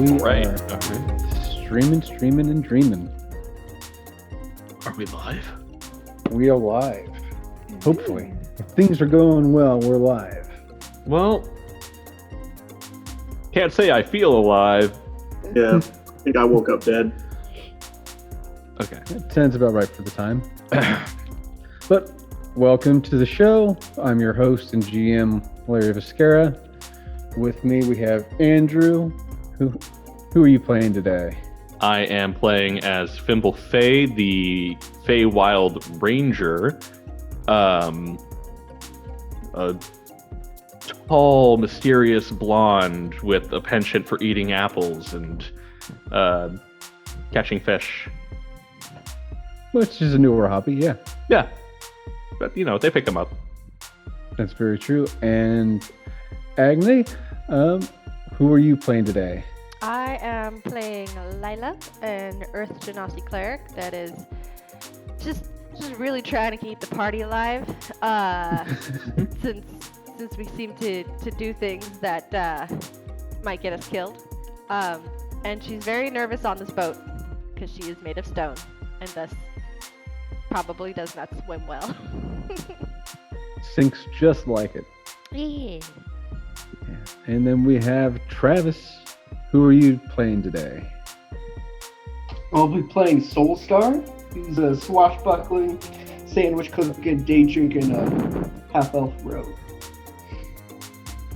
We Right. are Okay. streaming, and dreaming. Are we live? We are live. Hopefully. If things are going well, we're live. Well, can't say I feel alive. Yeah, I think I woke up dead. Okay. That sounds about right for the time. But welcome to the show. I'm your host and GM, Larry Viscara. With me, we have Andrew. Who are you playing today? I am playing as Fimble Fey, the Feywild Ranger. A tall, mysterious blonde with a penchant for eating apples and catching fish. Which is a newer hobby, yeah. Yeah. But, you know, they pick them up. That's very true. And Agni, who are you playing today? I am playing Lila, an Earth Genasi cleric that is just really trying to keep the party alive. Since we seem to do things that might get us killed. And she's very nervous on this boat because she is made of stone and thus probably does not swim well. Sinks just like it. Yeah. And then we have Travis. Who are you playing today? I'll be playing Soulstar. He's a swashbuckling, sandwich cooking, day drinking, half-elf rogue.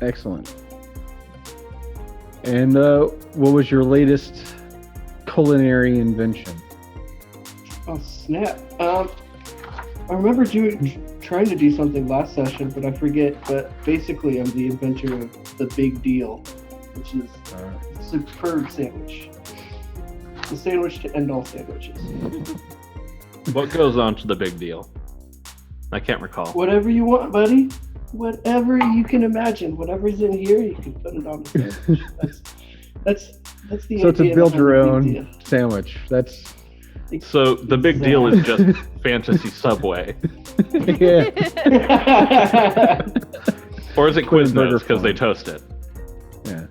Excellent. And what was your latest culinary invention? Oh snap! I remember trying to do something last session, but I forget. But basically, I'm the inventor of the Big Deal, which is a superb sandwich. The sandwich to end all sandwiches. What goes on to the big deal? I can't recall. Whatever you want, buddy. Whatever you can imagine. Whatever's in here, you can put it on the sandwich. That's the So it's a idea build behind your the Big own Deal. sandwich. That's So the big deal is just fantasy Subway. yeah. Or is it Quinn Burger Quiznos because they Farm. toast it? Yeah.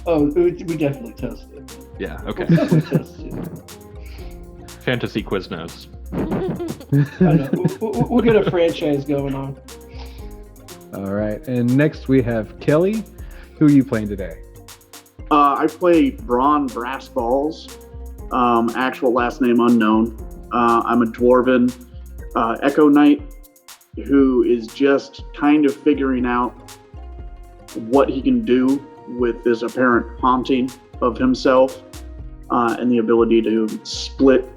Oh, we definitely toast it. Yeah, okay. Definitely toast it. Fantasy Quiznos. I know. We'll get a franchise going on. All right. And next we have Kelly. Who are you playing today? I play Braun Brass Balls. Actual last name unknown. I'm a dwarven Echo Knight who is just kind of figuring out what he can do with this apparent haunting of himself and the ability to split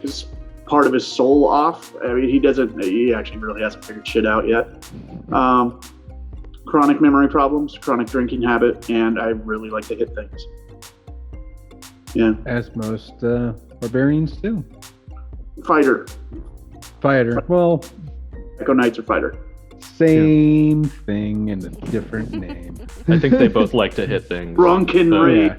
his part of his soul off. I mean, he actually really hasn't figured shit out yet. Chronic memory problems, chronic drinking habit, and I really like to hit things. Yeah. As most barbarians do. Fighter. Fighter. Well, Echo Knights are fighter. same thing and a different name. I think they both like to hit things. Drunken So, Raid.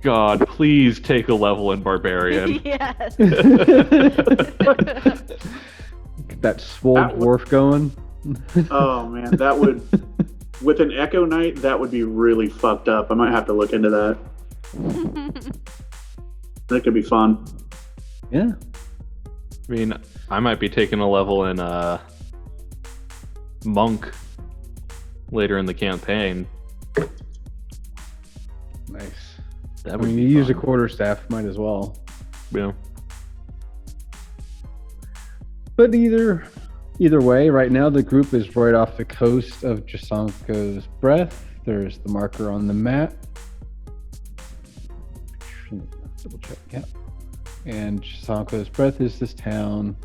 God, please take a level in Barbarian. Yes. Get that swole That dwarf going. Oh man, that would, with an Echo Knight, that would be really fucked up. I might have to look into that. That could be fun. Yeah. I mean, I might be taking a level in Monk later in the campaign. Nice. That I would mean, be you use a fun. quarterstaff, might as well. Yeah. But either way, right now the group is right off the coast of Jasanko's breath. There's the marker on the map. Double check, yeah. And Jasanko's breath is this town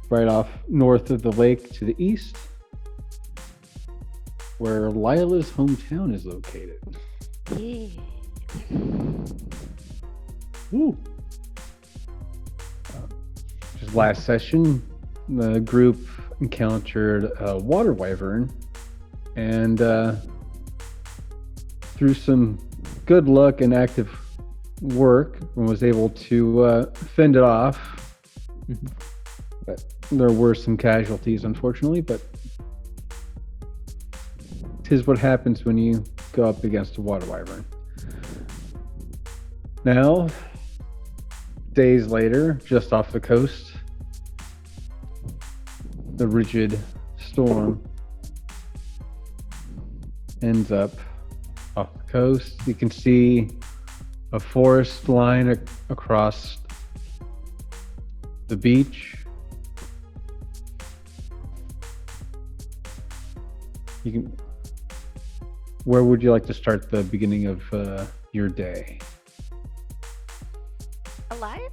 right off north of the lake to the east, where Lila's hometown is located. Yeah. Ooh. Just last session, the group encountered a water wyvern, and through some good luck and active work, was able to fend it off. But there were some casualties, unfortunately, but 'tis what happens when you go up against a water wyvern. Now, days later, just off the coast, the rigid storm ends up off the coast. You can see a forest line across the beach. You can. Where would you like to start the beginning of your day? Alive?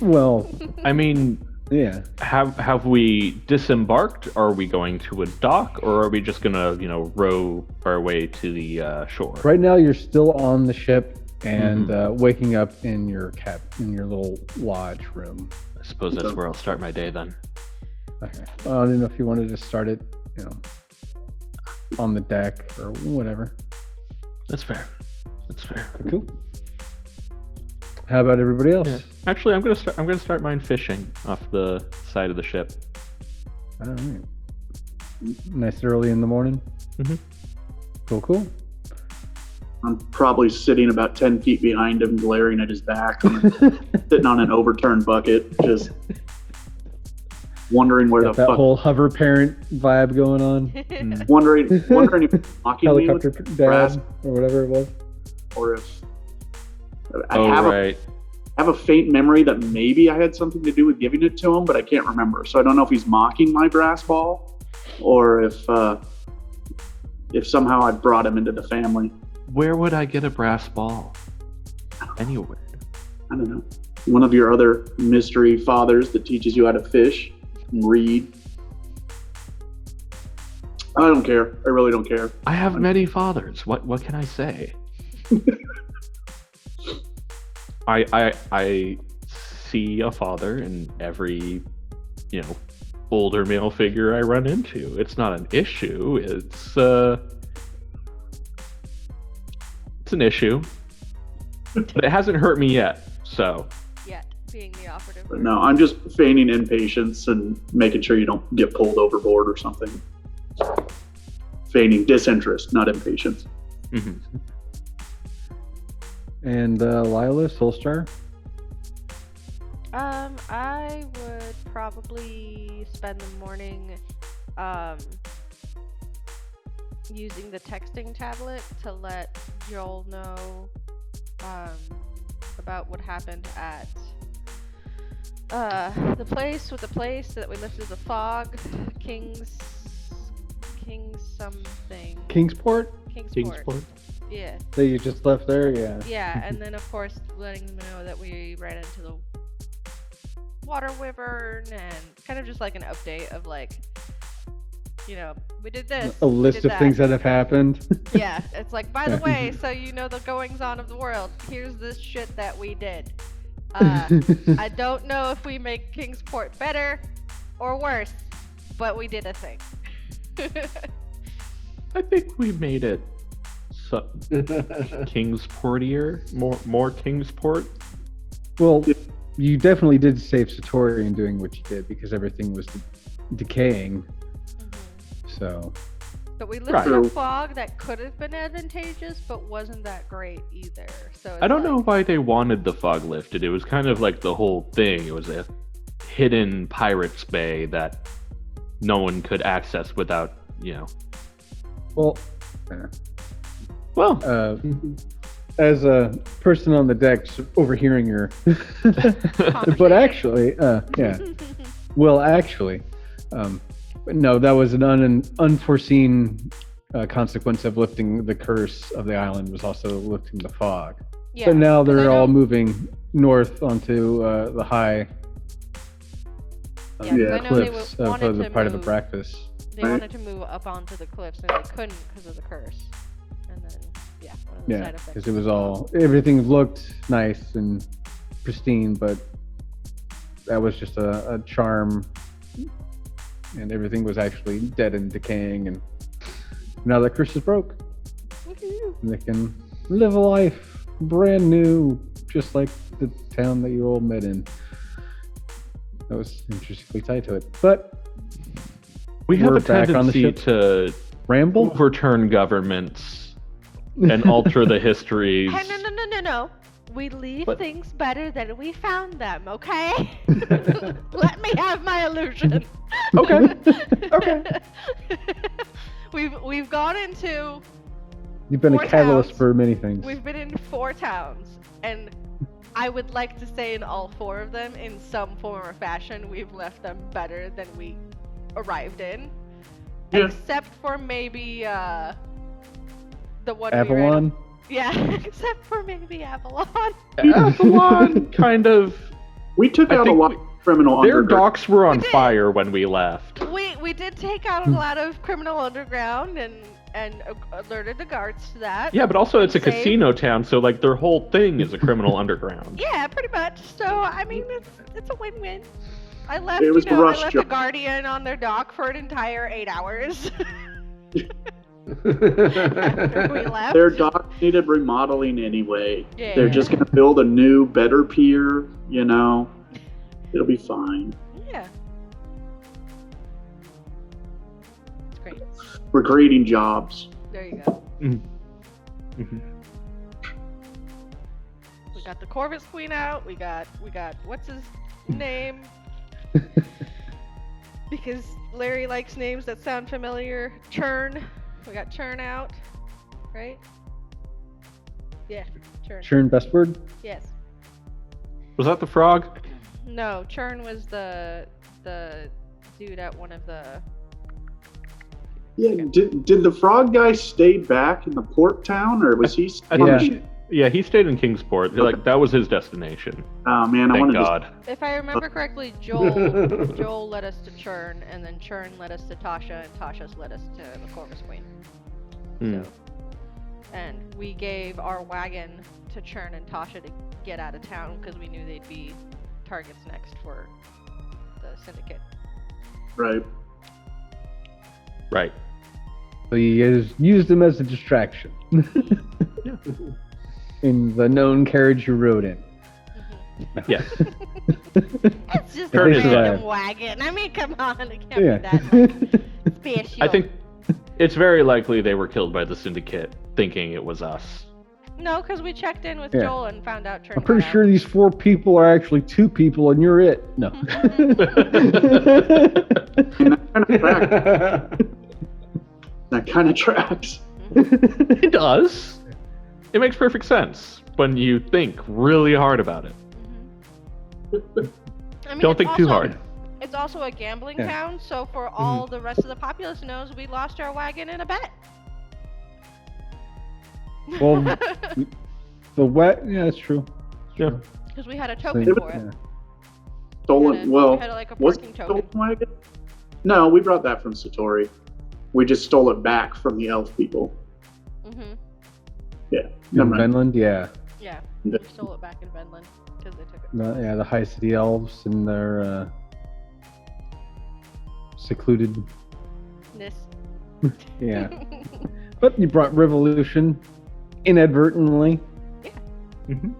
Well, I mean, yeah. have we disembarked? Are we going to a dock, or are we just gonna, row our way to the shore? Right now, you're still on the ship and waking up in your little lodge room. I suppose that's where I'll start my day then. Okay. I don't know if you wanted to start it, on the deck or whatever. That's fair. Cool. How about everybody else? Yeah. Actually, I'm gonna start mine fishing off the side of the ship. All right. Nice early in the morning. Mm-hmm. Cool. I'm probably sitting about 10 feet behind him, glaring at his back, sitting on an overturned bucket, just wondering where Got the that fuck. whole hover parent vibe going on. Wondering if he's mocking me Helicopter with dad brass, or whatever it was. or if I Oh, have right. have a faint memory that maybe I had something to do with giving it to him, but I can't remember. So I don't know if he's mocking my brass ball, or if somehow I brought him into the family. Where would I get a brass ball? Anywhere. I don't know. One of your other mystery fathers that teaches you how to fish and read. I don't care. I really don't care. I have many fathers. What can I say? I see a father in every, older male figure I run into. It's not an issue. It's an issue, but it hasn't hurt me yet. So Yet, being the operative But word. no, I'm just feigning impatience and making sure you don't get pulled overboard or something. Feigning disinterest, not impatience. mhm. And Lila, Soulstar. I would probably spend the morning using the texting tablet to let Joel know about what happened at the place that we lifted the fog, King's something. Kingsport? Kingsport. Yeah. That you just left there? Yeah. Yeah, and then of course letting them know that we ran into the water wyvern and kind of just like an update of like, we did this. A we list did of things that have happened. Yeah, it's like, by the way, so you know the goings on of the world. Here's this shit that we did. I don't know if we make Kingsport better or worse, but we did a thing. I think we made it Kingsportier, more Kingsport. Well, you definitely did save Satori in doing what you did because everything was decaying. So, But we lived Right. in a fog that could have been advantageous, but wasn't that great either. So it's I don't like, know why they wanted the fog lifted. It was kind of like the whole thing. It was a hidden pirates bay that no one could access without, well, Well, as a person on the deck just overhearing your, but actually, yeah. Well, actually, no, that was an unforeseen consequence of lifting the curse of the island. Was also lifting the fog. Yeah, So now 'cause I they're all know- moving north onto the high Yeah, 'cause I know they cliffs wanted of the to part of the move- practice. They wanted to move up onto the cliffs and they couldn't because of the curse. And then, one of the Yeah, side effects. because it was everything looked nice and pristine, but that was just a charm, and everything was actually dead and decaying. And now that curse is broke, Woohoo. and they can live a life brand new, just like the town that you all met in. That was intrinsically tied to it, but we have we're a back on the tendency ship. to Ramble? overturn governments and alter the histories. Hey, no. We leave But- things better than we found them, okay? Let me have my illusion. Okay. Okay. We've gone into You've been a 4 catalyst towns. for many things. We've been in 4 towns, and I would like to say in all 4 of them, in some form or fashion, we've left them better than we arrived in. Yeah. Except for maybe the one Avalon? Yeah, except for maybe Avalon. Avalon kind of. We took I out a think lot of criminal Their underground. docks were on We did. fire when we left. We did take out a lot of criminal underground and alerted the guards to that. Yeah, but also it's a Save. casino town, so like their whole thing is a criminal underground. Yeah, pretty much. So I mean, it's a win-win. I left, It was the I rush left the job. Guardian on their dock for an entire 8 hours. After we left. Their dock needed remodeling anyway. Yeah. They're just gonna build a new, better pier. You know, it'll be fine. Yeah. It's great. We're creating jobs. There you go. Mhm. We got the Corvus Queen out. We got what's his name? Because Larry likes names that sound familiar. Churn. We got Churn out, right? Yeah, Churn. Churn best word? Yes. Was that the frog? No, Churn was the dude at one of the. Yeah. Did the frog guy stay back in the port town, or was he? I Yeah. think he stayed in Kingsport. Like that was his destination. Oh man, I Thank wanted to. God. If I remember correctly, Joel led us to Churn, and then Churn led us to Tasha, and Tasha's led us to the Corvus Queen. Hmm. So, and we gave our wagon to Churn and Tasha to get out of town because we knew they'd be targets next for the syndicate. Right. Right. So you guys used them as a distraction. In the known carriage you rode in. Yes. It's just a Churn is random a- wagon. I mean, come on, it can't Yeah. be that special. I think it's very likely they were killed by the syndicate, thinking it was us. No, because we checked in with Yeah. Joel and found out Churn. I'm pretty got sure out. these 4 people are actually 2 people and you're it. No. And that kind of tracks. It does. It makes perfect sense when you think really hard about it. I mean, Don't it's think too also- hard. It's also a gambling Yeah. town, so for all the rest of the populace knows, we lost our wagon in a bet. Well, the wet, yeah, that's true. Yeah. Because we had a So, token for it. yeah. We Stolen. had Well, we had like a was parking it token. stolen wagon? No, we brought that from Satori. We just stole it back from the elf people. Mm-hmm. Yeah. In Never mind. Vinland, yeah. Yeah, we stole it back in Venland because they took it. Yeah, the high city elves and their secluded. This. Yeah. But you brought revolution inadvertently. Mhm.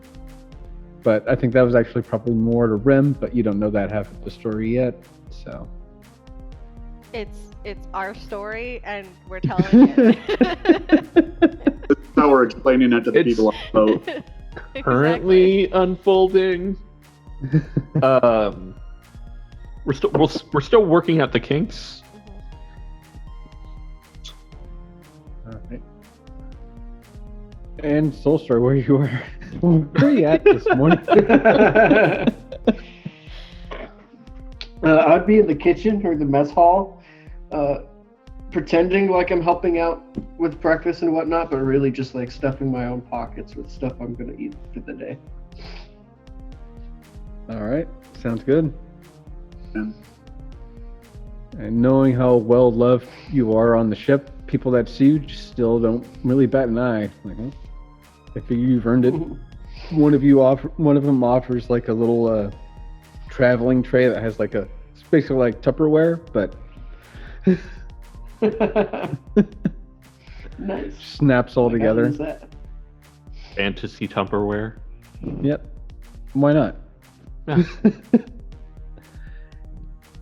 But I think that was actually probably more to Rim, but you don't know that half of the story yet, so. It's our story and we're telling it. That's how we're explaining it to the It's- people on the boat. Exactly. Currently unfolding. We're still working out the kinks. Mhm. Alright. And Soulstar, where you were. Where are you at this morning? I'd be in the kitchen or the mess hall, pretending like I'm helping out with breakfast and whatnot, but really just like stuffing my own pockets with stuff I'm gonna eat for the day. Alright, sounds good. Yeah. And knowing how well loved you are on the ship, people that see you just still don't really bat an eye. Like, huh? I figure you've earned it. One of them offers like a little traveling tray that has like it's basically like Tupperware, but Nice. snaps all What the hell together. is that? Fantasy Tupperware. Yep. Why not? Yeah.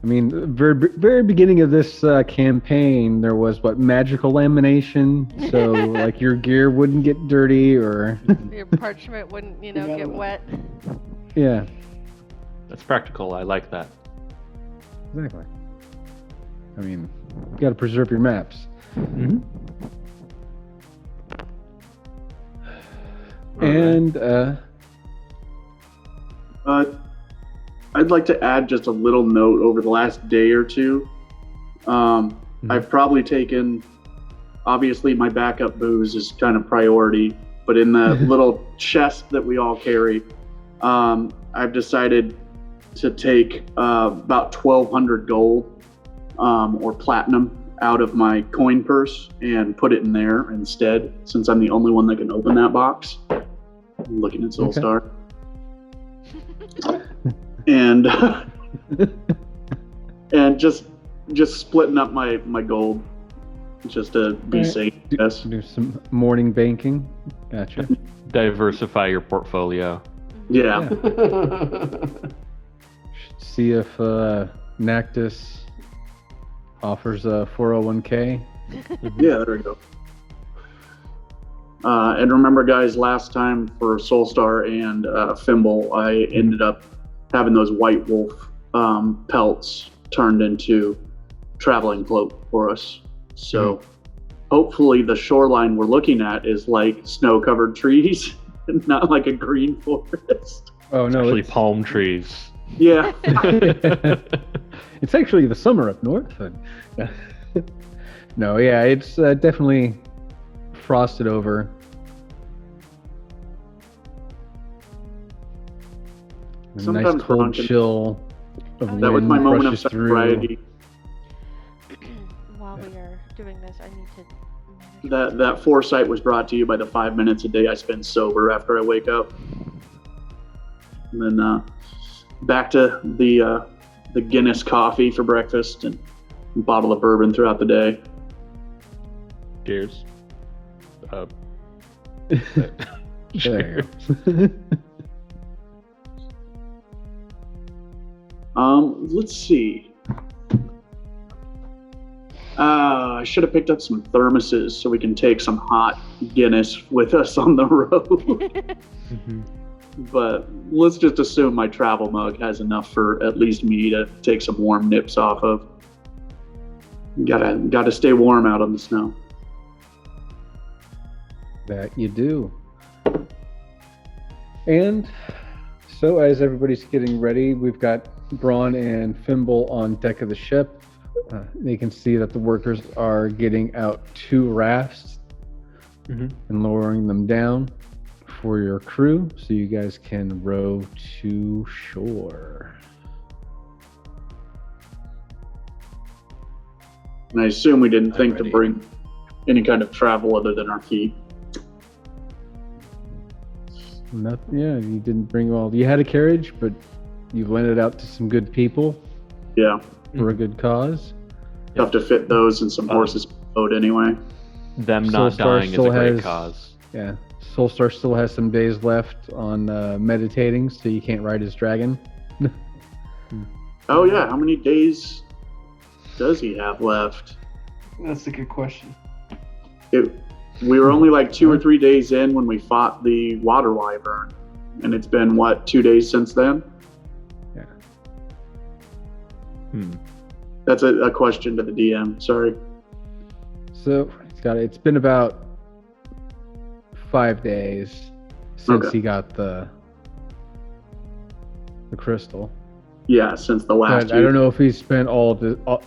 I mean, very beginning of this campaign, there was magical lamination, so like your gear wouldn't get dirty or Your parchment wouldn't, get wet. yeah, That's practical. I like that. exactly. I mean, you got to preserve your maps. Mm-hmm. And I'd like to add just a little note over the last day or two. I've probably taken, obviously my backup booze is kind of priority, but in the little chest that we all carry, I've decided to take about 1,200 gold or platinum out of my coin purse and put it in there instead, since I'm the only one that can open that box. I'm looking at Soulstar. And and just splitting up my gold just to be safe. Yes. do some morning banking. Gotcha. Diversify your portfolio. Yeah. See if Nactus offers a 401k. Yeah, there we go. And remember, guys, last time for Soulstar and Fimble, I ended up having those White Wolf pelts turned into traveling cloak for us. So hopefully the shoreline we're looking at is like snow-covered trees and not like a green forest. Oh no, Actually, it's palm trees. Yeah. it's actually the summer up north. No, yeah, it's definitely frosted over. A Sometimes nice cold Ron can- chill of That was wind my moment of brushes through. sobriety. While we are doing this, I need to. That foresight was brought to you by the 5 minutes a day I spend sober after I wake up. And then back to the Guinness coffee for breakfast and a bottle of bourbon throughout the day. Cheers. There you go. Let's see. I should have picked up some thermoses so we can take some hot Guinness with us on the road. But let's just assume my travel mug has enough for at least me to take some warm nips off of. Gotta stay warm out on the snow. That you do. And so as everybody's getting ready, we've got Braun and Fimble on deck of the ship. They can see that the workers are getting out 2 rafts and lowering them down for your crew so you guys can row to shore. And I assume we didn't think to Alrighty. bring any kind of travel other than our feet. Yeah, you didn't bring all. You had a carriage, but you lent it out to some good people Yeah, for a good cause. tough to fit those in some horses' boat anyway. Them not Soulstar dying is a still great has- cause. Yeah, Soulstar still has some days left on meditating, so you can't ride his dragon. Oh yeah, how many days does he have left? That's a good question. We were only like 2 or 3 days in when we fought the water wyvern, and it's been what, 2 days since then? Yeah. That's a question to the DM. Sorry. So it's been about 5 days since Okay. he got the crystal. Yeah, since the last. But I don't know if he's spent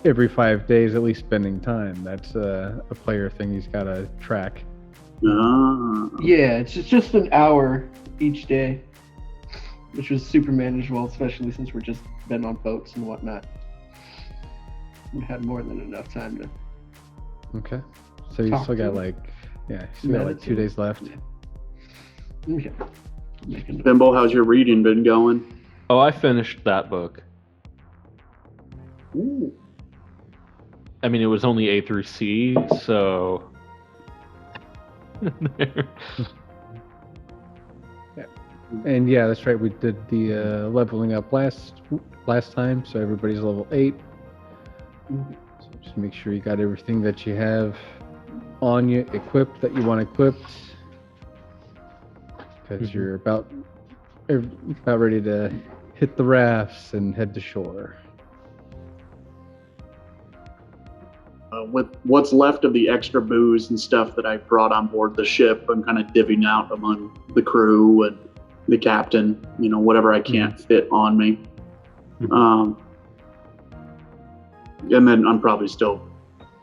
every 5 days at least spending time. That's a player thing he's got to track. Ah. Yeah, it's just an hour each day, which was super manageable, especially since we're just been on boats and whatnot. We had more than enough time to. Okay. So you Talk still to got him. you still got like 2 days left. Okay. Making Bimbo, how's your reading been going? Oh, I finished that book. Ooh. I mean, it was only A through C, so. And yeah, that's right. We did the leveling up last time, so everybody's level 8. So just make sure you got everything that you have on you equipped that you want equipped, because you're about ready to hit the rafts and head to shore. With what's left of the extra booze and stuff that I brought on board the ship, I'm kind of divvying out among the crew and the captain, whatever I can't fit on me. And then I'm probably still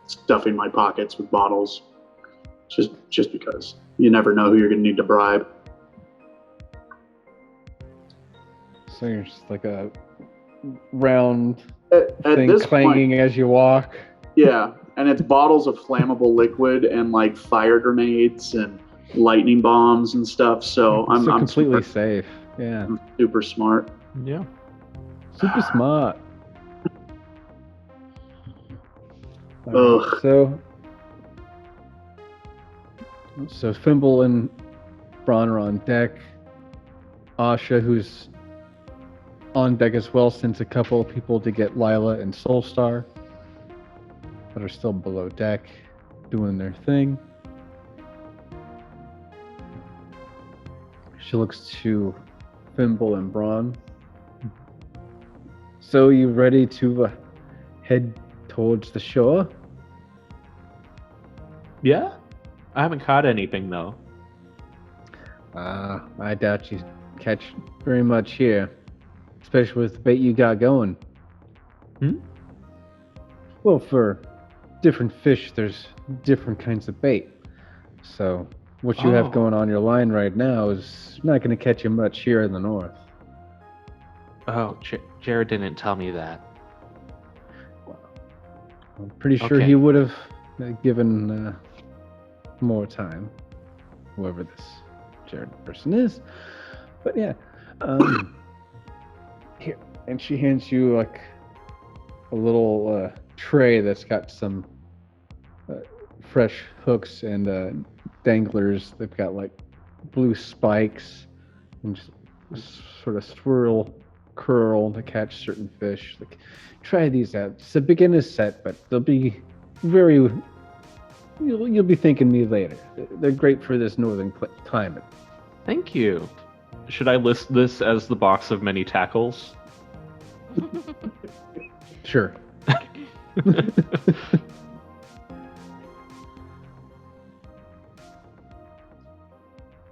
stuffing my pockets with bottles, just because you never know who you're going to need to bribe. So you're just like a round At thing this clanging point, as you walk. yeah, and it's bottles of flammable liquid and like fire grenades and lightning bombs and stuff. So I'm completely super, safe. Yeah, I'm super smart. Yeah. super smart. Ugh. So Fimble and Braun are on deck. Asha, who's on deck as well, sends a couple of people to get Lila and Soulstar, that are still below deck doing their thing. She looks to Fimble and Braun. So you ready to head towards the shore? Yeah? I haven't caught anything, though. I doubt you catch very much here, especially with the bait you got going. Well, for different fish, there's different kinds of bait. So what you have going on your line right now is not going to catch you much here in the north. Oh, Jared didn't tell me that. I'm pretty sure Okay. he would have given more time, whoever this Jared person is. But yeah, here, and she hands you like a little tray that's got some fresh hooks and danglers. They've got like blue spikes and just sort of curl to catch certain fish. Like, try these out. It's a beginner's set, but they'll be very. You'll be thanking me later. They're great for this northern climate. Thank you. Should I list this as the box of many tackles? Sure.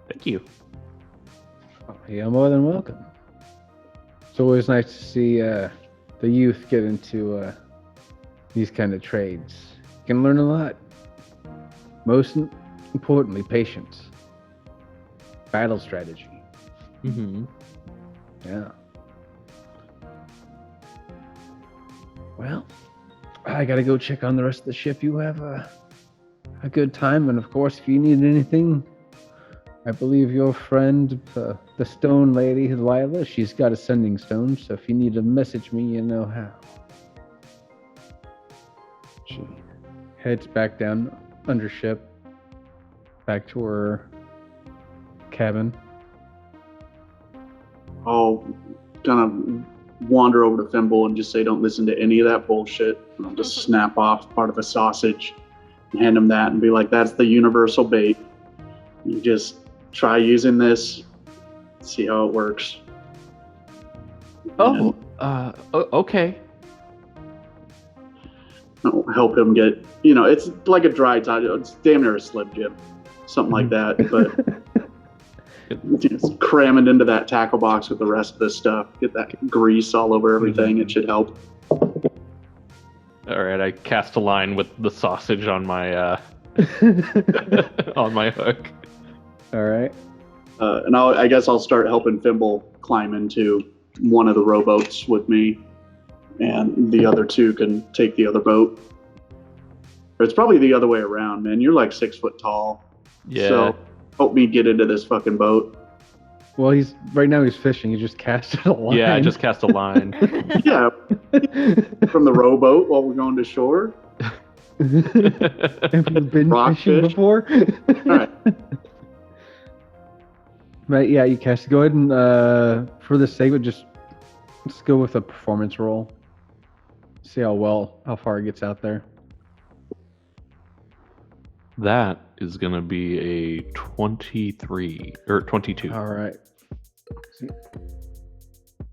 Thank you. Yeah, more than welcome. It's always nice to see the youth get into these kind of trades. You can learn a lot. Most importantly, patience. Battle strategy. Mm-hmm. Yeah. Well, I gotta go check on the rest of the ship. You have a good time, and of course, if you need anything, I believe your friend, the stone lady, Lila, she's got a sending stone, so if you need to message me, you know how. She heads back down under ship, back to her cabin. I'll kind of wander over to Fimble and just say, don't listen to any of that bullshit. And I'll just snap off part of a sausage and hand him that and be like, that's the universal bait. You just try using this, see how it works. Okay. I'll help him get, it's like a dry tie. It's damn near a Slim Jim, something like that. But just cram it into that tackle box with the rest of this stuff. Get that grease all over everything. It should help. All right, I cast a line with the sausage on my on my hook. All right. And I guess I'll start helping Fimble climb into one of the rowboats with me, and the other two can take the other boat. Or it's probably the other way around, man. You're like 6 foot tall. Yeah. So help me get into this fucking boat. Well, right now he's fishing. He just casted a line. Yeah, I just cast a line. Yeah. From the rowboat while we're going to shore. Have you been Rock fishing fish? before? All right. But yeah, you cast. Go ahead and for this segment, let's go with a performance roll. See how far it gets out there. That is gonna be a 23 or 22. All right.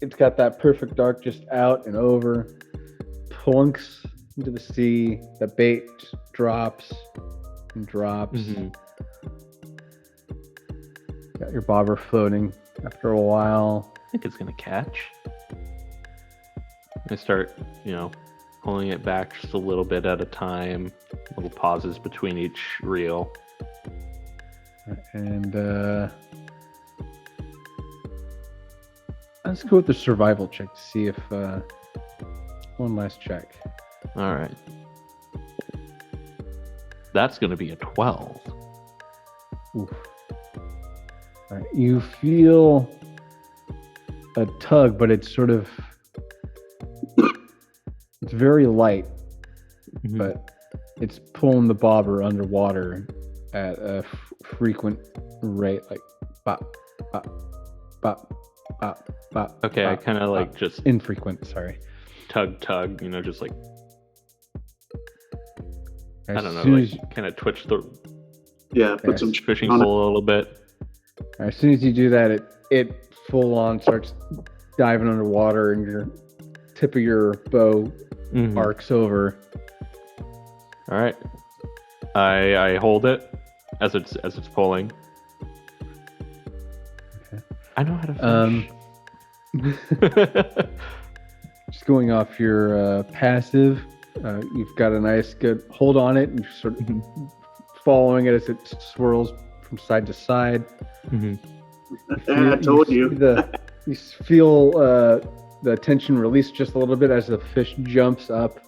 It's got that perfect arc just out and over, plunks into the sea. The bait just drops and drops. Mm-hmm. Got your bobber floating after a while. I think it's gonna catch. I start, pulling it back just a little bit at a time. Little pauses between each reel. And let's go with the survival check to see if one last check. All right. That's gonna be a 12. Oof. All right. You feel a tug, but it's sort of it's very light, Mhm. but it's pulling the bobber underwater at a frequent rate, like bop, bop, bop, bop, bop. Okay, I bop, kind of like bop. just Infrequent. Sorry. tug, just like I don't know, soon like as- kind of twitch the Yeah, put Yes. some fishing on it. pole a little bit. As soon as you do that, it full on starts diving underwater, and your tip of your bow Mhm. arcs over. All right, I hold it as it's pulling. Okay. I know how to fish. Just going off your passive, you've got a nice good hold on it, and you're sort of following it as it swirls from side to side. Mhm. I told you. You feel the tension release just a little bit as the fish jumps up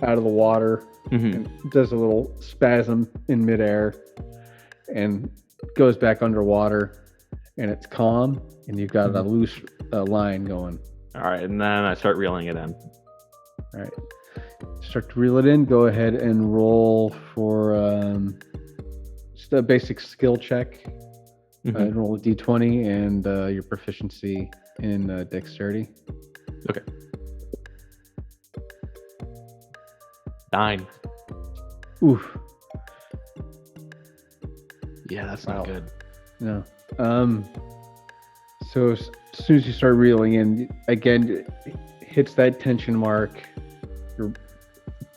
out of the water Mhm. and does a little spasm in midair and goes back underwater, and it's calm, and you've got a loose line going. All right, and then I start reeling it in. All right. Start to reel it in. Go ahead and roll for just a basic skill check. Mhm. Roll a d20 and your proficiency in dexterity. 9. Oof. Yeah, that's Wow. not good. No. So as soon as you start reeling in, again, it hits that tension mark. You're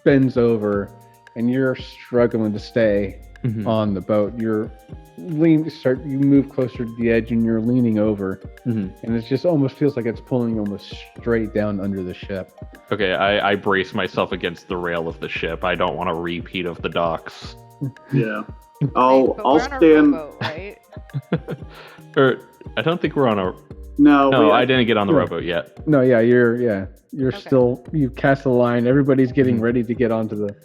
bends over, and you're struggling to stay Mhm. on the boat. You move closer to the edge, and you're leaning over, Mhm. and it just almost feels like it's pulling almost straight down under the ship. Okay, I brace myself against the rail of the ship. I don't want a repeat of the docks. Yeah. Wait, I'll but we're on a stand. rowboat, right? Or I don't think we're on a. No, No, wait, I didn't get on the Yeah. rowboat yet. No, yeah, you're Okay. still, you cast a line. Everybody's getting Mhm. ready to get onto the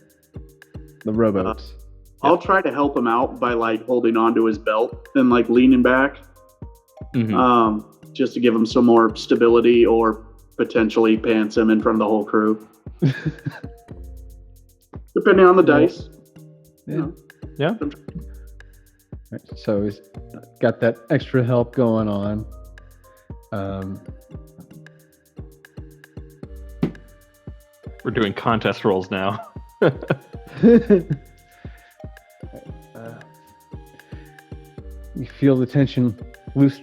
rowboats. I'll try to help him out by like holding onto his belt and like leaning back, Mhm. just to give him some more stability, or potentially pants him in front of the whole crew, depending on the dice. Yeah. You know. Yeah. Right, so he's got that extra help going on. We're doing contest rolls now. You feel the tension loose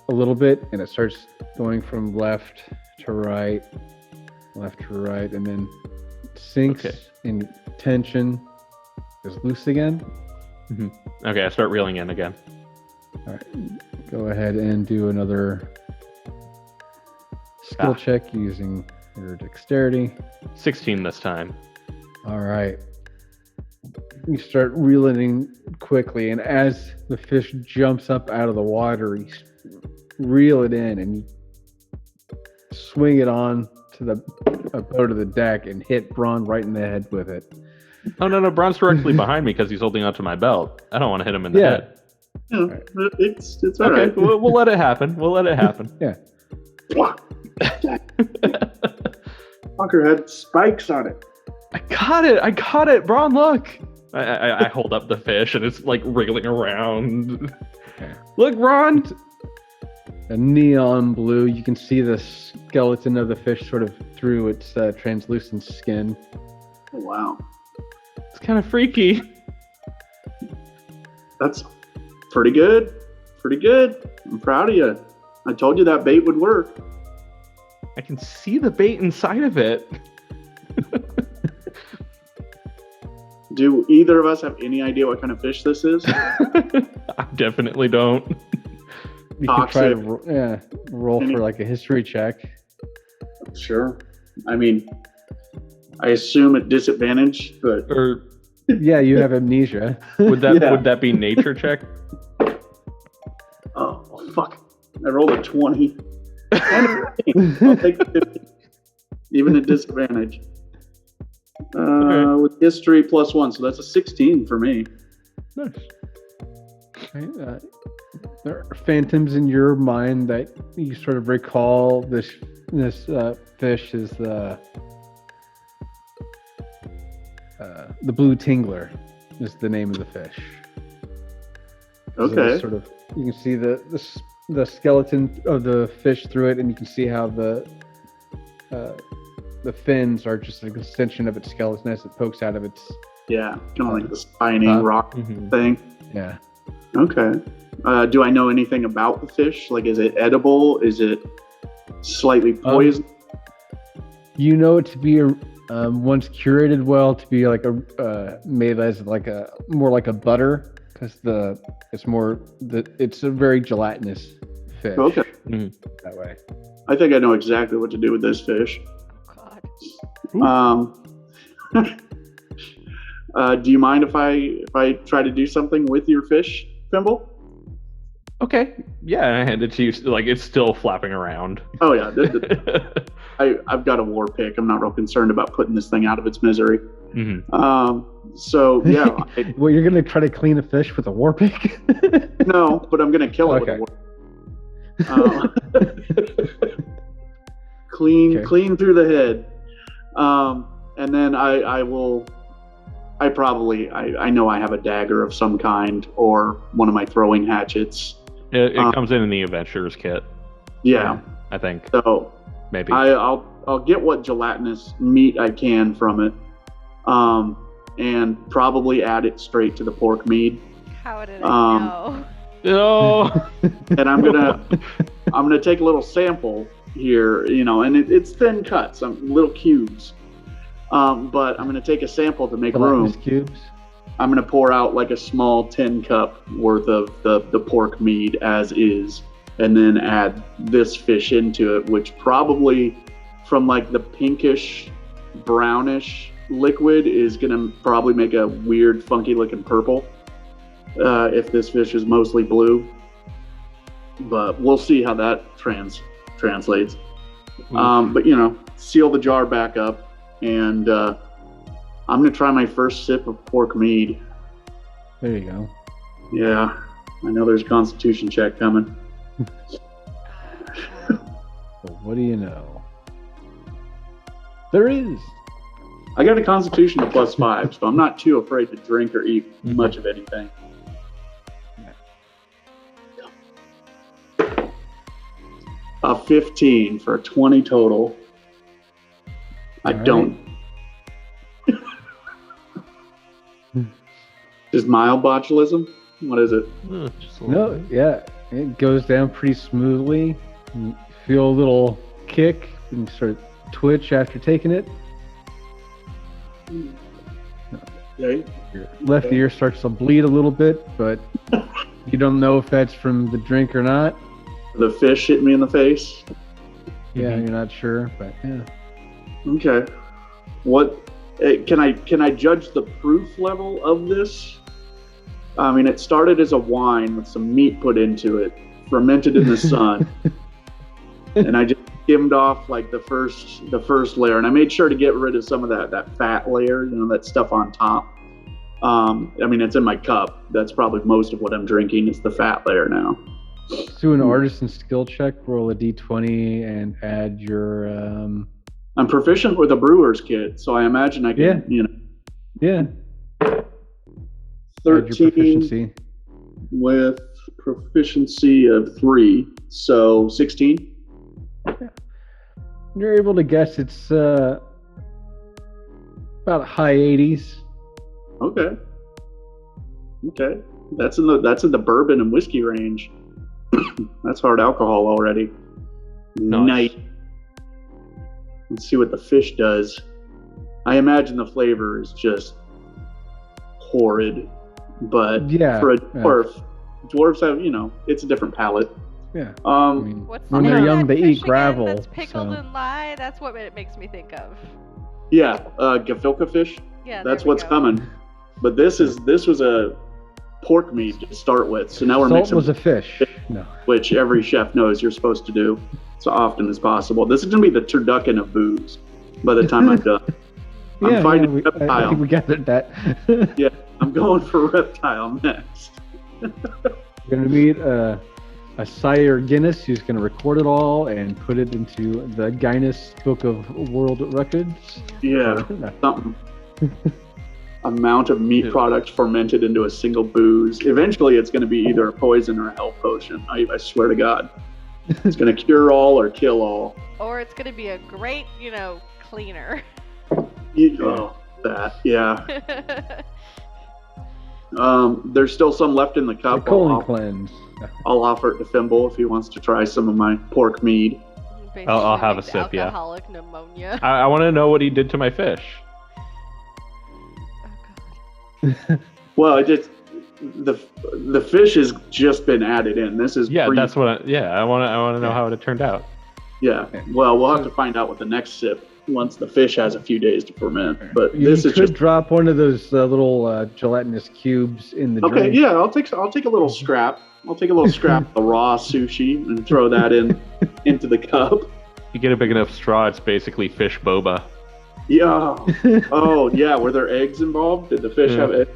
a little bit, and it starts going from left to right, and then sinks, Okay. and tension is loose again. Okay, I start reeling in again. All right, go ahead and do another skill Ah. check using your dexterity. 16 this time. All right. You start reeling in quickly, and as the fish jumps up out of the water, you reel it in, and you swing it on to the boat of the deck and hit Braun right in the head with it. Oh no, Braun's directly behind me because he's holding onto my belt. I don't want to hit him in the Yeah. head. You know, it's all Okay, right. we'll let it happen. We'll let it happen. Fucker had spikes on it. I got it, Braun. Look. I hold up the fish and it's like wriggling around. Okay. Look, Ron! A neon blue. You can see the skeleton of the fish sort of through its translucent skin. Oh, wow. It's kind of freaky. That's pretty good. Pretty good. I'm proud of you. I told you that bait would work. I can see the bait inside of it. Do either of us have any idea what kind of fish this is? I definitely don't. You can try to Toxic. roll for like a history check. Sure. I mean, I assume at disadvantage, but Or Yeah, you have amnesia. would that Yeah. would that be nature check? oh fuck! I rolled a 20. And a 15. I'll take the 50. Even at disadvantage. Okay. With history +1, so that's a 16 for me. Nice. Right, there are phantoms in your mind that you sort of recall this fish is the blue tingler is the name of the fish. So Okay. it's sort of you can see the skeleton of the fish through it, and you can see how the fins are just an extension of its skeleton as it pokes out of its Yeah, kind of like the spiny rock Mhm. thing. yeah. Okay. Do I know anything about the fish? Like, is it edible? Is it slightly poisoned? You know it to be once curated well to be like a made as like a more like a butter because it's a very gelatinous fish. Okay. That way. I think I know exactly what to do with this fish. Oh God. Do you mind if I try to do something with your fish, Fimble? Okay. Yeah, I hand it to you. Like it's still flapping around. Oh yeah, I've got a war pick. I'm not real concerned about putting this thing out of its misery. So yeah, Well, you're gonna try to clean a fish with a war pick? no, but I'm gonna kill it Okay. with a war. Clean through the head, and then I know I have a dagger of some kind or one of my throwing hatchets. It comes in the adventurer's kit. Yeah. I think So maybe. I'll get what gelatinous meat I can from it, and probably add it straight to the pork mead. How did I know? Oh. And I'm gonna take a little sample here, and it's thin cuts, little cubes. But I'm gonna take a sample to make room. Gelatinous cubes. I'm gonna pour out like a small 10 cup worth of the pork mead as is, and then add this fish into it, which probably from like the pinkish brownish liquid is gonna probably make a weird funky looking purple if this fish is mostly blue, but we'll see how that translates. But seal the jar back up, and I'm gonna try my first sip of pork mead. There you go. Yeah, I know there's a constitution check coming. Well, what do you know? There is. I got a constitution of +5, so I'm not too afraid to drink or eat much of anything. A 15 for a 20 total. I All don't. Is mild botulism? What is it? Just a little No, bit. yeah, it goes down pretty smoothly. You feel a little kick and sort of twitch after taking it. Okay. Your left ear starts to bleed a little bit, but you don't know if that's from the drink or not. The fish hit me in the face. Yeah, Mhm. you're not sure, but yeah. Okay. What can I judge the proof level of this? I mean, it started as a wine with some meat put into it, fermented in the sun, and I just skimmed off like the first layer, and I made sure to get rid of some of that fat layer, that stuff on top. I mean, it's in my cup. That's probably most of what I'm drinking is the fat layer now. Let's do an artisan skill check. Roll a d20 and add your. I'm proficient with a brewer's kit, so I imagine I can, Yeah. Yeah. Add your 13 proficiency. with proficiency of 3, so 16. You're able to guess it's about high 80s. Okay. That's in the bourbon and whiskey range. That's hard alcohol already. Nice. Let's see what the fish does. I imagine the flavor is just horrid, but Yeah, for a dwarf, dwarves have, it's a different palate. Yeah. I Um, mean, What's when the they're name of young, that they fish eat again gravel. That's pickled so- in lye. That's what it makes me think of. yeah, gefilte fish. Yeah, That's there we what's go. coming. But this was a pork meat to start with, so now we're Salt mixing, was a fish. No. which every chef knows you're supposed to do so often as possible. This is gonna be the turducken of booze by the time I'm done. I'm fighting I reptile. think we gathered that. Yeah, I'm going for reptile next. We're gonna meet a sire Guinness who's gonna record it all and put it into the Guinness Book of World Records. Yeah, No. something. Amount of meat product fermented into a single booze. Eventually, it's going to be either a poison or a health potion. I swear to God, it's going to cure all or kill all. Or it's gonna be a great, cleaner. Yeah. There's still some left in the The cup. colon cleanse. I'll offer it to Fimble if he wants to try some of my pork mead. I'll have a Basically sip, yeah. Alcoholic pneumonia. I want to know what he did to my fish. Oh, God. Well, the fish has just been added in. This is Yeah, pre- that's what. I want to know how it turned out. Yeah. Well, we'll have to find out with the next sip once the fish has a few days to ferment. But You this is could just drop one of those little gelatinous cubes in the okay. drink. Yeah, I'll take a little scrap. I'll take a little scrap of the raw sushi and throw that into the cup. You get a big enough straw, it's basically fish boba. Yeah. Oh, yeah. Were there eggs involved? Did the fish Yeah. have eggs?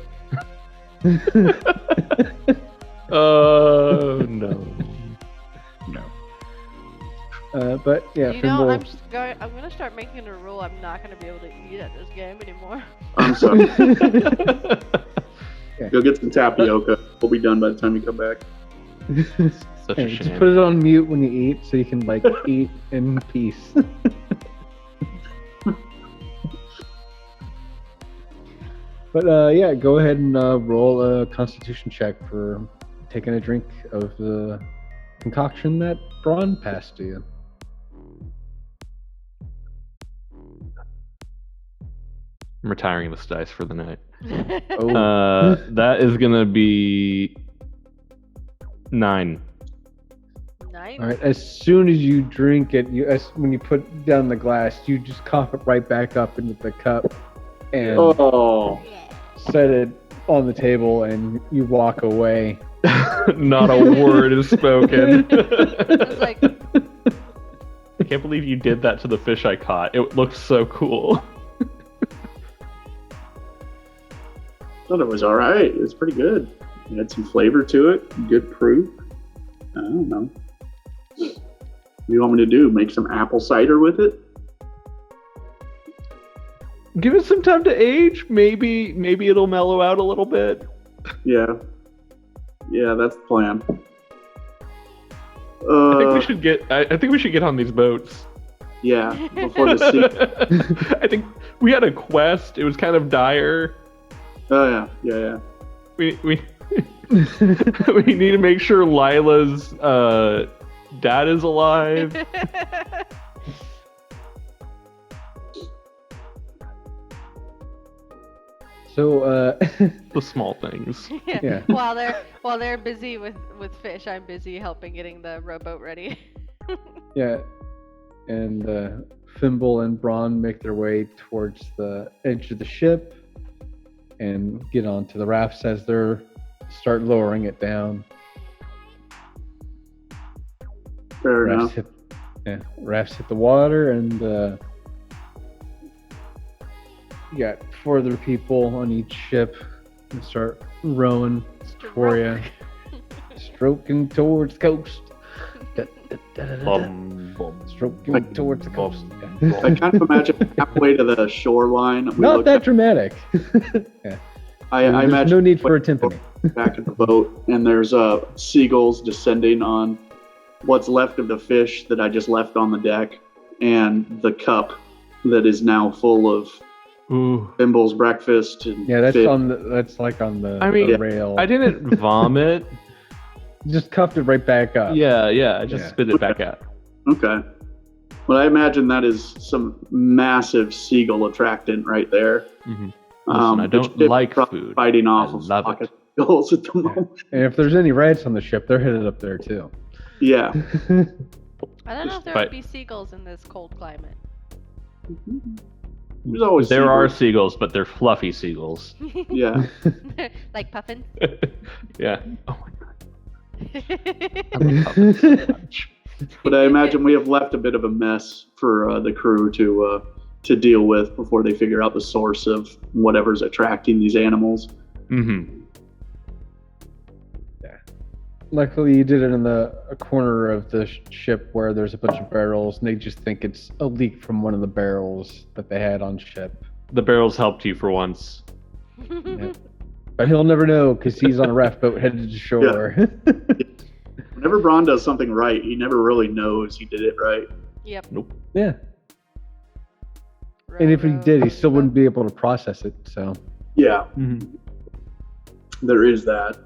Oh no. But yeah, Fimble. I'm gonna start making a rule. I'm not gonna be able to eat at this game anymore. I'm sorry. Yeah. Go get some tapioca. We'll be done by the time you come back. Such a Hey, just shame. put it on mute when you eat, so you can eat in peace. But yeah, go ahead and roll a Constitution check for taking a drink of the concoction that Braun passed to you. I'm retiring this dice for the night. Oh, That is gonna be 9. Nice. all right. As soon as you drink it, when you put down the glass, you just cough it right back up into the cup and Oh, set it on the table, and you walk away. Not a word is spoken. I was like, I can't believe you did that to the fish I caught. It looked so cool. thought it was all right. It was pretty good. It had some flavor to it. Good proof. I don't know. What do you want me to do? Make some apple cider with it? Give it some time to age. Maybe it'll mellow out a little bit. Yeah. Yeah, that's the plan. I think we should get. I think we should get on these boats. Yeah, before the sea. I think we had a quest. It was kind of dire. Oh yeah. We we need to make sure Lila's dad is alive. So, The small things. Yeah. While they're busy with fish, I'm busy helping getting the rowboat ready. yeah, and Fimble and Braun make their way towards the edge of the ship and get onto the rafts as they're start lowering it down. Fair enough. Rafts hit the water, and you got 4 other people on each ship and start rowing for you, stroking towards the coast. Stroking towards the coast. I kind of imagine halfway to the shoreline. Not that dramatic. Yeah. I There's imagine no need for a timpani. back at the boat, and there's seagulls descending on what's left of the fish that I just left on the deck, and the cup that is now full of Ooh. Thimble's breakfast. And Yeah, that's fish. that's like on the, I mean, the rail. I didn't vomit. Just cuffed it right back up. Yeah, I just Yeah. spit it back out. Okay. Well, I imagine that is some massive seagull attractant right there. Mm-hmm. Listen, I the don't ship like probably food. Fighting I off of love flock it. of seagulls at the moment. And if there's any rats on the ship, they're headed up there too. Yeah. I don't know if there But- would be seagulls in this cold climate. There's always There are seagulls. seagulls, but they're fluffy seagulls. Yeah. Like puffins. Yeah. Oh my god. I I love puffins so much. But I imagine we have left a bit of a mess for the crew to deal with before they figure out the source of whatever's attracting these animals. Mm-hmm. Luckily, you did it in a corner of the ship where there's a bunch of barrels, and they just think it's a leak from one of the barrels that they had on ship. The barrels helped you for once. Yeah. But he'll never know because he's on a raft boat headed to shore. Whenever Braun does something right, he never really knows he did it right. Yep. Yeah. And if he did, he still wouldn't be able to process it. So Yeah, Mm-hmm. there is that.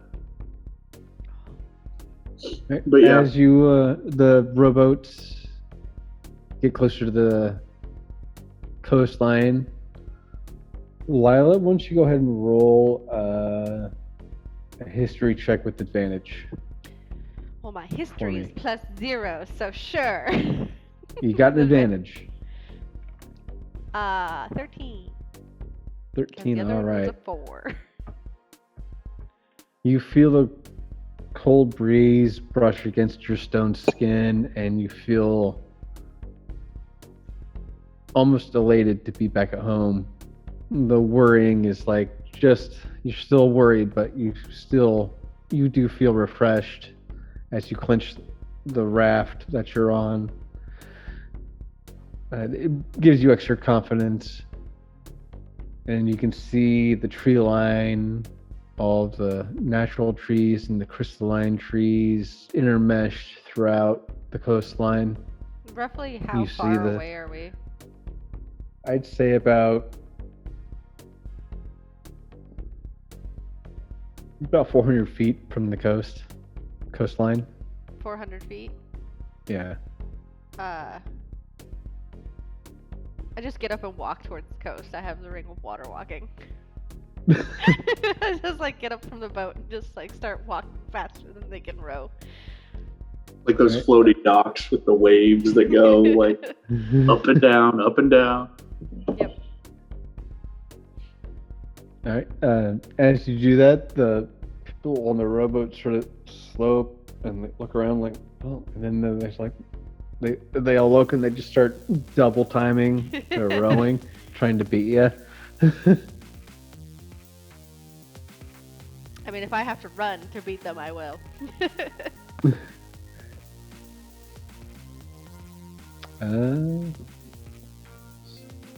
Right. But yeah. As you the rowboats get closer to the coastline, Lila, why don't you go ahead and roll a history check with advantage? Well, my history is me. +0, so sure. You got an advantage. 13. And 13, the other all one was right. a 4. You feel the cold breeze brush against your stone skin, and you feel almost elated to be back at home. The worrying is like just, you're still worried, but you do feel refreshed as you clench the raft that you're on. It gives you extra confidence, and you can see the tree line, all of the natural trees and the crystalline trees intermeshed throughout the coastline. Roughly how You see far the- away are we? I'd say about 400 feet from the coastline. 400 feet? Yeah. I just get up and walk towards the coast. I have the ring of water walking. I just like get up from the boat and just like start walking faster than they can row. Like those Right. floating docks with the waves that go like up and down, up and down. Yep. All right. As you do that, the people on the rowboat sort of slow and they look around like, oh, and then there's like, they all look and they just start double timing their rowing, trying to beat you. I mean, if I have to run to beat them, I will.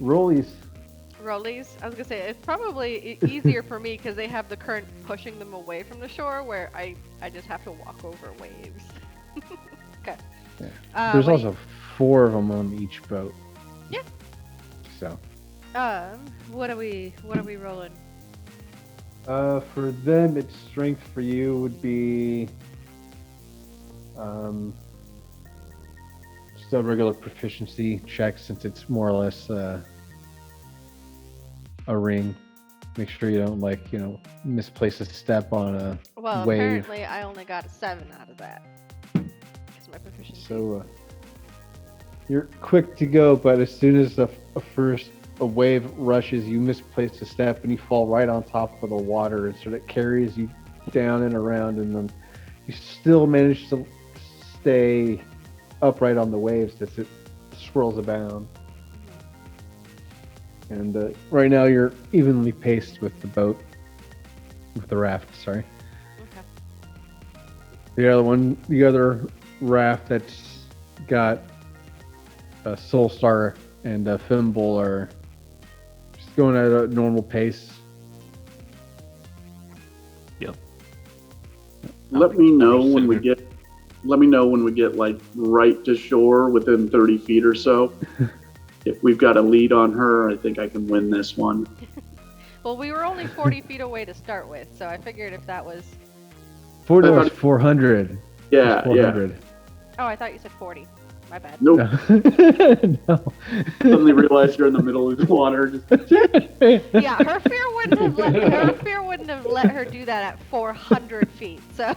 Rollies. Rollies? I was gonna say, it's probably easier for me because they have the current pushing them away from the shore where I just have to walk over waves. Okay. Yeah. There's what do also 4 of them on each boat. Yeah. So. What are we rolling? For them, its strength for you would be just a regular proficiency check since it's more or less a ring. Make sure you don't misplace a step on a Well, wave. apparently I only got a 7 out of that. Because my proficiency. So you're quick to go, but as soon as a wave rushes, you misplace a step and you fall right on top of the water, and so that carries you down and around, and then you still manage to stay upright on the waves as it swirls about. And right now you're evenly paced with the boat, with the raft. Sorry. Okay. The other raft that's got a Soulstar and a Thimble are just going at a normal pace. Let me know when we get. Let me know when we get like right to shore within 30 feet or so. If we've got a lead on her, I think I can win this one. Well, we were only 40 feet away to start with, so I figured if that was... 40 was 400. Yeah, 400. Oh, I thought you said 40. My bad. Nope. No. Suddenly realized you're in the middle of the water. Yeah, her fear wouldn't have let her do that at 400 feet. So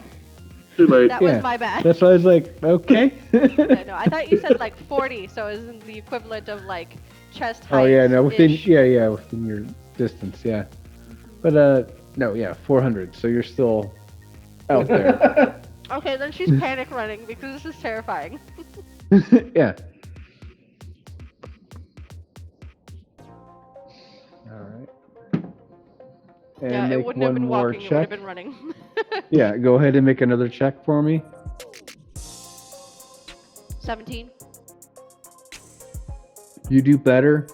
Too late. that was my bad. That's why I was like, okay. No, I thought you said like 40, so it was the equivalent of like chest height. Oh yeah, no, within within your distance, yeah. But no, yeah, 400. So you're still out there. Okay, then she's panic running because this is terrifying. Yeah. All right. And Yeah, it make wouldn't have one been more walking, it would have check. been running. Yeah, go ahead and make another check for me. 17. You do better.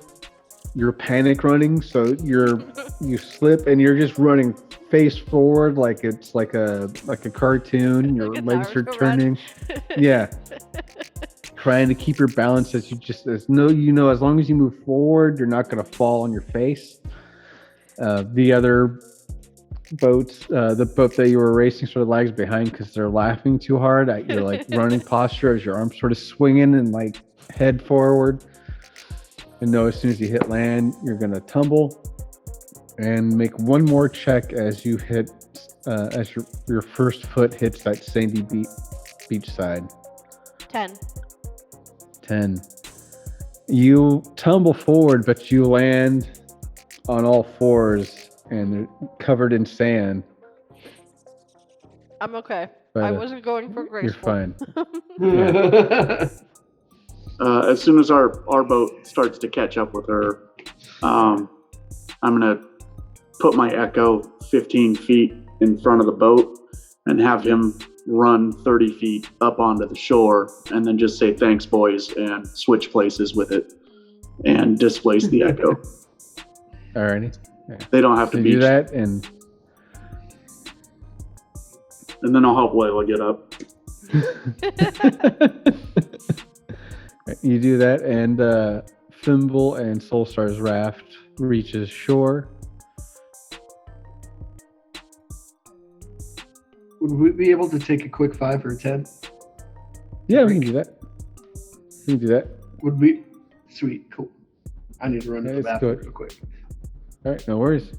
You're panic running, so you slip and you're just running face forward like it's like a cartoon. Your Like a legs are Naruto turning. Yeah. Trying to keep your balance as as long as you move forward, you're not going to fall on your face. The other boats, the boat that you were racing sort of lags behind because they're laughing too hard at your like running posture as your arms sort of swinging and like head forward. And know as soon as you hit land, you're going to tumble. And make one more check as you hit, as your first foot hits that sandy beach side. 10. 10. You tumble forward, but you land on all fours and they're covered in sand. I'm okay. But, I wasn't going for graceful. You're fine. As soon as our boat starts to catch up with her, I'm gonna put my echo 15 feet in front of the boat and have him run 30 feet up onto the shore and then just say thanks boys and switch places with it and displace the echo. Alrighty. Yeah. They don't have to So beach do that and then I'll help Layla get up. you do that and Thimble and Soulstar's raft reaches shore. Would we be able to take a quick 5 or 10? Yeah, we can do that. We can do that. Would we? Sweet, cool. I need to run to the Let's bathroom do it. real quick. All right, no worries.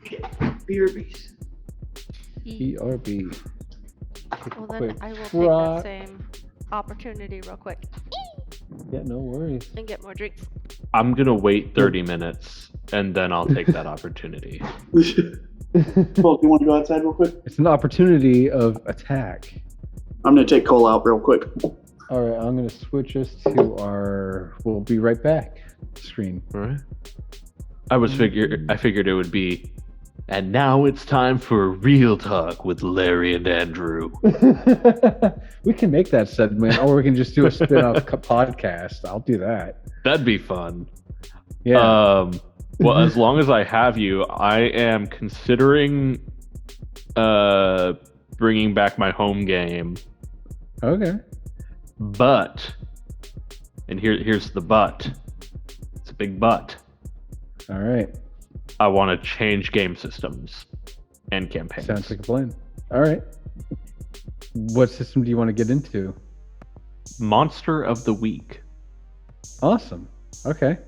BRBs. BRB. Well, then I will take Right. that same opportunity real quick Yeah, no worries. and get more drinks. I'm gonna wait 30 minutes and then I'll take that opportunity. Cole, do you want to go outside real quick? It's an opportunity of attack. I'm going to take Cole out real quick. All right, I'm going to switch us to our "we'll be right back" screen. All right. I figured it would be, and now it's time for real talk with Larry and Andrew. We can make that segment, or we can just do a spin-off podcast. I'll do that. That'd be fun. Yeah. Well, as long as I have you, I am considering bringing back my home game. Okay. But, and here's the but. It's a big but. All right. I want to change game systems and campaigns. Sounds like a plan. All right. What system do you want to get into? Monster of the Week. Awesome. Okay.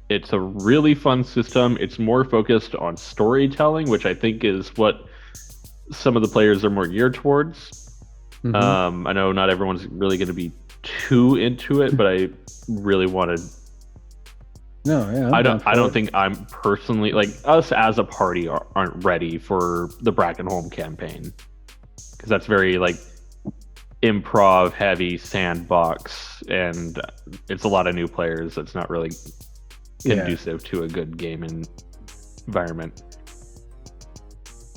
It's a really fun system. It's more focused on storytelling, which I think is what some of the players are more geared towards. Mhm. I know not everyone's really going to be too into it, but I really wanted. No, yeah. I don't think I'm personally like us as a party aren't ready for the Brackenholm campaign because that's very like improv heavy sandbox and it's a lot of new players. That's not really conducive to a good game environment.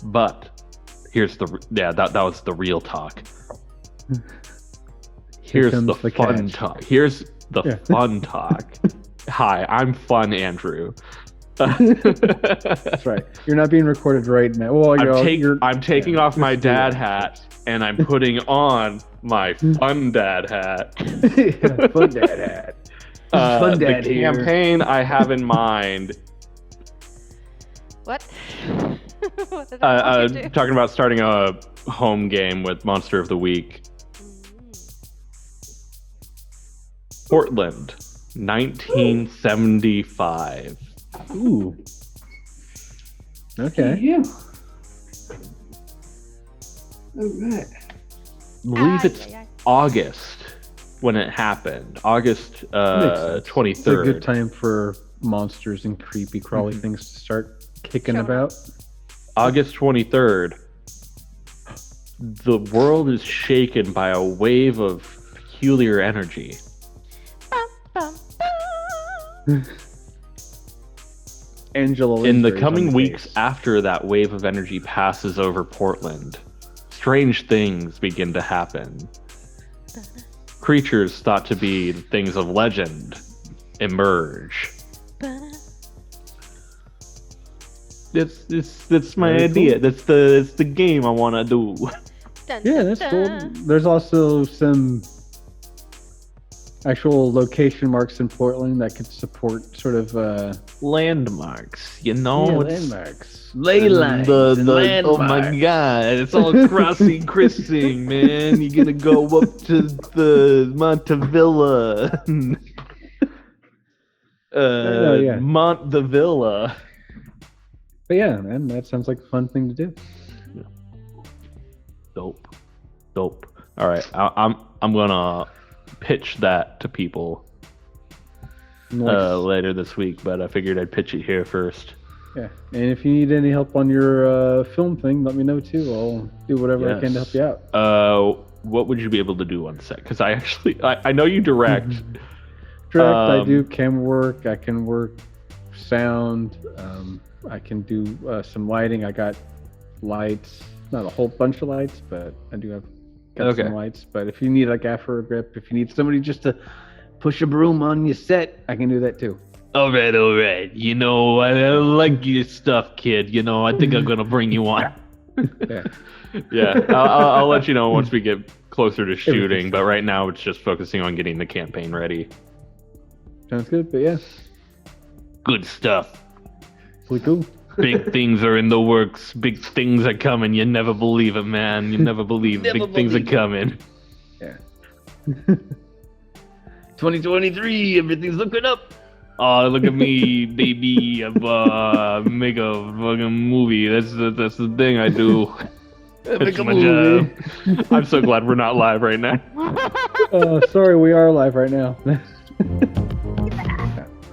But here's that was the real talk. Here's the fun talk. Here's the fun talk. Hi, I'm Fun Andrew. That's right. You're not being recorded right now. Well, I'm taking off my dad hat and I'm putting on my fun dad hat. Fun dad hat. Fun dad the here. campaign I have in mind. What? What did I walk into? Talking about starting a home game with Monster of the Week. Portland, 1975. Ooh. Okay. Yeah. All right. I believe it's August when it happened. August 23rd. It's a good time for monsters and creepy crawly things to start kicking about. August 23rd. The world is shaken by a wave of peculiar energy. Angela In the Lansbury's coming on weeks case. after that wave of energy passes over Portland, strange things begin to happen. Creatures thought to be things of legend emerge. That's my Very idea. cool. That's the game I want to do. Yeah, that's cool. There's also some actual location marks in Portland that could support sort of Landmarks, you know, landmarks. Ley lines oh my god, it's all crossing Christing, man. You're gonna go up to the Montevilla. Yeah. Montevilla. But yeah, man, that sounds like a fun thing to do. Dope. All right, I'm gonna pitch that to people Nice. later this week, but I figured I'd pitch it here first. Yeah, and if you need any help on your film thing, let me know too. I'll do whatever I can to help you out. What would you be able to do on set? Because I know you direct. I do camera work. I can work sound. I can do some lighting. I got lights, not a whole bunch of lights, but I do have some lights. But if you need like afro grip, if you need somebody just to push a broom on your set, I can do that too. All right. You know, I like your stuff, kid. You know, I think I'm gonna bring you on. Yeah. I'll let you know once we get closer to shooting. But right now, it's just focusing on getting the campaign ready. Sounds good. But yeah, Good stuff. pretty cool. Big things are in the works. Big things are coming. You never believe it, man. You never believe it. Big things are coming. Yeah. 2023, everything's looking up. Oh, look at me, baby. Make a fucking movie. That's the thing I do. That's my job. I'm so glad we're not live right now. Sorry, we are live right now.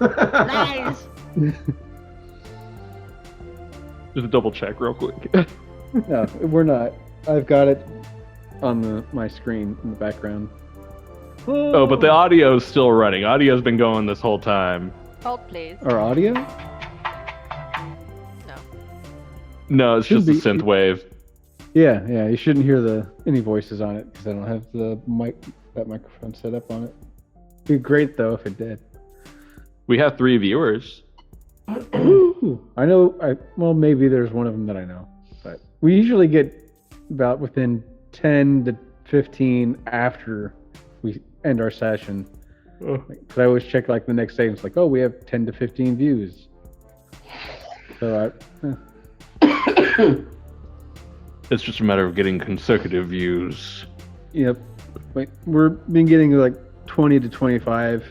Nice. Just double check real quick. No, we're not. I've got it on my screen in the background. Oh, but the audio is still running. Audio's been going this whole time. Hold, please. Our audio? No. No, it's Should just a be. synth wave. Yeah. You shouldn't hear any voices on it because I don't have that microphone set up on it. It'd be great though if it did. We have 3 viewers. Ooh, I know. Well, maybe there's one of them that I know, but we usually get about within 10 to 15 after we end our session. Because I always check like the next day. And it's like, oh, we have 10 to 15 views. So It's just a matter of getting consecutive views. Yep. Wait, we've been getting like 20 to 25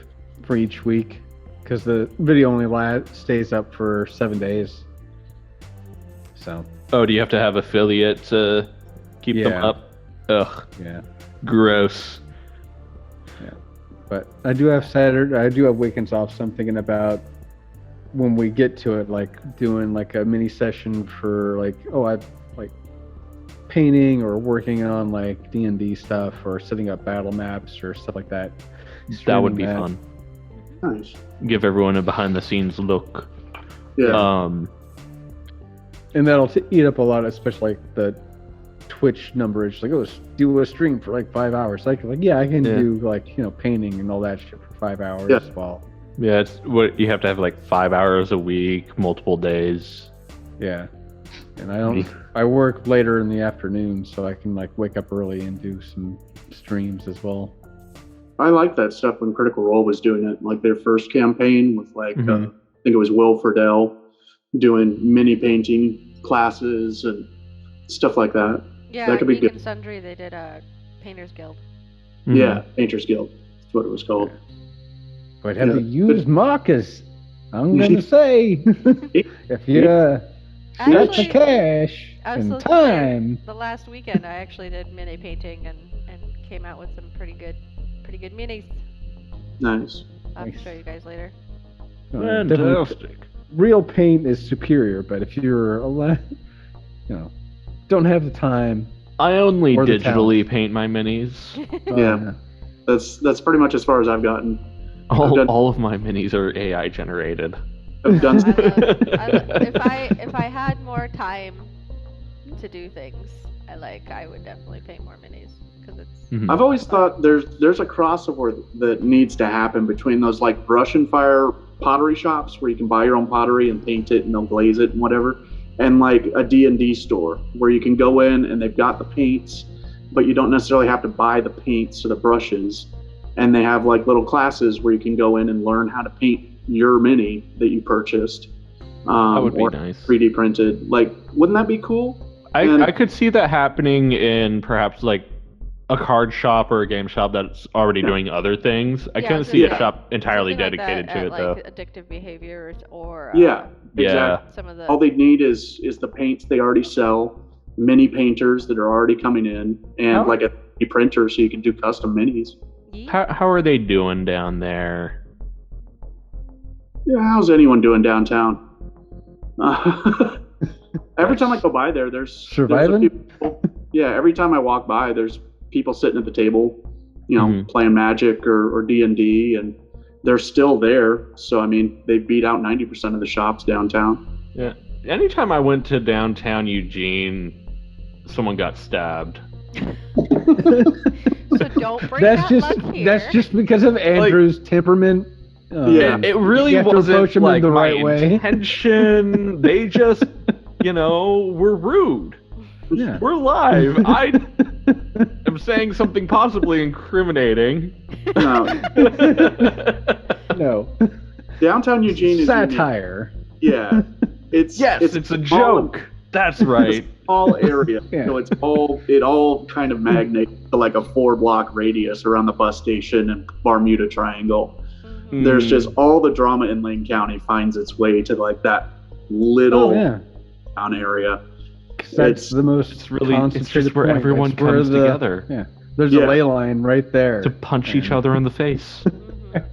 for each week because the video only stays up for 7 days. So. Oh, do you have to have affiliate to keep them up? Ugh. Yeah. Gross. Yeah. But I do have weekends off, so I'm thinking about when we get to it, like doing like a mini session for like, painting or working on like D&D stuff or setting up battle maps or stuff like that. That would be fun. Nice. Give everyone a behind the scenes look. Yeah. And that'll eat up a lot, especially like the Twitch numbers. Like, do a stream for like 5 hours. Like yeah, I can do like, painting and all that shit for 5 hours while Yeah, it's what you have to have like 5 hours a week, multiple days. Yeah. And I work later in the afternoon, so I can like wake up early and do some streams as well. I like that stuff when Critical Role was doing it, like their first campaign with like Mhm. I think it was Will Friedle doing mini painting classes and stuff like that. Yeah, That could be Geek good. and Sundry, they did a Painters Guild. Mhm. Yeah, Painters Guild. That's what it was called. But have Yeah, to use markers. I'm gonna say, if you got the Actually, cash I was and supposed to say, time, the last weekend I actually did mini painting and came out with some pretty good minis. Nice. I'll have to Nice. show you guys later. definitely Fantastic. real paint is superior. But if you're don't have the time, I only Or the digitally paint my minis. Yeah. That's pretty much as far as I've gotten. done- All of my minis are AI generated. I've done. If I had more time to do things, I would definitely paint more minis because it's Mhm. I've always thought there's a crossover that needs to happen between those like brush and fire pottery shops where you can buy your own pottery and paint it and they'll glaze it and whatever, and like a D&D store where you can go in and they've got the paints, but you don't necessarily have to buy the paints or the brushes, and they have like little classes where you can go in and learn how to paint your mini that you purchased. That would be or nice. 3D printed. Like, wouldn't that be cool? And- I could see that happening in perhaps like a card shop or a game shop that's already doing other things. I Yeah, couldn't so see a yeah. shop entirely something like dedicated that to at, it though. addictive behaviors or Yeah, Yeah. exactly. some of the All they need is the paints they already sell, mini painters that are already coming in, and How- like a printer so you can do custom minis. Yeet. How are they doing down there? Yeah, how's anyone doing downtown? Every time I go by there's a Surviving? few people. Yeah, every time I walk by, there's people sitting at the table, Mhm. playing Magic or D&D, and they're still there. So I mean, they beat out 90% of the shops downtown. Yeah. Anytime I went to downtown Eugene, someone got stabbed. So don't bring that's that just luck here. that's just because of Andrew's temperament. Yeah. It really you have to wasn't approach 'em in like the my right way. intention. They just, were rude. Yeah. We're live. I am saying something possibly incriminating. No, No. downtown Eugene is unique. Satire. Yeah, it's Yes, it's a small- joke. That's right. Small area. Yeah. So it all kind of magnates to like a 4-block radius around the bus station and Bermuda Triangle. Mhm. There's just all the drama in Lane County finds its way to like that little Oh yeah. town area. 'Cause that's It's- the most It's really, it's concentrated just where point. everyone That's where comes the- together Yeah. There's Yeah. a ley line right there. to punch each And other in the face. Mhm.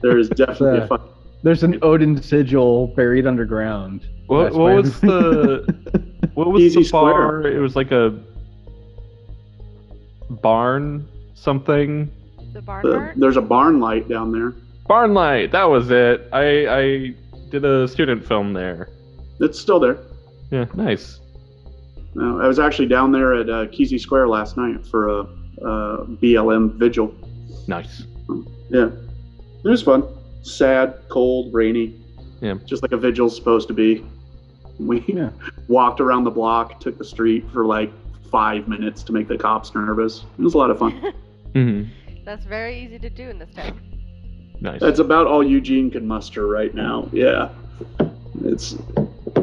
There is definitely Uh, a fun. There's an Odin sigil buried underground. What That's why was the what was Easy the bar? Square. It was like a barn something. The barn mart? There's a barn light down there. Barn light. That was it. I did a student film there. It's still there. Yeah, nice. I was actually down there at Kesey Square last night for a BLM vigil. Nice. Yeah, it was fun. Sad, cold, rainy. Yeah. Just like a vigil's supposed to be. We Yeah. walked around the block, took the street for like 5 minutes to make the cops nervous. It was a lot of fun. Hmm. That's very easy to do in this town. Nice. That's about all Eugene can muster right now. Yeah,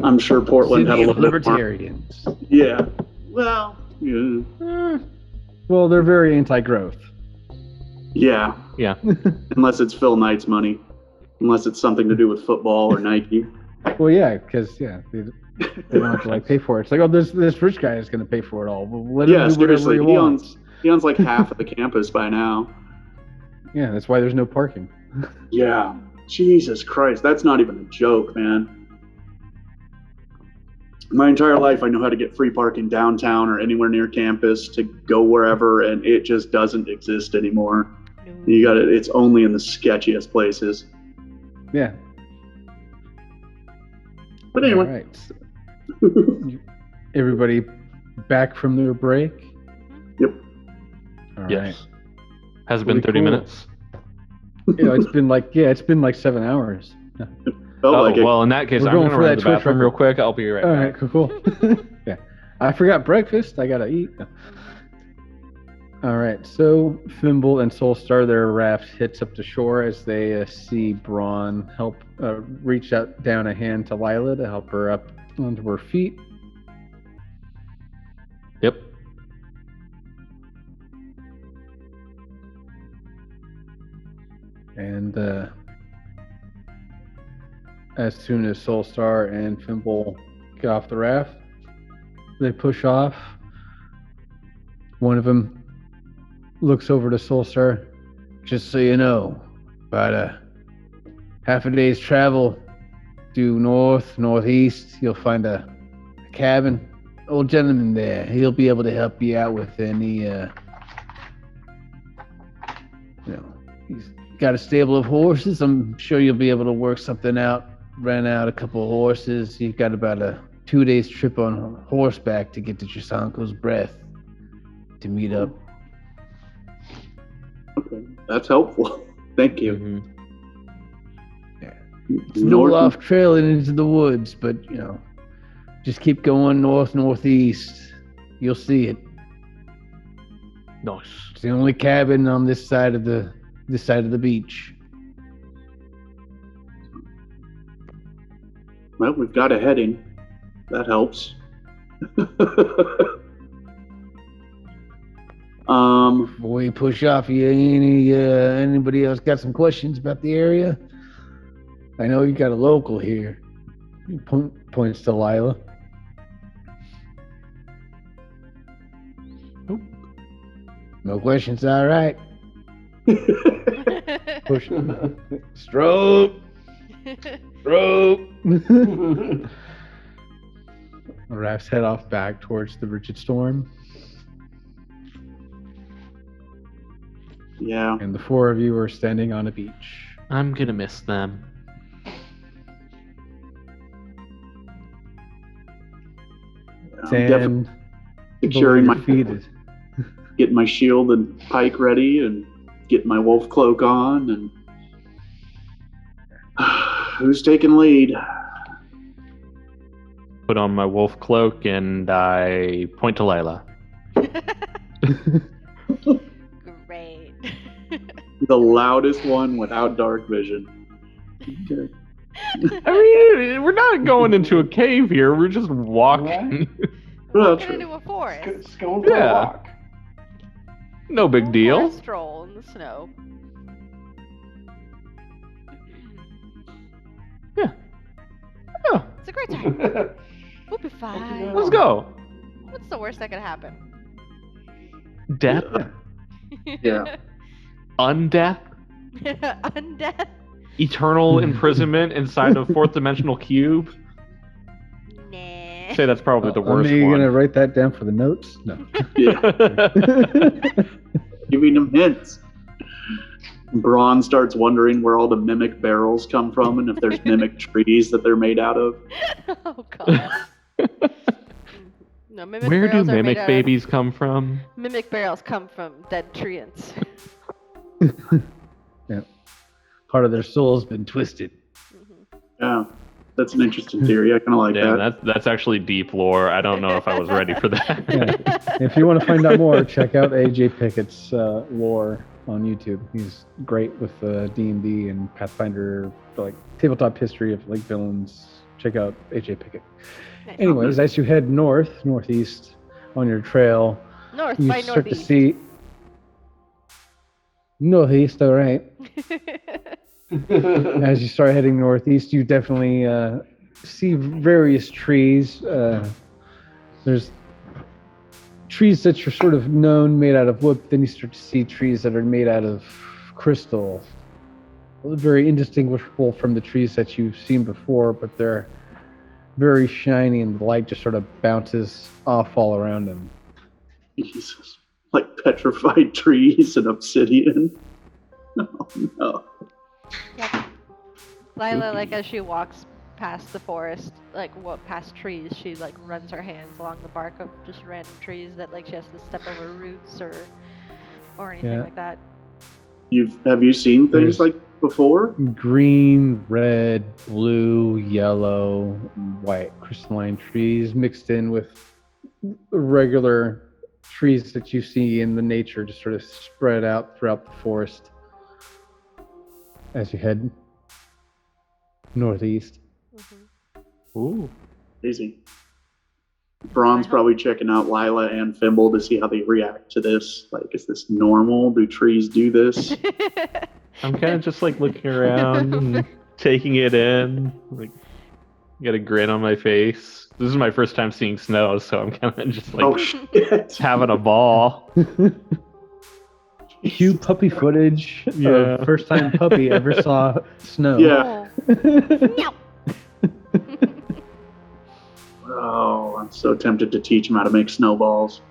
I'm sure Portland had a City of little bit more. libertarians. Yeah. Well, yeah. Well, they're very anti-growth. Yeah. Yeah. Unless it's Phil Knight's money. Unless it's something to do with football or Nike. Well, yeah, because they don't have to like pay for it. It's like, oh, this rich guy is going to pay for it all. Well, let him Yeah, do whatever seriously. he He wants. owns like half of the campus by now. Yeah, that's why there's no parking. Yeah. Jesus Christ. That's not even a joke, man. My entire life, I know how to get free parking downtown or anywhere near campus to go wherever, and it just doesn't exist anymore. You got it. It's only in the sketchiest places. Yeah. But anyway, All right. So, everybody back from their break? Yep. All right. Yes. Has it Pretty been 30 cool. minutes? It's been like 7 hours. Felt like it. Well, in that case, We're I'm going going to for run that to the Twitch bathroom record. real quick. I'll be right All back. right, cool. Yeah, I forgot breakfast. I gotta eat. All right, so Thimble and Soulstar, their raft hits up to shore as they see Braun help reach out down a hand to Lila to help her up onto her feet. Yep. And as soon as Soulstar and Thimble get off the raft, they push off. One of them looks over to Soulstar. Just so you know, about half a day's travel due northeast, you'll find a cabin. Old gentleman there. He'll be able to help you out with any, he's got a stable of horses. I'm sure you'll be able to work something out. Ran out a couple of horses. You've got about a 2 days trip on horseback to get to Jasanko's breath to meet up. Okay, that's helpful. Thank you. Mhm. It's a little off trail and into the woods, but just keep going northeast. You'll see it. Nice. It's the only cabin on this side of the beach. Well, we've got a heading. That helps. Before we push off, anybody else got some questions about the area? I know you got a local here. He points to Lila. Nope. No questions, all right. Push. Stroke. The rafts head off back towards the rigid storm. Yeah. And the four of you are standing on a beach. I'm going to miss them. Sand Securing my feet. getting my shield and pike ready and getting my wolf cloak on and who's taking lead? Put on my wolf cloak and I point to Lila. Great. The loudest one without dark vision. Okay. I mean, we're not going into a cave here. We're just walking. Well, Walking into a forest. It's going for Yeah. a walk. No big Or deal. a stroll in the snow. Yeah. It's a great time. We'll be fine. Let's go. What's the worst that could happen? Death? Yeah. Undeath? Undeath? Eternal imprisonment inside a fourth dimensional cube? Nah. I'd say that's probably the worst Are you one. gonna write that down for the notes? No. Yeah. Giving them hints. Braun starts wondering where all the mimic barrels come from and if there's mimic trees that they're made out of. Oh god. No, mimic Where do barrels are made mimic out of- babies come from? Mimic barrels come from dead treants. Yeah. Part of their soul's been twisted. Yeah, that's an interesting theory. I kind of like Damn, that. that's actually deep lore. I don't know if I was ready for that. Yeah. If you want to find out more, check out AJ Pickett's lore on YouTube. He's great with D&D and Pathfinder, like tabletop history of like villains. Check out AJ Pickett. Nice. Anyways, as you head northeast on your trail, North you by start to northeast. see northeast. All right. As you start heading northeast, you definitely see various trees. There's trees that you're sort of known made out of wood, but then you start to see trees that are made out of crystal. Very indistinguishable from the trees that you've seen before, but they're very shiny and the light just sort of bounces off all around them. Jesus. Like petrified trees and obsidian. Oh, no. Yep. Lila, like as she walks past the forest, past trees, she like runs her hands along the bark of just random trees that like she has to step over roots or anything Yeah. like that. Have you seen things There's- like before? Green, red, blue, yellow, and white crystalline trees mixed in with regular trees that you see in the nature, just sort of spread out throughout the forest as you head northeast. Ooh. Easy. Braun's probably checking out Lila and Fimble to see how they react to this. Like, is this normal? Do trees do this? I'm kind of just like looking around and taking it in. Like, got a grin on my face. This is my first time seeing snow, so I'm kind of just like Oh shit! having a ball. Cue puppy footage Yeah. of first time puppy ever saw snow. Yeah. Meow. Oh, I'm so tempted to teach him how to make snowballs,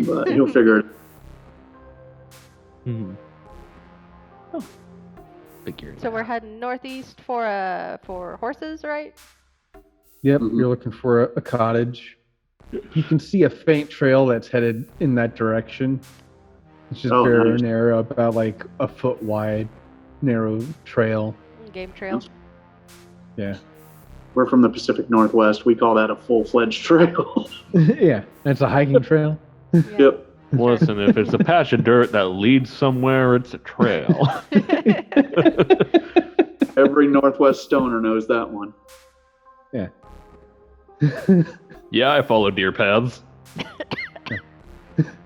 but he'll figure it. Hmm. Oh. Figured. So we're heading northeast for horses, right? Yep, Mhm. you're looking for a cottage. You can see a faint trail that's headed in that direction. It's just Oh, very nice. narrow, about like a foot wide, narrow trail. Game trail. Yeah. We're from the Pacific Northwest. We call that a full-fledged trail. Yeah, it's a hiking trail. Yeah. Yep. Listen, if it's a patch of dirt that leads somewhere, it's a trail. Every Northwest stoner knows that one. Yeah. Yeah, I follow deer paths.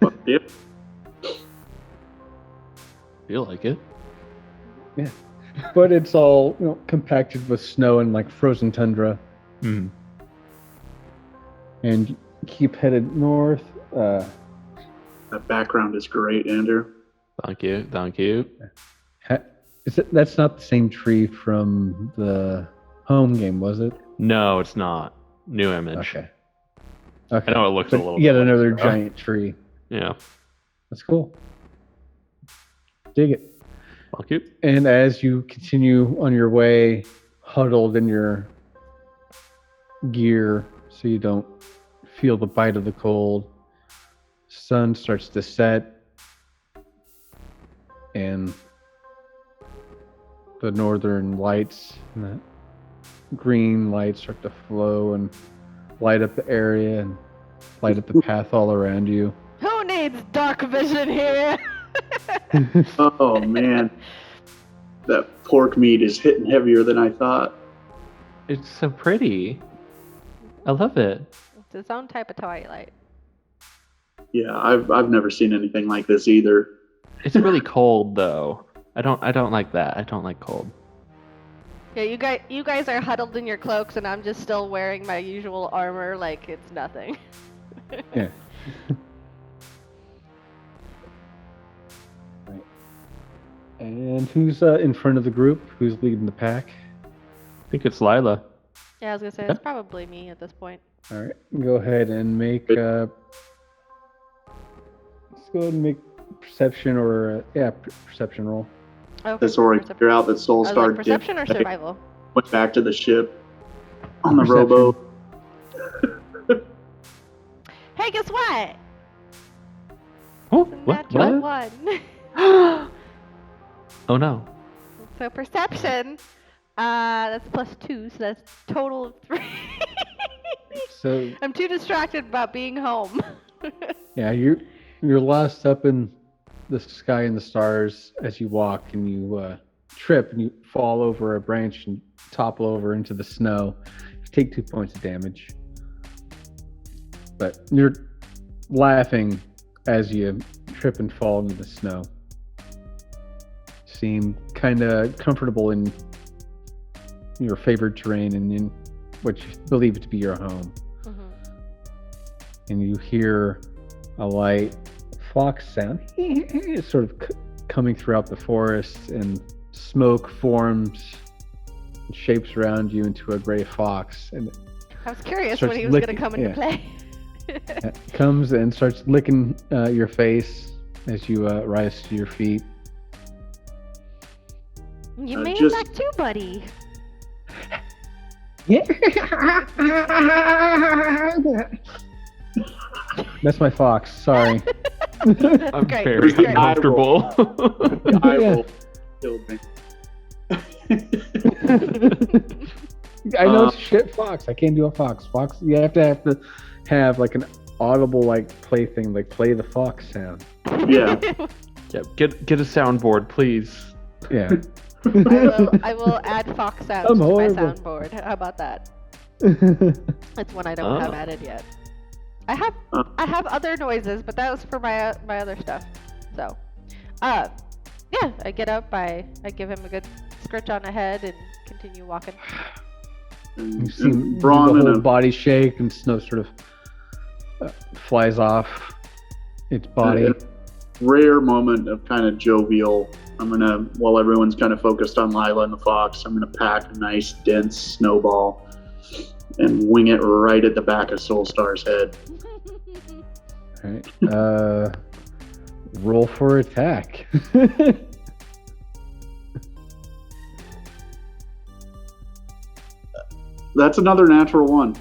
But, yep. Feel like it. But it's all compacted with snow and like frozen tundra. Hmm. And you keep headed north. That background is great, Andrew. Thank you. Thank you. That's not the same tree from the home game, was it? No, it's not. New image. Okay. Okay. I know it looks a But little yet bit another like- giant tree. Yeah. That's cool. Dig it. Thank you. And as you continue on your way, huddled in your gear so you don't feel the bite of the cold, sun starts to set and the northern lights and the green lights start to flow and light up the area and light up the path all around you. Who needs dark vision here? Oh, man. That pork meat is hitting heavier than I thought. It's so pretty. I love it. It's its own type of twilight. Yeah, I've never seen anything like this either. It's really cold though. I don't like that. I don't like cold. Yeah, you guys are huddled in your cloaks, and I'm just still wearing my usual armor like it's nothing. Yeah. Right. And who's in front of the group? Who's leading the pack? I think it's Lila. Yeah, I was gonna say it's probably me at this point. All right, go ahead and make. Let's go ahead and make perception or perception roll. Oh, This already perception. figure out that I Soul was Star like, perception or survival? went back to the ship on the Perception. rowboat. Hey, guess what? Oh, It's a what? natural What? one. Oh no. So perception. That's +2, so that's total of 3. So I'm too distracted about being home. yeah, you're lost up in the sky and the stars as you walk, and you trip and you fall over a branch and topple over into the snow. You take 2 points of damage, but you're laughing as you trip and fall into the snow. Seem kind of comfortable in your favored terrain and in what you believe to be your home. Mhm. And you hear a light fox sound sort of coming throughout the forest, and smoke forms and shapes around you into a gray fox, and I was curious Starts when he was going to licking- come into yeah. play. it comes and starts licking your face as you rise to your feet. You made just- it back too, buddy. That's my fox. Sorry. I'm great. very Great. uncomfortable. The eye roll killed me. I know it's shit fox. I can't do a fox. Fox, you have to have like an audible like plaything, like play the fox sound. Yeah. Yeah, get a soundboard, please. Yeah. I will add fox sounds I'm to my horrible. soundboard. How about that? That's one I don't have added yet. I have other noises, but that was for my other stuff. So, yeah, I get up, I give him a good scritch on the head, and continue walking. You see the Braun whole and body shake, and snow sort of flies off its body. a rare moment of kind of jovial. I'm gonna, while everyone's kind of focused on Lila and the fox, I'm gonna pack a nice dense snowball and wing it right at the back of Soulstar's head. All right. Roll for attack. That's another natural one.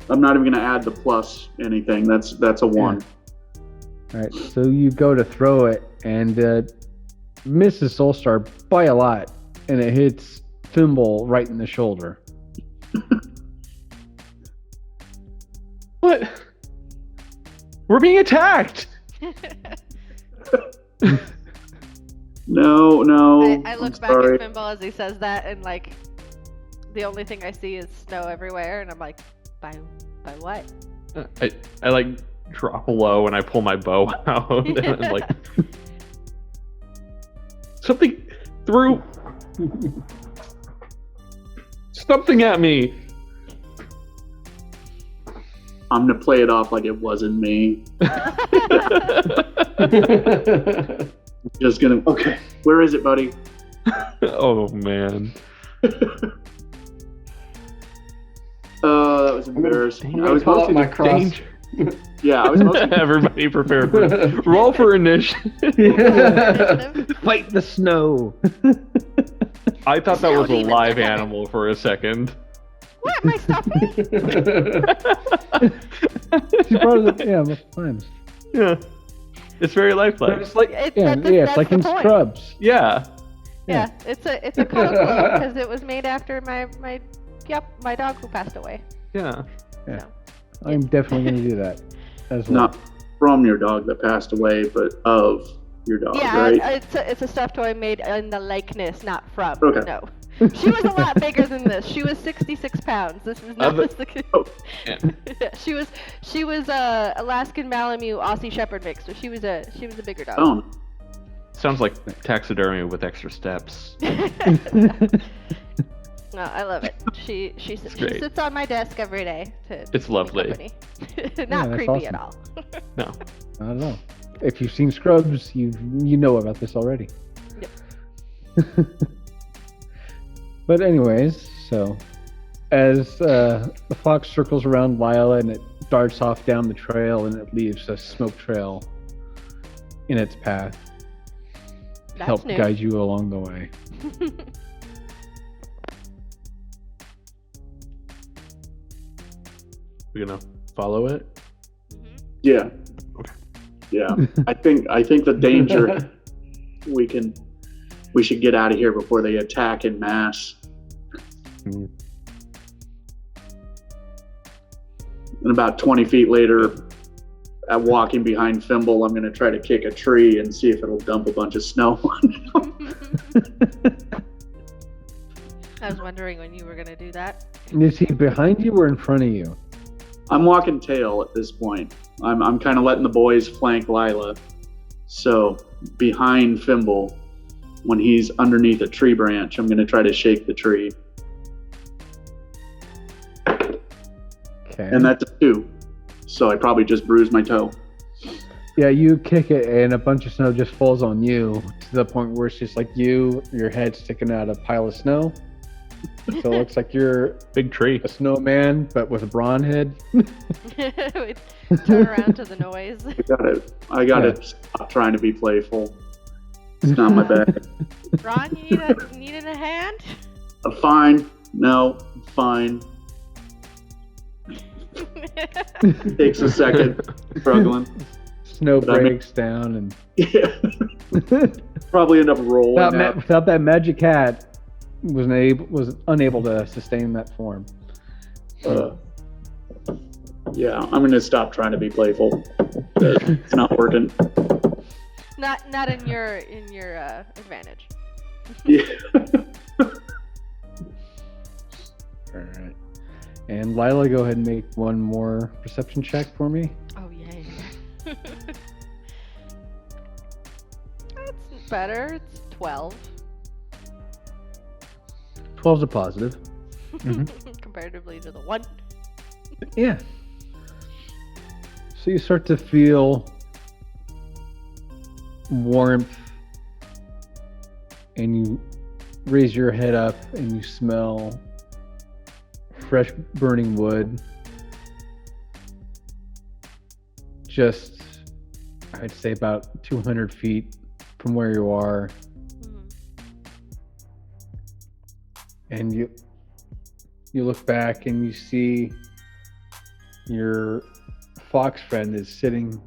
I'm not even gonna add the plus anything. That's a one. All right, so you go to throw it, and misses Soulstar by a lot, and it hits Thimble right in the shoulder. What? We're being attacked. No. I I'm look back sorry. at Fimble as he says that, and like, the only thing I see is snow everywhere, and I'm like, by what? I like drop low and I pull my bow out and I'm like something threw something at me. I'm gonna play it off like it wasn't me. Just gonna. Okay, where is it, buddy? Oh man. That was embarrassing. I'm I gonna was pull out mostly my cross. Danger. Yeah, I was mostly Everybody prepared for it. Roll for initiative. Fight the snow. I thought that Snow was a demons live are coming. animal for a second. What, my stuffy? She brought it up, yeah, multiple times. Yeah. It's very But lifelike. it's like, It- yeah, that- yeah, that's it's like the in point. Scrubs. Yeah. Yeah, it's a cuddle glow because it was made after my dog who passed away. Yeah. Yeah. So, I'm definitely going to do that as well. not from your dog that passed away, but of your dog, yeah, right? it's a stuffed toy made in the likeness, not from. Okay. No. She was a lot bigger than this. She was 66 pounds. This is not Of the Oh. Yeah. Yeah, she was Alaskan Malamute Aussie Shepherd mix, so she was a bigger dog. Oh, Sounds like taxidermy with extra steps. No, I love it. She great. sits on my desk every day to It's keep me lovely. company. Not that's creepy awesome. at all. No. I don't know. If you've seen Scrubs, you know about this already. Yep. But anyways, so as the fox circles around Lila and it darts off down the trail and it leaves a smoke trail in its path to That's help new. guide you along the way. We're gonna follow it. yeah. Yeah. I think the danger we should get out of here before they attack in mass. Mhm. And about 20 feet later, at walking behind Fimble, I'm going to try to kick a tree and see if it'll dump a bunch of snow on him. I was wondering when you were gonna do that. Is he behind you or in front of you? I'm walking tail at this point. I'm kind of letting the boys flank Lila. So behind Fimble, when he's underneath a tree branch, I'm going to try to shake the tree. Okay. And that's a 2. So I probably just bruised my toe. Yeah, you kick it and a bunch of snow just falls on you to the point where it's just like your head sticking out of a pile of snow. So it looks like you're Big tree. a snowman, but with a brawn head. We turn around to the noise. I gotta stop trying to be playful. It's not my bag. Ron, you needed a hand? Fine. No, fine. Takes a second, struggling. Snow But I mean- breaks down, and Yeah. Probably end up rolling out. without that magic hat, was unable to sustain that form. Yeah, I'm gonna stop trying to be playful. It's not working. Not in your advantage. Yeah. All right. And Lila, go ahead and make one more perception check for me. Oh yay. That's better. It's 12. 12's a positive. Comparatively to the 1. Yeah. So you start to feel warmth, and you raise your head up and you smell fresh burning wood. Just, I'd say about 200 feet from where you are. And you look back and you see your fox friend is sitting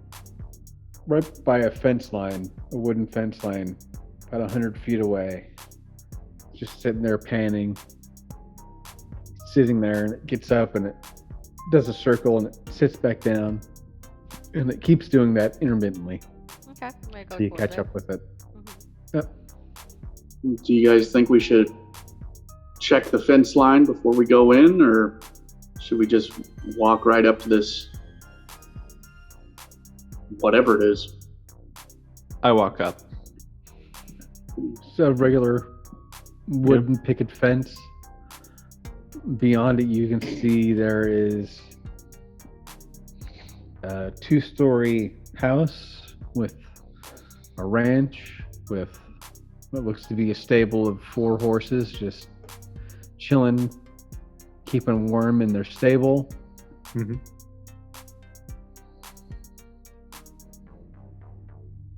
right by a fence line, a wooden fence line, about 100 feet away. Just sitting there panning, sitting there, and it gets up and it does a circle and it sits back down, and it keeps doing that intermittently. Okay, I'm gonna go So you towards catch it. up with it. Mhm. Yep. Do you guys think we should check the fence line before we go in, or should we just walk right up to this, whatever it is? I walk up. It's a regular wooden picket fence. Beyond it, you can see there is a 2-story house with a ranch with what looks to be a stable of 4 horses just chilling, keeping warm in their stable. Mm-hmm.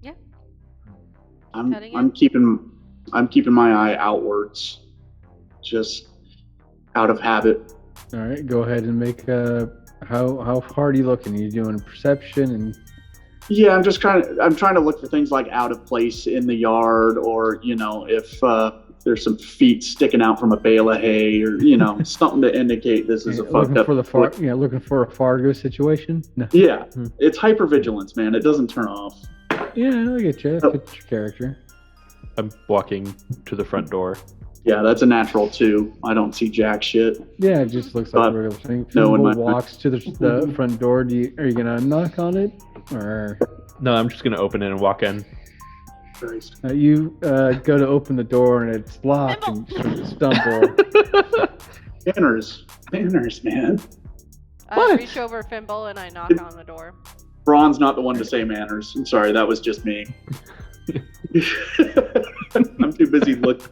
Yeah. I'm Cutting I'm keeping my eye outwards, just out of habit. All right, go ahead and make how hard are you looking? Are you doing perception and Yeah, I'm trying to look for things like out of place in the yard, or if there's some feet sticking out from a bale of hay, or something to indicate this is a fucked looking up. for looking for a Fargo situation? No. Yeah, Hmm. it's hypervigilance, man. It doesn't turn off. Yeah, I get you. That fits your character. I'm walking to the front door. Yeah, that's a natural too. I don't see jack shit. Yeah, it just looks like a regular thing. no, in Fimble my- walks to the front door. Are you gonna knock on it, or No, I'm just gonna open it and walk in. Christ. you go to open the door and it's locked and you sort of stumble? Manners, man. I What? reach over Fimble and I knock on the door. Braun's not the one to say manners. I'm sorry, that was just me. I'm too busy looking.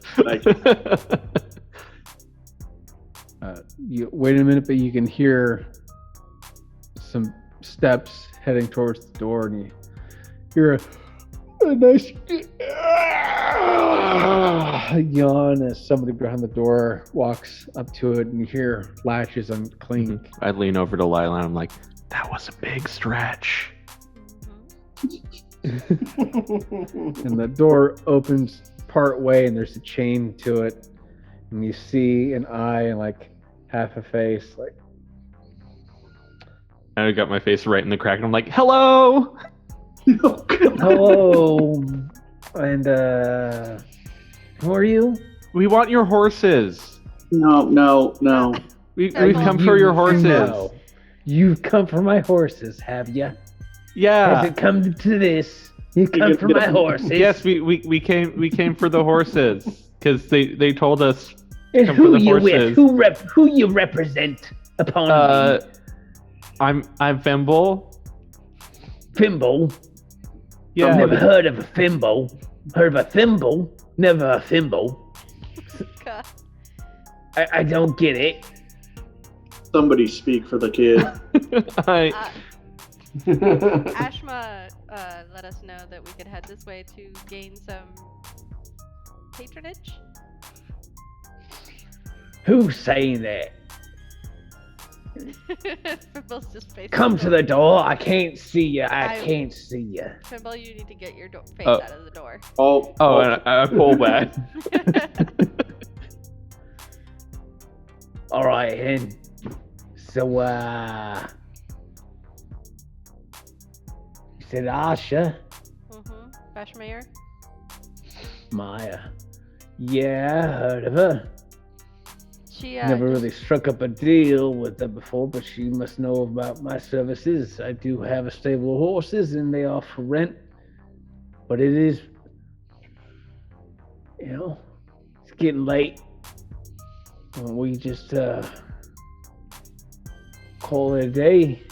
You wait a minute, but you can hear some steps heading towards the door, and you hear a nice yawn as somebody behind the door walks up to it, and you hear latches unclink. I lean over to Lila and I'm like, that was a big stretch. And the door opens part way, and there's a chain to it, and you see an eye and like half a face, like And I got my face right in the crack and I'm like, hello! hello, and who are you? We want your horses. No. We've Careful. come for your horses. No. You've come for my horses, have you? Has Yeah. it come to this? You come for my horses? Yes, we came for the horses because they told us. And come for who the you horses. with? Who you represent upon me? I'm Fimble. Fimble? Yeah. I've never heard of a Fimble. Heard of a Thimble? Never a Fimble. God. I don't get it. Somebody speak for the kid. Ashma let us know that we could head this way to gain some patronage. Who's saying that? Fimble's just facing Come to the door. I can't see you. I I- can't see you. Fimble, you need to get your face Oh. out of the door. Oh, And I pull back. All right, then. So, you said Asha? Bashmayer? Maya. Yeah, I heard of her. She Never really struck up a deal with her before, but she must know about my services. I do have a stable of horses, and they are for rent. But it is, it's getting late. We just call it a day.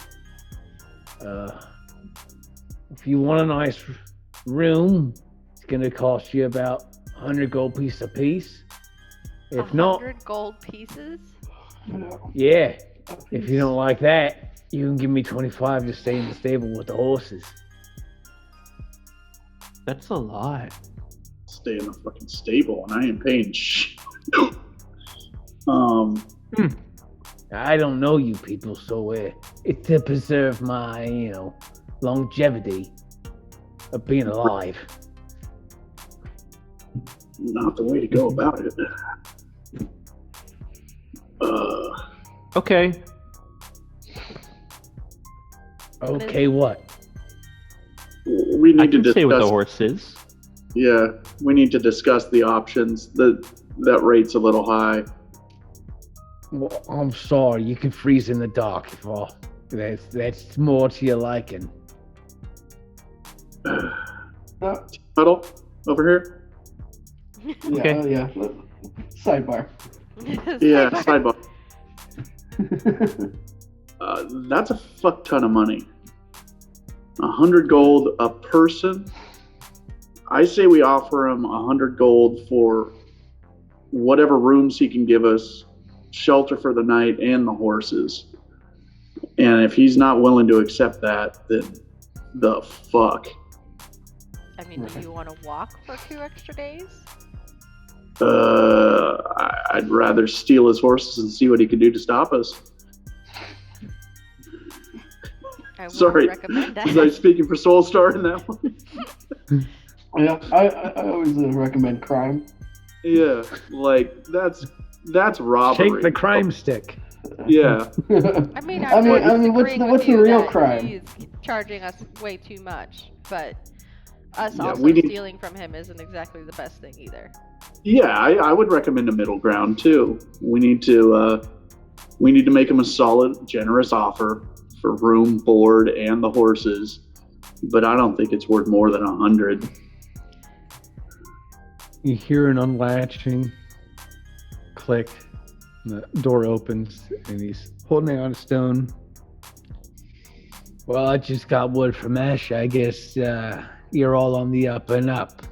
If you want a nice room, it's gonna cost you about 100 gold piece a piece. If not, 100 gold pieces? yeah. If you don't like that, you can give me 25 to stay in the stable with the horses. That's a lot. stay in the fucking stable, and I ain't paying shit. I don't know you people, so it's to preserve my, longevity of being alive. Not the way to go about it. Okay. Okay, what? We I need to can say what the discuss. horse is. Yeah, we need to discuss the options. That rate's a little high. Well, I'm sorry, you can freeze in the dark if all. That's more to your liking. Huddle over here. Okay. Yeah. Sidebar. Yeah, sidebar. That's a fuck ton of money. 100 gold a person. I say we offer him 100 gold for whatever rooms he can give us, shelter for the night, and the horses. And if he's not willing to accept that, then the fuck. I mean, do you want to walk for 2 extra days? I'd rather steal his horses and see what he can do to stop us. I would Sorry, recommend that. was I speaking for Soulstar in that one? Yeah, I always recommend crime. Yeah, like that's robbery. Shake the crime stick. Yeah, I mean, I mean, what's disagreeing the- with what's the you real that crime? He's charging us way too much, but us Yeah, also we need- stealing from him isn't exactly the best thing either. yeah. I would recommend a middle ground too. We need to make him a solid, generous offer for room, board, and the horses. But I don't think it's worth more than 100. You hear an unlatching click, and the door opens, and he's holding out a stone. Well, I just got word from Ash. I guess you're all on the up and up.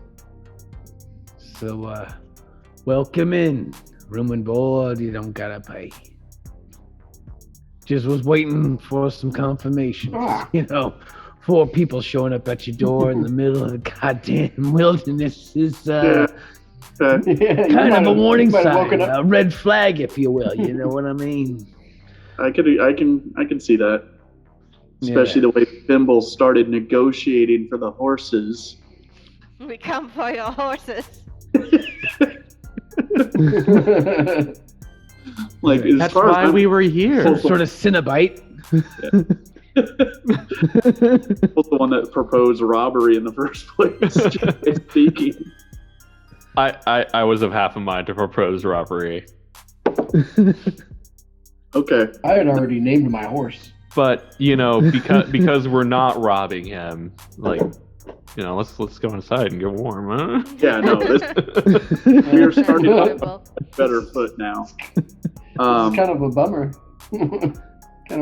So, welcome in. Room and board, you don't gotta pay. Just was waiting for some confirmation. Ah. 4 people showing up at your door in the middle of the goddamn wilderness is Yeah. Yeah, kind of a warning might have sign, woken up. a red flag, if you will. You know what I mean? I can see that. Especially the way Thimble started negotiating for the horses. We come for your horses. Like as That's far why as we were here. Sort of Cinnabite. was the one that proposed robbery in the first place. Generally speaking. I was of half a mind to propose robbery, Okay. I had already named my horse. but because we're not robbing him, let's go inside and get warm, huh? Yeah, no, we're starting off Fimble. a better foot now. It's kind of a bummer. Kind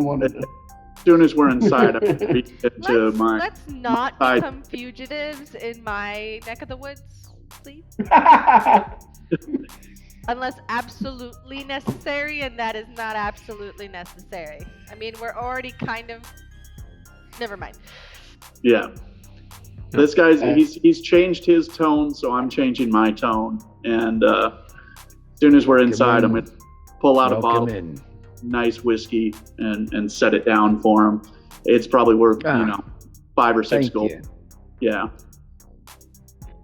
of wanted to. As soon as we're inside, I'm going to reach into my. Let's not I- become fugitives in my neck of the woods, please. Unless absolutely necessary, and that is not absolutely necessary. I mean, we're already kind of. Never mind. Yeah. This guy's he's changed his tone, so I'm changing my tone. And as soon as we're inside, I'm going to pull out a Welcome bottle. in. nice whiskey and set it down for him. It's probably worth 5 or 6 Thank gold. you. Yeah.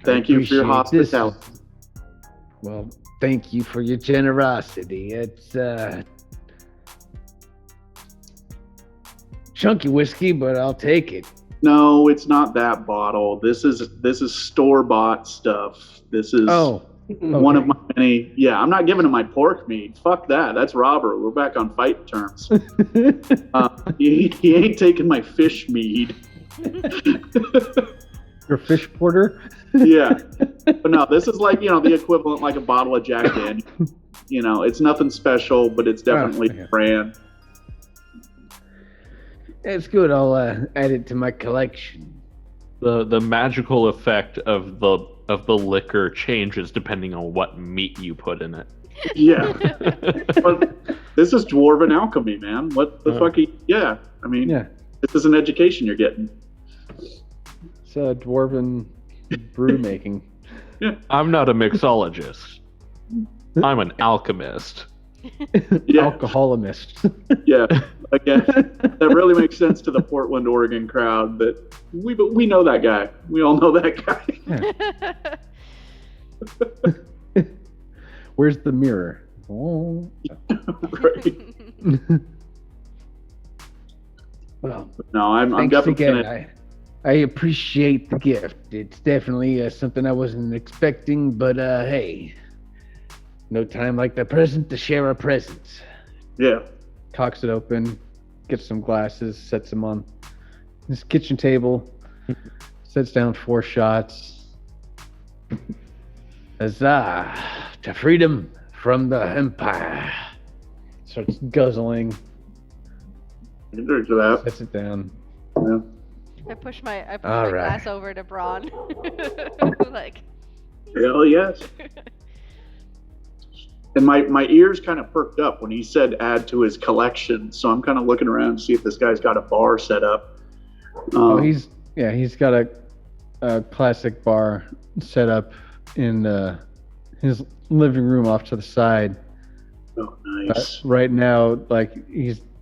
Thank you for your Appreciate this. hospitality. Well, thank you for your generosity. It's chunky whiskey, but I'll take it. No, it's not that bottle. This is store-bought stuff. This is one of my many. Yeah, I'm not giving him my pork meat. Fuck that. That's robbery. We're back on fight terms. He ain't taking my fish mead. Your fish porter? Yeah. But no, this is like, the equivalent like a bottle of Jack Daniels. It's nothing special, but it's definitely okay. brand. It's good. I'll add it to my collection. The magical effect of the liquor changes depending on what meat you put in it. Yeah. But this is dwarven alchemy, man. What the fuck? Yeah. I mean, this is an education you're getting. It's dwarven brew making. Yeah. I'm not a mixologist. I'm an alchemist. Yeah. Alcoholist. Yeah. Again, that really makes sense to the Portland, Oregon crowd. That we know that guy. We all know that guy. Where's the mirror? Oh. Right. Well, No, I'm thanks definitely again. gonna. I appreciate the gift. It's definitely something I wasn't expecting, but hey, no time like the present to share a present. Yeah. Cocks it open, gets some glasses, sets them on his kitchen table, sets down 4 shots. Huzzah! To freedom from the Empire. Starts guzzling, You drink to that. sets it down. Yeah. I push my All right. glass over to Braun. Like, Hell yes. And my ears kind of perked up when he said add to his collection. So I'm kind of looking around to see if this guy's got a bar set up. He's got a classic bar set up in his living room off to the side. Oh, nice. Right now, like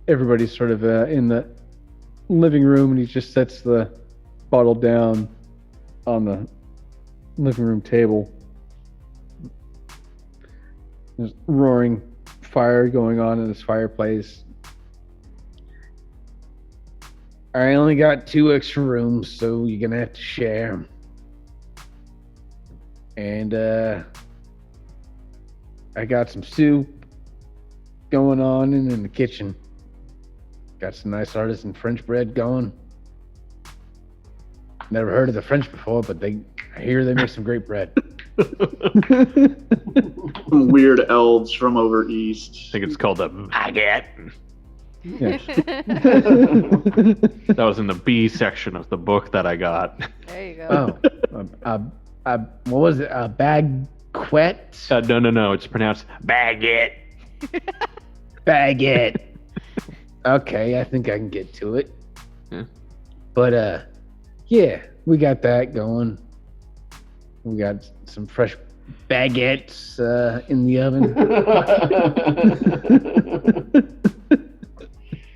everybody's sort of in the living room, and he just sets the bottle down on the living room table. There's roaring fire going on in this fireplace. I only got 2 extra rooms, so you're gonna have to share 'em. And I got some soup going on in the kitchen. Got some nice artisan French bread going. Never heard of the French before, but I hear they make some great bread. Some weird elves from over east. I think it's called a baguette. Yes. That was in the B section of the book that I got. there you go. What was it? A baguette? No, it's pronounced baguette. Baguette. Okay, I think I can get to it. Yeah. But yeah, we got that going. We got some fresh baguettes in the oven.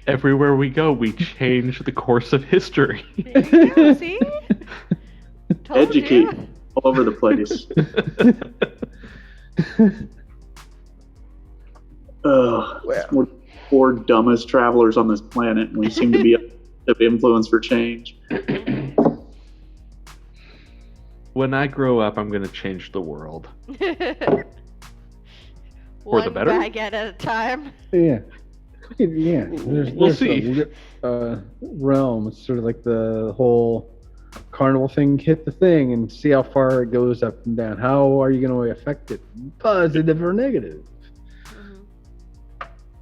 Everywhere we go, we change the course of history. There you go, see? Told Educate you. all over the place. We're 4 dumbest travelers on this planet, and we seem to be of influence for change. When I grow up, I'm going to change the world. One the better? baguette at a time. Yeah. Yeah. There's We'll see. a realm. It's sort of like the whole carnival thing. Hit the thing and see how far it goes up and down. How are you going to affect it? Positive or negative?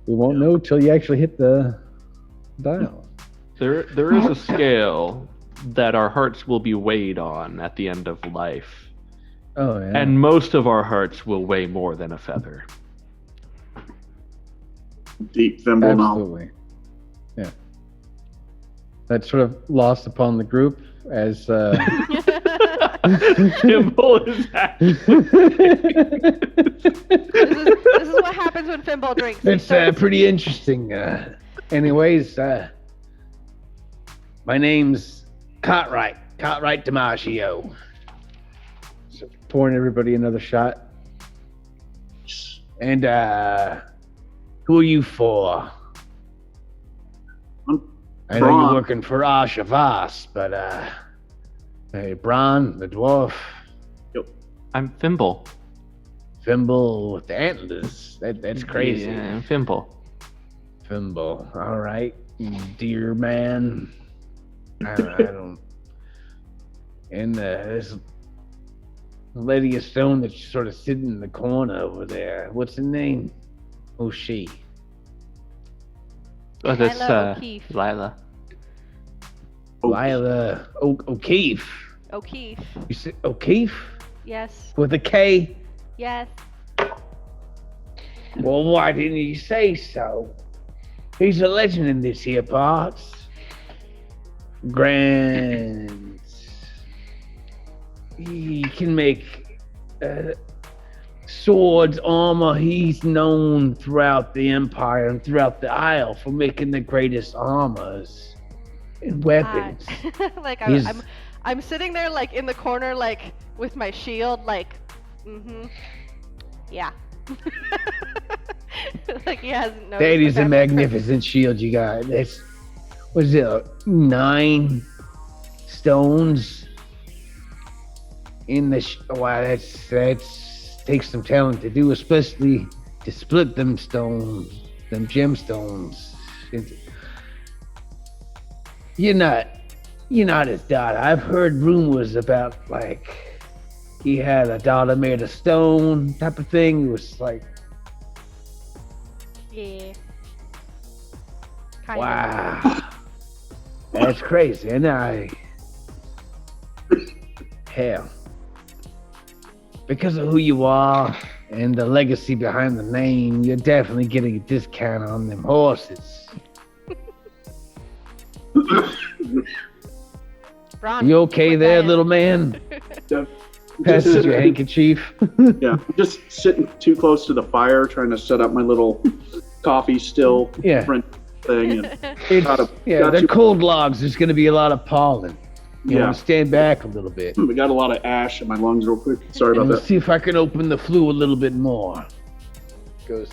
We won't know till you actually hit the dial. There is a scale that our hearts will be weighed on at the end of life. Oh, yeah. And most of our hearts will weigh more than a feather. Deep thimble knowledge. Absolutely. Yeah. That's sort of lost upon the group as Fimble is actually. This is what happens when Fimble drinks. He It's starts- pretty interesting. Anyways, my name's Cartwright Dimaggio. So pouring everybody another shot. And who are you for? I know Braun. you're working for Ashavas, but hey, Braun, the dwarf, I'm Fimble. Fimble with the antlers. That's crazy. Yeah, I'm Fimble. Fimble. All right, dear man. I don't. And this lady of stone that's sort of sitting in the corner over there. What's her name? Who's she? Oh, that's Lila O'Keefe. Lila. Lila O'Keefe. O'Keefe. You said O'Keefe Yes. with a K? Yes. Well, why didn't you say so? He's a legend in this here parts. Grand. He can make swords, armor. He's known throughout the Empire and throughout the Isle for making the greatest armors and weapons. Like He's- I'm sitting there like in the corner like with my shield like yeah. Like he hasn't noticed. That is that a I'm magnificent shield you got. That's, was it 9 stones in the? Wow, that's takes some talent to do, especially to split them stones, them gemstones. You're not his daughter. I've heard rumors about like he had a daughter made of stone type of thing. It was like, Yeah. Kind wow, that's crazy. And hell, because of who you are and the legacy behind the name, you're definitely getting a discount on them horses. Braun, You okay with there, that. little man? Just Pass sitting your there- handkerchief. Yeah, just sitting too close to the fire, trying to set up my little coffee still Yeah. print thing. And It's, Got yeah, they're you. cold logs. There's going to be a lot of pollen. You Yeah. want to stand back a little bit. we got a lot of ash in my lungs real quick. Sorry And about let's that. see if I can open the flue a little bit more. Goes,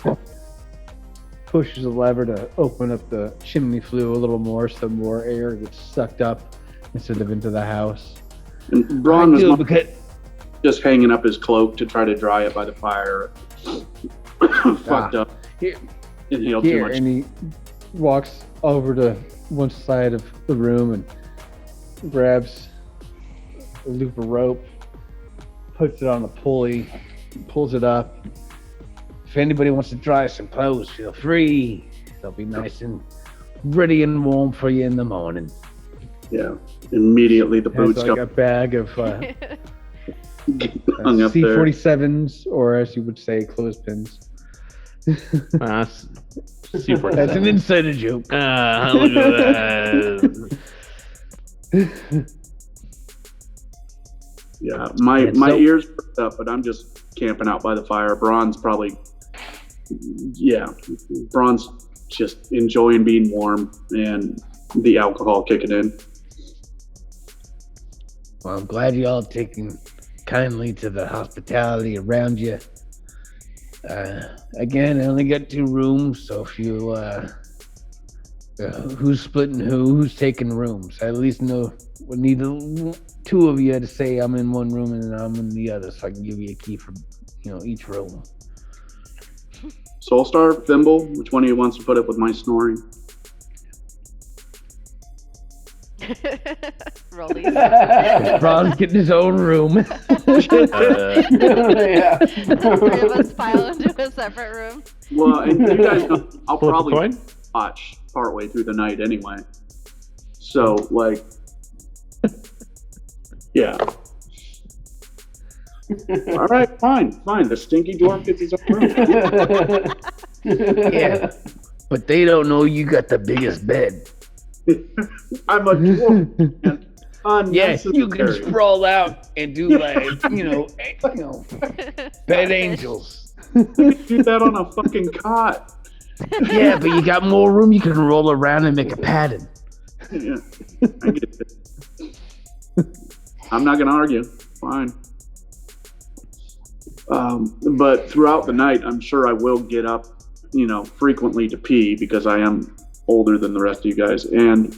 pushes a lever to open up the chimney flue a little more, so more air gets sucked up instead of into the house. And Braun I was do, not because just hanging up his cloak to try to dry it by the fire. Fucked up. Here- Inhaled too here, much. and he walks over to one side of the room and grabs a loop of rope, puts it on a pulley, pulls it up. If anybody wants to dry some clothes, feel free. They'll be nice and ready and warm for you in the morning. Yeah. Immediately the Has boots like go a bag of hung up there. C-47s, or as you would say, clothespins. That's super. That's an insider joke. Look at that. Yeah. My And my so- ears perked up, but I'm just camping out by the fire. Braun's probably Braun's just enjoying being warm and the alcohol kicking in. Well, I'm glad you all taking kindly to the hospitality around you. Again, I only got 2 rooms, so if you, who's splitting who's taking rooms? I at least know, we need 2 of you to say I'm in one room and I'm in the other, so I can give you a key for, each room. Soulstar, Thimble, which one of you wants to put up with my snoring? Rollies. Braun's getting his own room. Yeah. The 3 of us pile into a separate room. Well, and you guys know, I'll Flip a probably coin? watch partway through the night anyway. So, like, yeah. All right, fine. The stinky dwarf gets his own room. Yeah, but they don't know you got the biggest bed. I'm a dwarf. Yeah, you can Unnecessary. sprawl out and do like, pet angels. Do that on a fucking cot. Yeah, but you got more room. You can roll around and make a pattern. Yeah, I get it. I'm not gonna argue. Fine. But throughout the night, I'm sure I will get up, frequently to pee because I am older than the rest of you guys and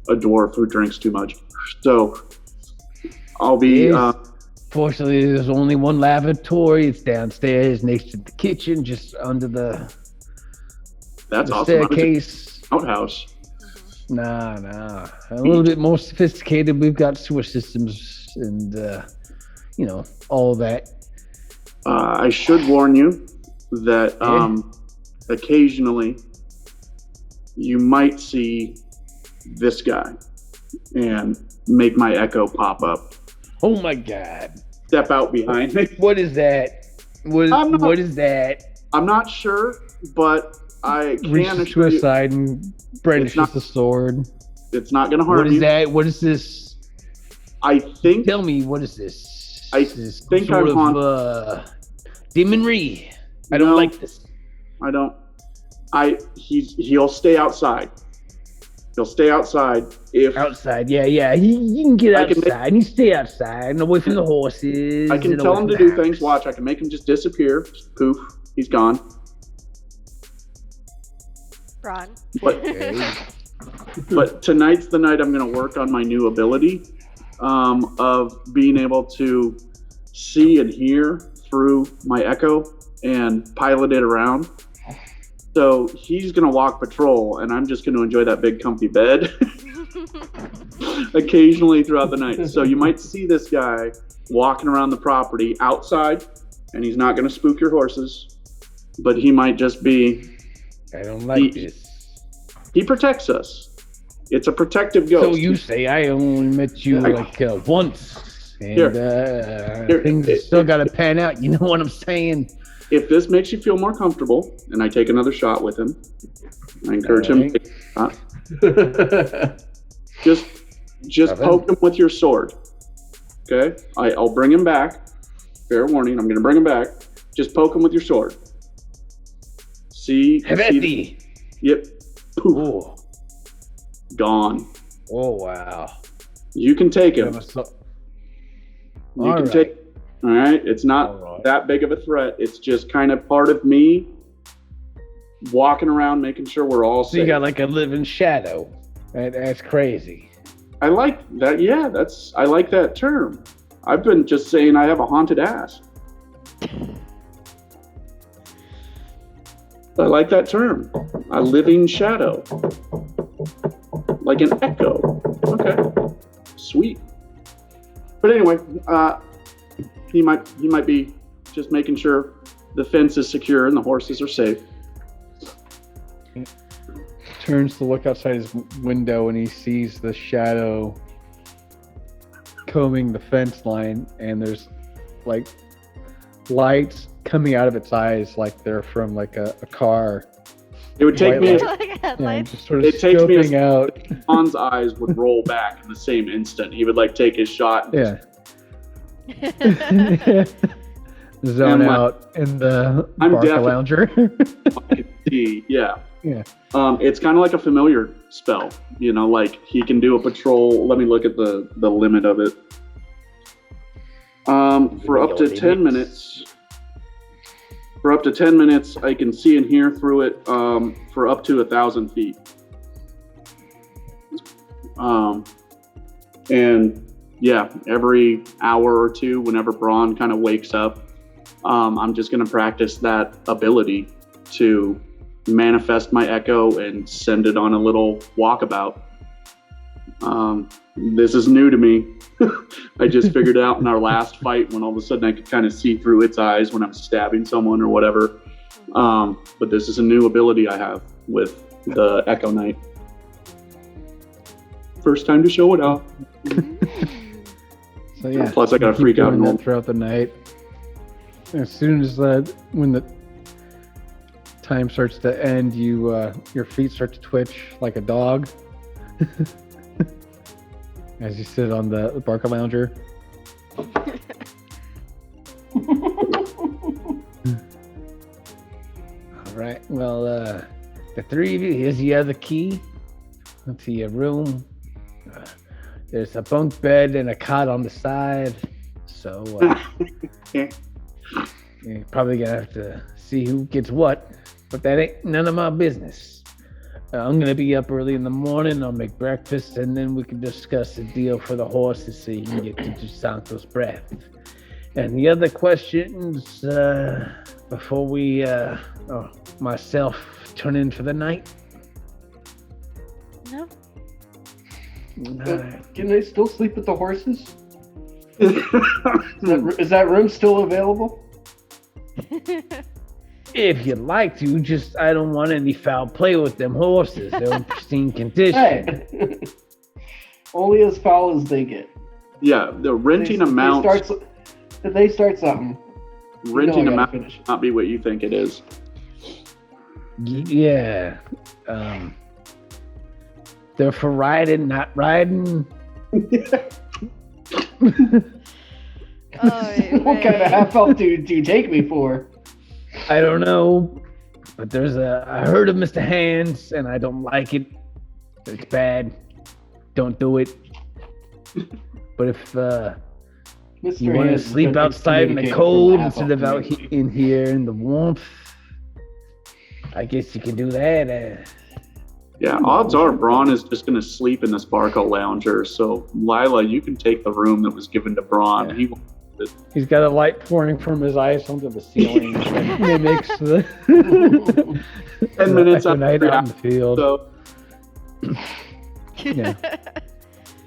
a dwarf who drinks too much. So I'll be. Fortunately, there's only one lavatory. It's downstairs next to the kitchen, just under the That's the awesome. staircase. Outhouse. Nah. A little bit more sophisticated. We've got sewer systems and, all of that. I should warn you that occasionally you might see this guy and make my echo pop up. Oh my God. Step out behind me. What is that? What is that? I'm not sure, but I can Reaches to assure his you side and brandishes not- the sword. it's not going to harm What is you. that? What is this? I think Tell me, what is this? I This think sort I'm of demonry. I don't No. like this. I don't. He'll stay outside. He'll stay outside if Outside, yeah. He can get I can outside. He stay outside and away from the horses. I can and tell away him from to the do things. house. Watch, I can make him just disappear. Just poof, he's gone. Ron. But but tonight's the night I'm going to work on my new ability of being able to see and hear through my echo and pilot it around. So he's going to walk patrol, and I'm just going to enjoy that big comfy bed occasionally throughout the night. So you might see this guy walking around the property outside, and he's not going to spook your horses, but he might just be. I don't like this. He protects us. It's a protective ghost. So you say I only met you once, and Here. things have still got to pan out. You know what I'm saying? If this makes you feel more comfortable, and I take another shot with him, I encourage him to take a shot. Just poke him with your sword. Okay? I'll bring him back. Fair warning, I'm going to bring him back. Just poke him with your sword. See? Heavy. Yep. Poof. Oh. Gone. Oh wow. You can take him. You All can right. take. All right. It's not All right. that big of a threat. It's just kind of part of me walking around, making sure we're all So you safe. got like a living shadow. That's crazy. I like that. Yeah, I like that term. I've been just saying I have a haunted ass. I like that term. A living shadow. Like an echo. Okay. Sweet. But anyway, he might be just making sure the fence is secure and the horses are safe. Turns to look outside his window and he sees the shadow combing the fence line, and there's like lights coming out of its eyes like they're from like a car. It would take White me, light. Like Yeah, headlights. just sort of It takes me a- scoping out. Han's eyes would roll back in the same instant. He would like take his shot. Yeah. Zone And, like, out in the I'm Barca definitely- lounger. Yeah. Yeah. It's kind of like a familiar spell, like he can do a patrol. Let me look at the limit of it. For up to 10 minutes. For up to 10 minutes, I can see and hear through it for up to 1,000 feet. And yeah, every hour or two, whenever Braun kind of wakes up, I'm just going to practice that ability to manifest my echo and send it on a little walkabout. This is new to me. I just figured out in our last fight when all of a sudden I could kind of see through its eyes when I'm stabbing someone or whatever. But this is a new ability I have with the Echo Knight. First time to show it off. So yeah. Plus I got to keep freak out doing and roll. that throughout the night. As soon as when the time starts to end, your feet start to twitch like a dog. as you sit on the Barca Lounger. All right. Well, the three of you, here's the other key to your room. There's a bunk bed and a cot on the side. So Yeah. you're probably gonna have to see who gets what, but that ain't none of my business. I'm gonna be up early in the morning. I'll make breakfast, and then we can discuss the deal for the horses so you can get to Jasanko's breath. And the other questions before we, myself, turn in for the night. No. Can I still sleep with the horses? Is that room still available? If you'd like to, just I don't want any foul play with them horses. They're in pristine condition. Hey. Only as foul as they get. Yeah, the renting amount. If they start something, Renting I gotta amount finish. not be what you think it is. Yeah. They're for riding, not riding. What kind of half elf do you take me for? I don't know, but I heard of Mr. Hands, and I don't like it. It's bad. Don't do it. But if Mr. you want to Hands sleep been outside in the excommunicated cold from half instead of elf out community. in here in the warmth, I guess you can do that. Yeah, odds are Braun is just going to sleep in this Barca Lounger. So, Lila, you can take the room that was given to Braun. Yeah. He He's got a light pouring from his eyes onto the ceiling. That mimics the 10 minutes the after night out in the field. So Yeah,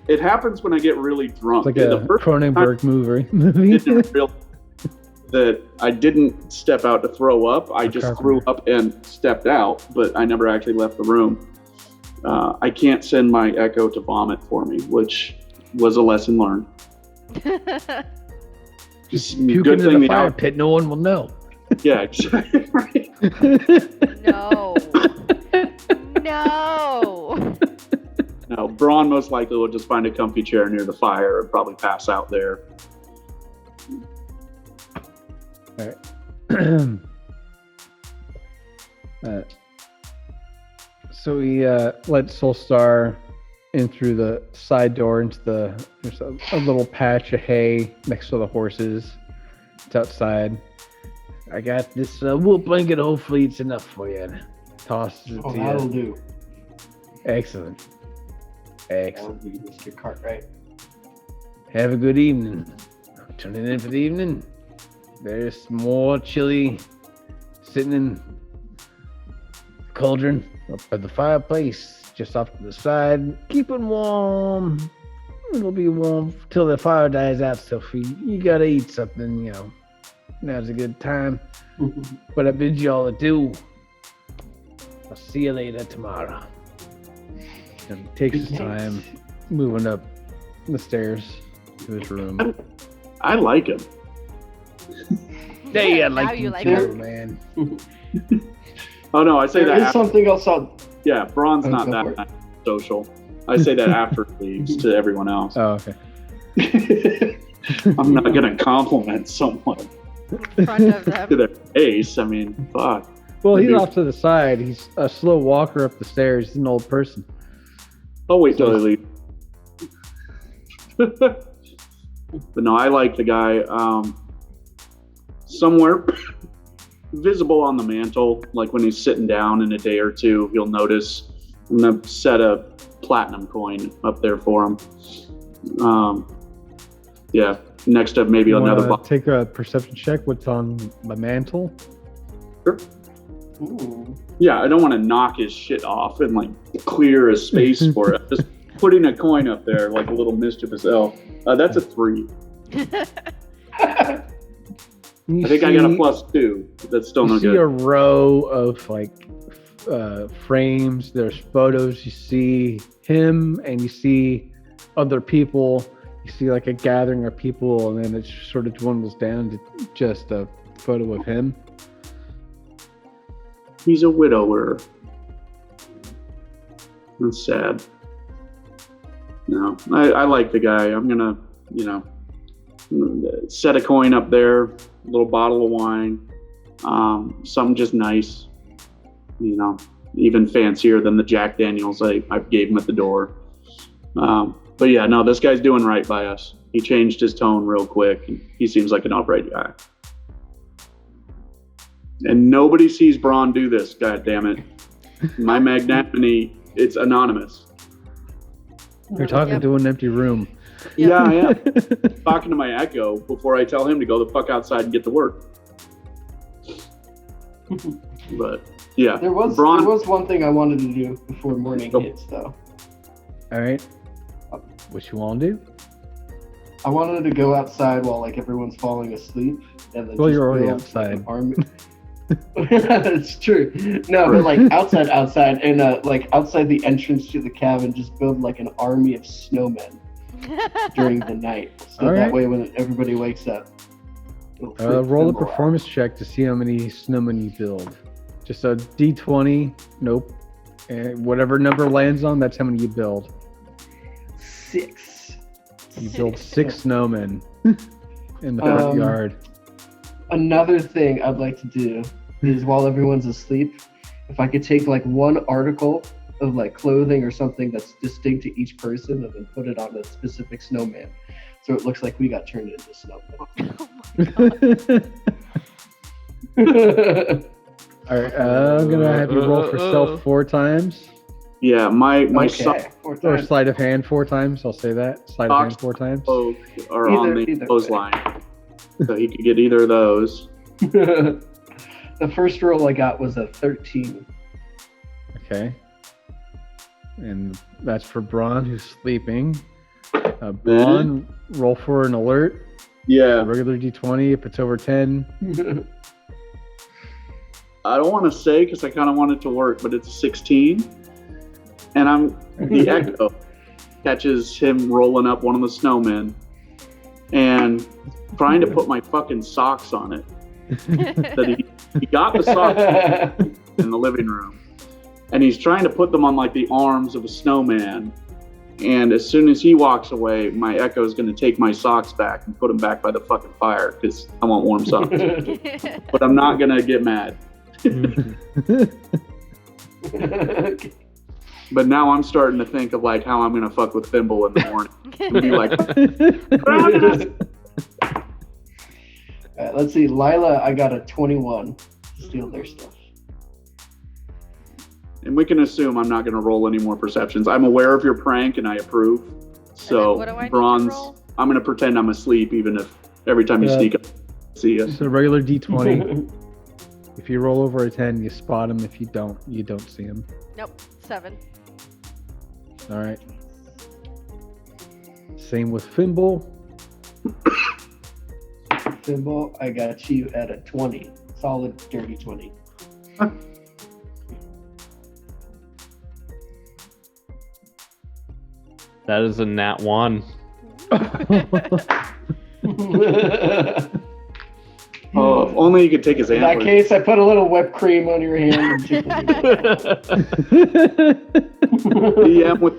it happens when I get really drunk. it's like The a first Cronenberg movie. I didn't realize that I didn't step out to throw up. I just threw up and stepped out, but I never actually left the room. I can't send my Echo to vomit for me, which was a lesson learned. Just Puke good into thing the fire out- pit. No one will know. Yeah, exactly. Right. No. No. No, Braun most likely will just find a comfy chair near the fire and probably pass out there. So he lets Solstar in through the side door into there's a little patch of hay next to the horses. It's outside. I got this wool blanket. Hopefully it's enough for you. Tosses it Oh, to that'll you. do. Excellent. That'll Excellent. do, Mr. Cartwright. Have a good evening. Turning in for the evening. There's some more chili sitting in the cauldron up by the fireplace, just off to the side. Keep it warm. It'll be warm till the fire dies out. So if you gotta eat something, now's a good time. But I bid you all adieu. I'll see you later tomorrow. And he takes his time moving up the stairs to his room. I like him. Hey, I Now like you you like too, him? man. Oh no, I say There that. is After, something else on. yeah, Braun's Oh, not go that for it. nice social. I say that after he leaves to everyone else. Oh, okay. I'm not gonna compliment someone In front of to them. their face. I mean, fuck. Well, he's Dude. off to the side. He's a slow walker up the stairs. He's an old person. I'll wait till he leaves. But no, I like the guy. Somewhere visible on the mantle, like when he's sitting down in a day or two, you'll notice I'm gonna set a platinum coin up there for him. Yeah, next to maybe You another wanna box. take a perception check. What's on the mantle? Ooh. Yeah, I don't want to knock his shit off and like clear a space for it. Just putting a coin up there like a little mischievous elf. That's a 3. You I think I got a see- +2. That's still You no see good. a row of frames. There's photos. You see him, and you see other people. You see like a gathering of people, and then it sort of dwindles down to just a photo of him. He's a widower. That's sad. No, I like the guy. I'm gonna, set a coin up there, a little bottle of wine, something just nice, even fancier than the Jack Daniels I gave him at the door. But yeah, no, this guy's doing right by us. He changed his tone real quick. And he seems like an upright guy. And nobody sees Braun do this, god damn it. My magnanimity, it's anonymous. You're talking to an empty room. Yeah, I am. Talking to my echo before I tell him to go the fuck outside and get to work. But yeah, There was one thing I wanted to do before morning hits, though. All right. What you want to do? I wanted to go outside while like everyone's falling asleep, and then Well, just you're already build outside. an army. It's true. No, but like outside, and like outside the entrance to the cabin, just build like an army of snowmen during the night, so All that right. way when everybody wakes up, it'll freak Roll a Thimble out. performance check to see how many snowmen you build. Just a D20. Nope. And whatever number lands on, that's how many you build. 6. You build 6 snowmen in the front yard. Another thing I'd like to do is while everyone's asleep, if I could take like one article of like clothing or something that's distinct to each person and then put it on a specific snowman, so it looks like we got turned into snowmen. All right. I'm gonna have you roll for stealth 4 times, Yeah, my Okay, socks 4 or times. sleight of hand 4 times. I'll say that. Sleight of hand 4 times. are on the Either clothesline. So he could get either of those. The first roll I got was a 13. Okay. And that's for Braun, who's sleeping. Braun, roll for an alert. Yeah, A regular D20. If it's over 10, I don't want to say because I kind of want it to work, but it's a 16. And the echo catches him rolling up one of the snowmen and trying to put my fucking socks on it. That he got the socks in the living room, and he's trying to put them on like the arms of a snowman. And as soon as he walks away, my echo is going to take my socks back and put them back by the fucking fire because I want warm socks. But I'm not going to get mad. But now I'm starting to think of like how I'm going to fuck with Thimble in the morning. And be like, Alright, let's see. Lila, I got a 21 to steal their stuff. and we can assume I'm not going to roll any more perceptions. I'm aware of your prank and I approve. So, what do I need to Bronze, roll? I'm going to pretend I'm asleep even if every time you Yeah. sneak up, I see us. It's a regular D20. If you roll over a 10, you spot him. If you don't see him. Nope, 7. All right. Same with Fimble. Thimble, I got you at a 20. Solid, dirty 20. That is a nat 1. Oh, if only you could take his In that antlers. case, I put a little whipped cream on your hand and tickled you. DM with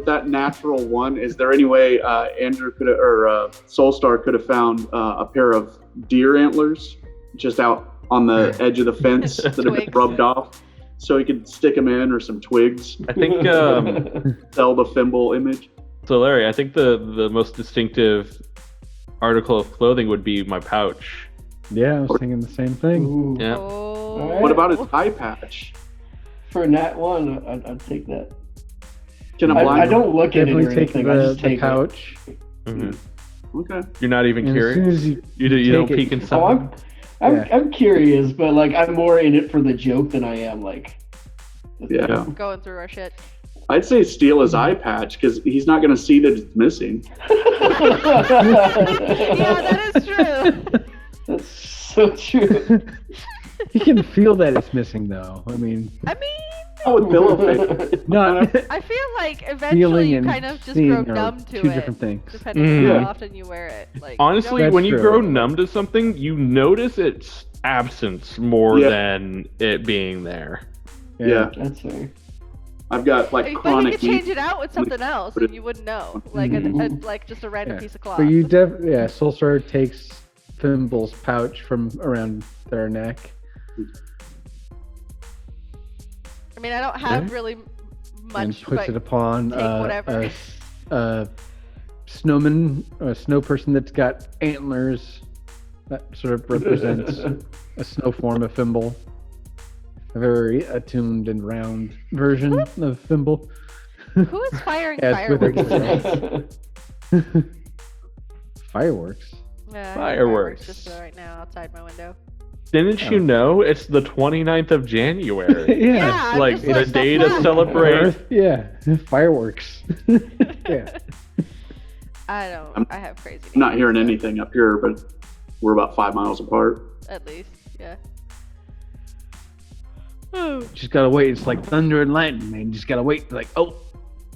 that natural one. Is there any way Andrew could or Soulstar could have found a pair of deer antlers just out on the edge of the fence that have been Twigs. rubbed off, so he could stick them in, or some twigs, I think sell the Fimble image? so, Larry. I think the most distinctive article of clothing would be my pouch. Yeah, I was thinking the same thing. Ooh. Yeah. Oh. Alright. What about his eye patch? For a nat 1, I'd take that. Can a I blind? don't look at it Definitely or take anything. I the just take pouch. Mhm. Okay. You're not even And as soon curious. as you You don't take it- peek it. inside. Oh, I'm curious, but like I'm more in it for the joke than I am like. the Yeah. thing. Going through our shit. I'd say steal his eye patch because he's not going to see that it's missing. Yeah, that is true. That's so true. you can feel that it's missing, though. I mean, I mean, Oh, with pillow face. not I feel like eventually feeling you and kind of just seeing grow are numb to two it, different things. depending on Yeah. how often you wear it. Like, Honestly, That's when you true. grow numb to something, you notice its absence more Yeah. than it being there. Yeah. That's fair. I've got like But you chronic could change it out with something else, and you wouldn't know. Like like just a random Yeah. piece of cloth. But Soulstar takes Thimble's pouch from around their neck. I mean, I don't have really much. And puts but it upon take whatever. a snowman, a snow person that's got antlers that sort of represents a snow form of Thimble. A very attuned and round version of Thimble. Who is firing As with her fireworks? tail. Fireworks. Yeah, I have Fireworks. just right now outside my window. Didn't you know it's the 29th of January? Yeah, I'm Like just the like, day the to fuck? celebrate. Earth, yeah. Fireworks. Yeah. I have crazy. I'm not neighbors, hearing so anything up here, but we're about 5 miles apart. At least, yeah. Just gotta wait. It's like thunder and lightning, man. Just gotta wait. Like, oh,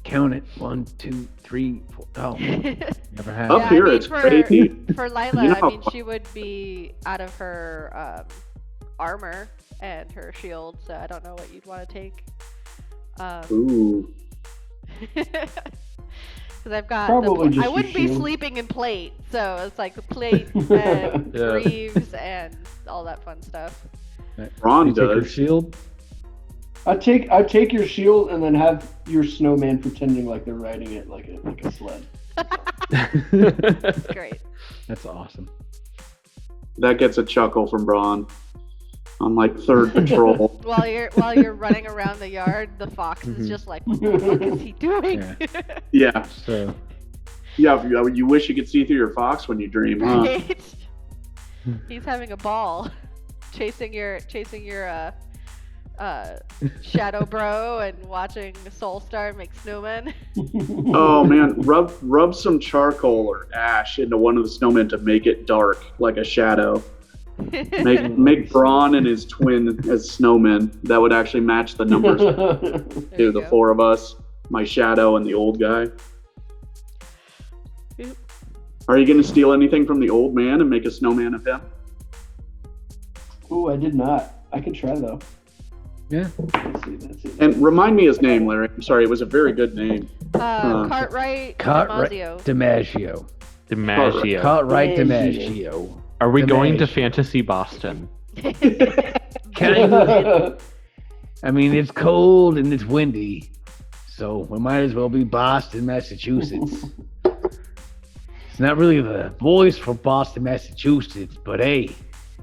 count it. 1, 2, 3, 4. Oh, never have. Up Yeah, here, I mean, it's for, crazy. For Lila, You I know- mean, she would be out of her armor and her shield, so I don't know what you'd want to take. Ooh. Because I've got. Probably just I your wouldn't be shield. sleeping in plate, so it's like plate and Yeah. greaves and all that fun stuff. Ron You take her does. shield. I take your shield and then have your snowman pretending like they're riding it like a sled. It's great. That's awesome. That gets a chuckle from Braun on like third patrol. While you're running around the yard, the fox is just like, what the fuck is he doing? Yeah. Yeah. So Yeah, you wish you could see through your fox when you dream, huh? Right? He's having a ball, chasing your shadow bro and watching Soulstar make snowmen. Oh man, rub some charcoal or ash into one of the snowmen to make it dark like a shadow. Make Braun and his twin as snowmen. That would actually match the numbers There to you the go. 4 of us, my shadow and the old guy. Oop. Are you going to steal anything from the old man and make a snowman of him? Ooh, I did not. I can try though. yeah. Let's see. And remind me his name, Larry. I'm sorry, it was a very good name. Cartwright Cartwright Dimaggio. DiMaggio. DiMaggio. Cartwright DiMaggio. DiMaggio. Are we going to DiMaggio. Fantasy Boston? Kind of. I mean, it's cold and it's windy, so we might as well be Boston, Massachusetts. It's not really the voice for Boston, Massachusetts, but hey,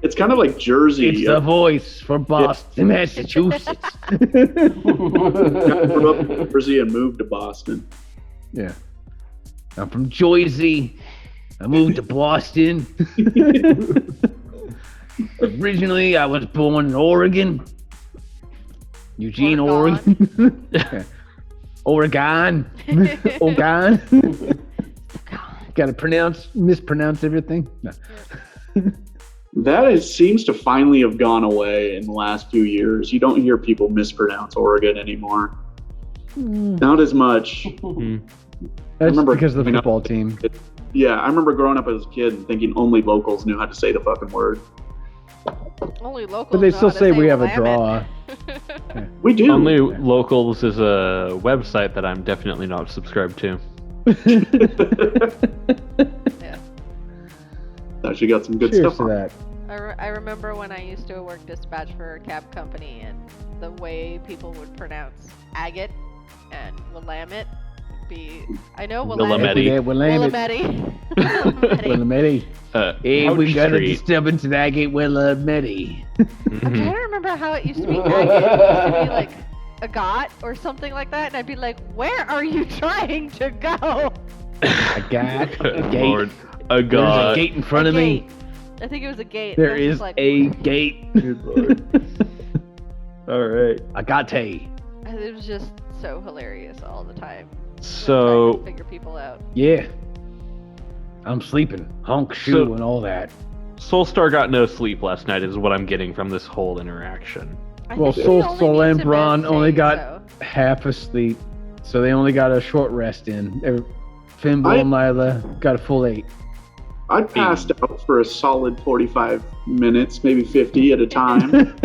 It's kind of like Jersey. it's the voice for Boston, Massachusetts. Grew up in Jersey and moved to Boston. Yeah. I'm from Jersey. I moved to Boston. Originally, I was born in Oregon. Eugene, Oregon. Oregon. Oregon. Gotta mispronounce everything. No. That seems to finally have gone away in the last few years. You don't hear people mispronounce Oregon anymore. Not as much. That's remember because of the growing up- football team. Yeah, I remember growing up as a kid and thinking only locals knew how to say the fucking word. Only locals. But they know still how to say we have a Willamette. draw. We do. Only Locals is a website that I'm definitely not subscribed to. Yeah. Actually got some good Cheers stuff to on. that. I remember when I used to work dispatch for a cab company, and the way people would pronounce agate and Willamette would be. I know Willamette. Willamette. Willamette. Willamette. Hey, we Ouch got a Street. disturbance in Agate Willamette. I'm trying to remember how it used to be agate. It used to be like a got or something like that, and I'd be like, "Where are you trying to go?" I got a Good gate. Lord. A There's a god. gate in front A of me. gate. I think it was a gate. There and I was is just like, a gate. All right. I got a. and it was just so hilarious all the time. Trying So to figure people out. Yeah. I'm sleeping. Honk, shoe, So- and all that. Soulstar got no sleep last night is what I'm getting from this whole interaction. I Well, think we Soul only Soul need and to Braun mention, only got so- half asleep, so they only got a short rest in. Fimble and Lila got a full 8. I passed out for a solid 45 minutes, maybe 50 at a time.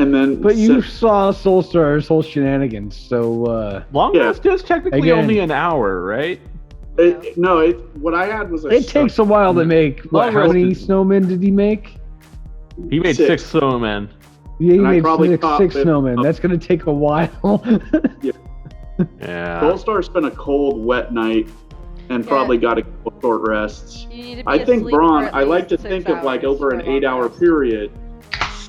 And then But you saw Soulstar's whole shenanigans, so Long rest is technically Again. only an hour, right? what I had was it takes a while to make. What? How many snowmen did he make? He made 6 snowmen. Yeah, he And I made probably six caught it. snowmen. That's gonna take a while. Yeah. Soulstar spent a cold, wet night and probably got a couple short rests. You need to be I think asleep for Braun, at I like to least think 6 of like hours over for an a long 8-hour rest. period,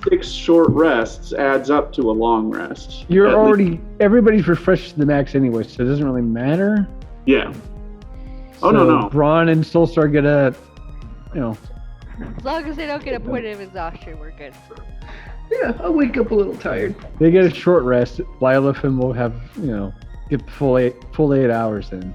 6 short rests adds up to a long rest. You're At least- already everybody's refreshed to the max anyway, so it doesn't really matter. Yeah. Oh, So no. Braun and Soulstar get a, As long as they don't get a point of exhaustion, we're good. Yeah, I'll wake up a little tired. they get a short rest. Lilith will have, get the full 8 hours in.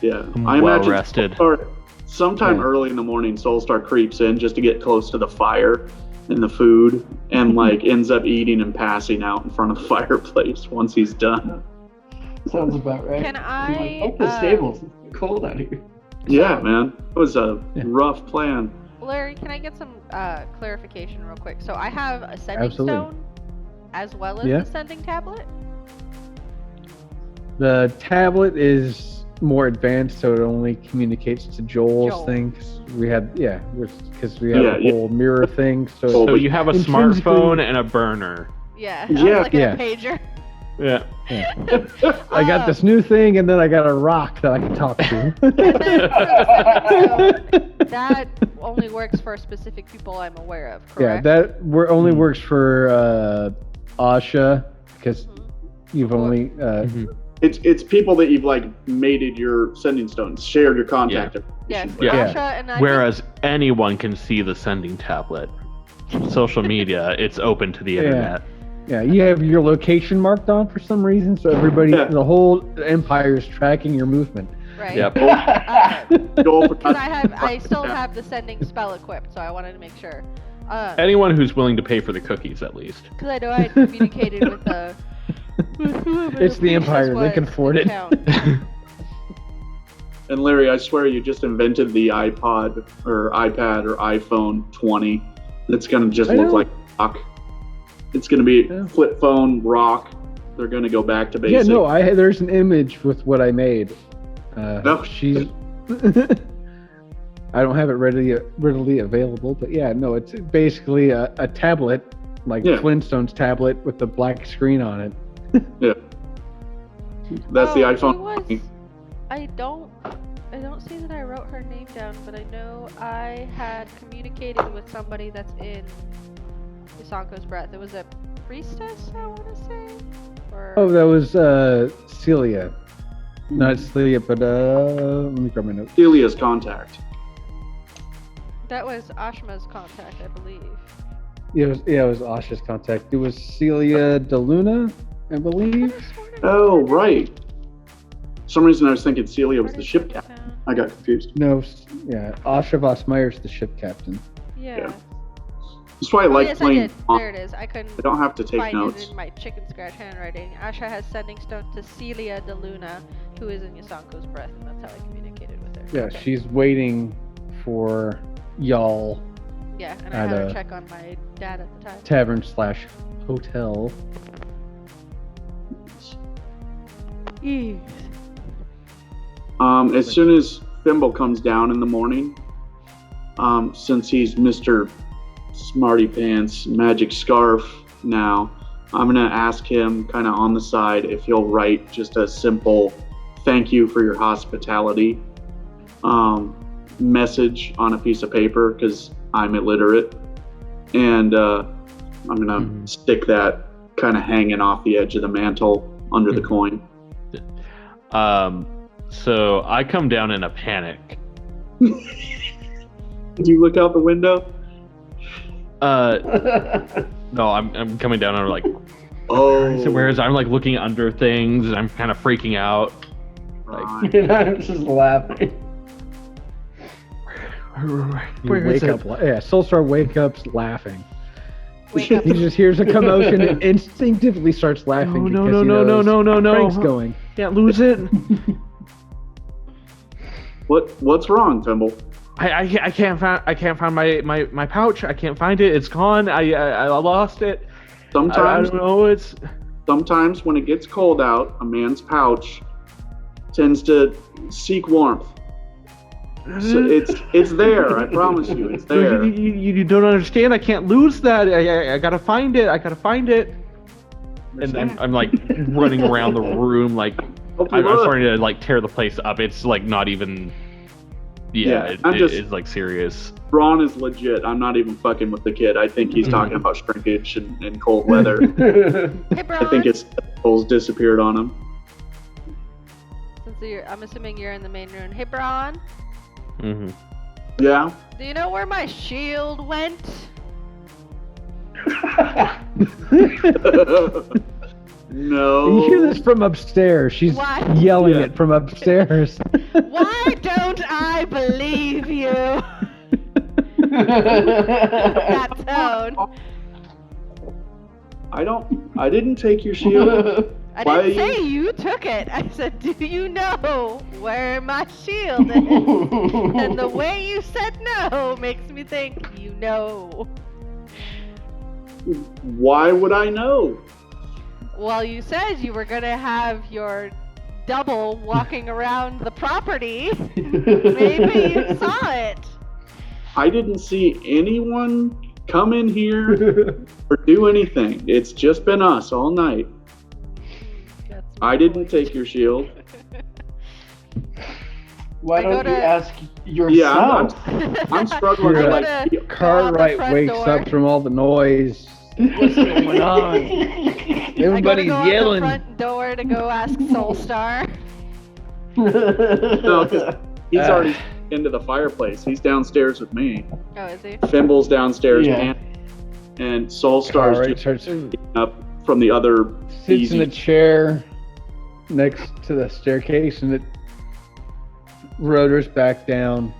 Yeah. I'm I well imagine rested. Soulstar, sometime Yeah. early in the morning, Soulstar creeps in just to get close to the fire and the food and like ends up eating and passing out in front of the fireplace once he's done. Sounds about right. Can I? Hope the stable's cold out here. Yeah, man. It was a Yeah. rough plan. Larry, can I get some clarification real quick? So I have a sending Absolutely. stone as well as Yeah. the sending tablet. The tablet is more advanced, so it only communicates to Joel's Joel. thing. 'Cause we had because we have Yeah, a yeah. whole mirror thing. So Oh, So you have a intrinsically- smartphone and a burner. Yeah. Yeah. I was looking Yeah. at pager. Yeah. I got this new thing, and then I got a rock that I can talk to. And then for the sending stone, that only works for specific people I'm aware of, Yeah, correct? that only works for Asha because you've only. It's people that you've like mated your sending stones, shared your contact Yes. information. Yeah. Asha and I. Whereas anyone can see the sending tablet. Social media, it's open to the Yeah. internet. Yeah, you have your location marked on for some reason, so everybody, Yeah. the whole empire is tracking your movement. Right. Yep. Joel Because forgot- I still have the sending spell equipped, so I wanted to make sure. Anyone who's willing to pay for the cookies, at least. Because I know I had communicated with the. It's the Empire, they can afford it. And Larry, I swear you just invented the iPod or iPad or iPhone 20. It's gonna just I look know. like rock. It's gonna be Yeah. flip phone rock. They're gonna go back to Yeah, basic. no, there's an image with what I made. No. She's. I don't have it readily available, but yeah, no, it's basically a tablet, like Yeah. Flintstone's tablet with the black screen on it. That's the iPhone. I don't see that I wrote her name down, but I know I had communicated with somebody that's in Jasanko's breath. It was a priestess, I want to say. Or... Oh, that was Celia. Not Celia, but let me grab my notes. Celia's contact. That was Ashma's contact, I believe. It was Asha's contact. It was Celia DeLuna, I believe. Oh, right. For some reason I was thinking Celia was the ship captain. I got confused. No, yeah, Asha Vossmeyer's the ship captain. Yeah. That's why I like yes, playing. I did. There it is. I couldn't I don't have to take find notes. it in my chicken scratch handwriting. Asha has sending stone to Celia DeLuna, who is in Yasanko's breath, and that's how I communicated with her. Yeah, Okay. she's waiting for y'all Yeah, and I at had her a check on my dad at the time. tavern/hotel. As soon as Thimble comes down in the morning, since he's Mr. Smarty Pants Magic Scarf now, I'm gonna ask him kind of on the side if he'll write just a simple "thank you for your hospitality" message on a piece of paper because I'm illiterate, and I'm gonna stick that kind of hanging off the edge of the mantle under the coin. So I come down in a panic. Do you look out the window? No, I'm coming down and I'm like, Oh, so whereas I'm like looking under things and I'm kind of freaking out. right. And I'm just laughing. You wake up, Soulstar wake up's laughing. Wake up. He just hears a commotion and instinctively starts laughing No, because no, he no, knows no, no, no, no. Frank's going. Can't lose it. What's wrong, Thimble? I can't find my pouch. I can't find it. It's gone. I lost it. Sometimes, I don't know. It's sometimes when it gets cold out, a man's pouch tends to seek warmth. So it's there. I promise you, it's there. You don't understand. I can't lose that. I gotta find it. I gotta find it. And I'm like running around the room, like I'm starting to like tear the place up. It's like not even. Yeah, it's like serious. Braun is legit. I'm not even fucking with the kid. I think he's talking about shrinkage and cold weather. Hey, Braun. I think his tentacles disappeared on him. Since I'm assuming you're in the main room. Hey, Braun. Mm-hmm. Yeah. Do you know where my shield went? No. You hear this from upstairs. She's What? yelling it from upstairs. Why don't I believe you? That tone. I didn't take your shield. I Why didn't are say you took it. I said, do you know where my shield is? And the way you said no makes me think you know. Why would I know? Well, you said you were gonna have your double walking around the property. Maybe you saw it. I didn't see anyone come in here or do anything. It's just been us all night. That's I didn't take your shield. Why I go don't you to- ask Yeah, yourself? I'm struggling You're with like, like, go out the Cartwright front wakes door. up from all the noise. What's going on? Everybody's I go yelling. out the front door to go ask Soulstar. no, because he's already into the fireplace. He's downstairs with me. Oh, is he? Fimble's downstairs, Yeah. and Soulstar's Cartwright just starts, up from the other. sits in a chair next to the staircase, and it rotors back down.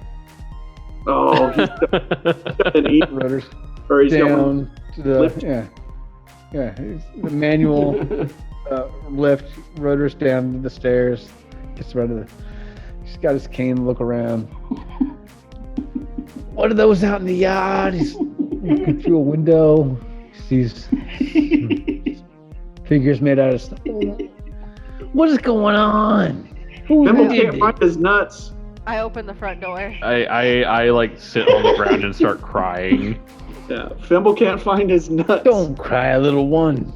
Oh, he's got an eat, Rotors or he's got one. down to the lift. yeah. It's the manual lift. Rotors down to the stairs. Gets around to the. He's got his cane. Look around. What are those out in the yard? He's looking through a window. He sees figures made out of stone. What is going on? Who Fimble did can't it? find his nuts. I open the front door. I like sit on the ground and start crying. Yeah, Fimble can't find his nuts. Don't cry, little one.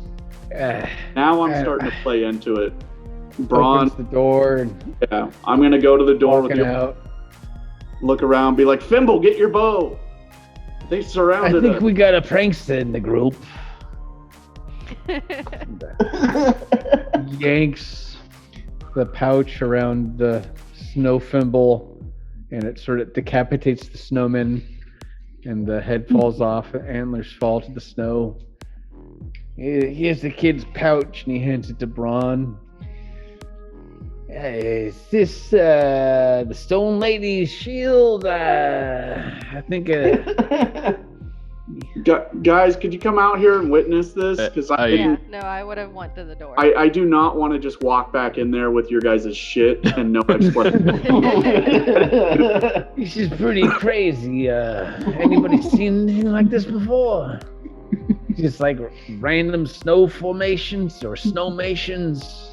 Now I'm starting to play into it. Braun, Opens the door and yeah, I'm gonna go to the door with walking you. out. Look around, be like, Fimble, get your bow. They I surrounded think us. we got a prankster in the group. Yanks the pouch around the snow thimble, and it sort of decapitates the snowman, and the head falls off, the antlers fall to the snow. Here's the kid's pouch, and he hands it to Braun. Is this the stone lady's shield? I think Guys, could you come out here and witness this? Because Yeah, no, I would have went to the door. I do not want to just walk back in there with your guys' shit and no explanation. This is pretty crazy. Anybody seen anything like this before? Just like random snow formations or snowmations.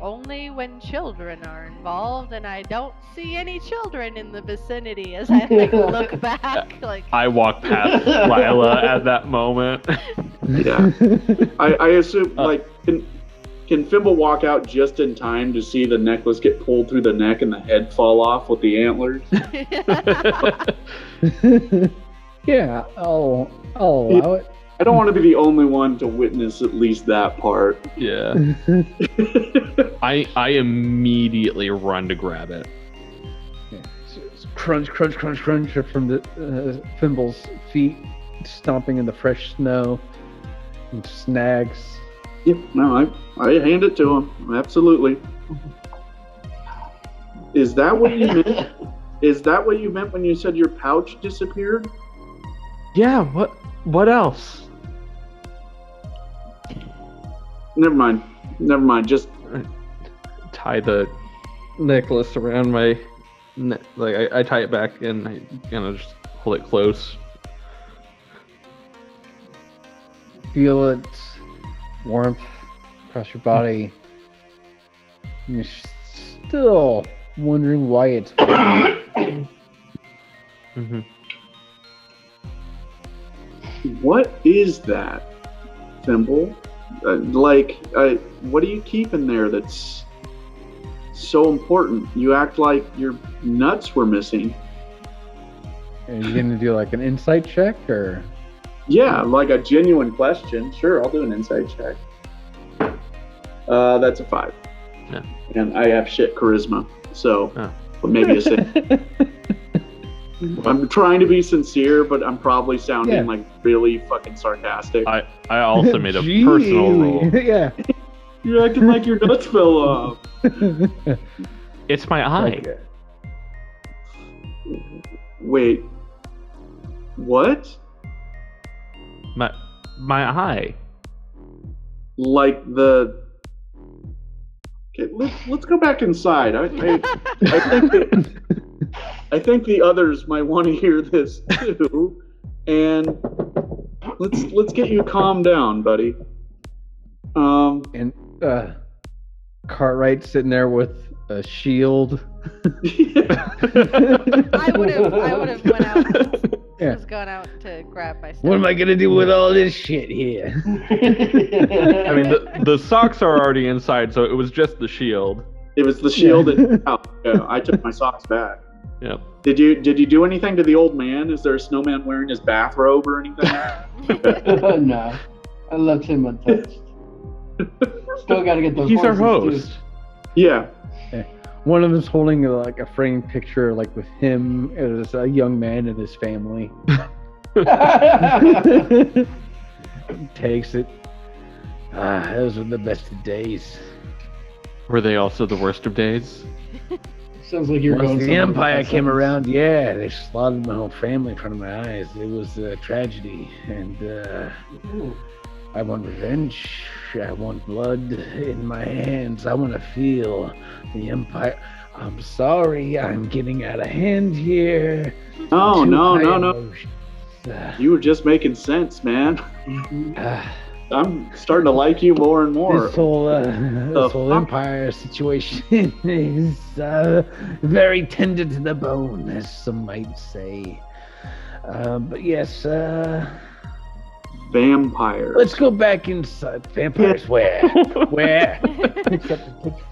Only when children are involved, and I don't see any children in the vicinity as I look back. Like I walk past Lila at that moment. Yeah. I assume, like, can Fimble walk out just in time to see the necklace get pulled through the neck and the head fall off with the antlers? Yeah, I'll allow it. I don't want to be the only one to witness at least that part. Yeah. I immediately run to grab it. It's crunch, crunch, crunch, crunch from the Fimble's feet, stomping in the fresh snow, and snags. Yep, no, I hand it to him. Absolutely. Is that what you meant? Is that what you meant when you said your pouch disappeared? Yeah, what else? Never mind. Just Tie the necklace around my Like I tie it back and I kind of just hold it close. Feel its warmth across your body. And you're still wondering why it's Mm-hmm. What is that, Thimble? What do you keep in there that's so important? You act like your nuts were missing. Are you gonna do like an insight check or? Yeah, like a genuine question. Sure, I'll do an insight check. That's a 5. Yeah. And I have shit charisma, so Oh. maybe a 6. I'm trying to be sincere, but I'm probably sounding Yeah. like really fucking sarcastic. I also made a personal roll. Yeah. You're acting like your nuts fell off. It's my eye. Okay. Wait. What? My eye. Like the. Okay, let's go back inside. I think the others might want to hear this too, and let's get you calmed down, buddy. And Cartwright sitting there with a shield. I would have went out. Yeah. Was going out to grab my stuff. What am I gonna do with all this shit here? I mean, the socks are already inside, so it was just the shield. It was the shield. Yeah, I took my socks back. Yep. Did you do anything to the old man? Is there a snowman wearing his bathrobe or anything? No, I left him untouched. Still got to get those. He's our horses, host. Yeah. One of them's holding like a framed picture, like with him as a young man and his family. too. Takes it. Those were the best of days. Were they also the worst of days? Sounds like you're Once going. the somewhere Empire with that came sentence. around, yeah, they slaughtered my whole family in front of my eyes. It was a tragedy, and Ooh. I want revenge. I want blood in my hands. I want to feel the Empire. I'm sorry, I'm getting out of hand here. No, Too no, high no, no. emotions. You were just making sense, man. I'm starting to like you more and more. This whole Empire situation is very tender to the bone, as some might say. But yes, Vampires. let's go back inside. Vampires, where? Where?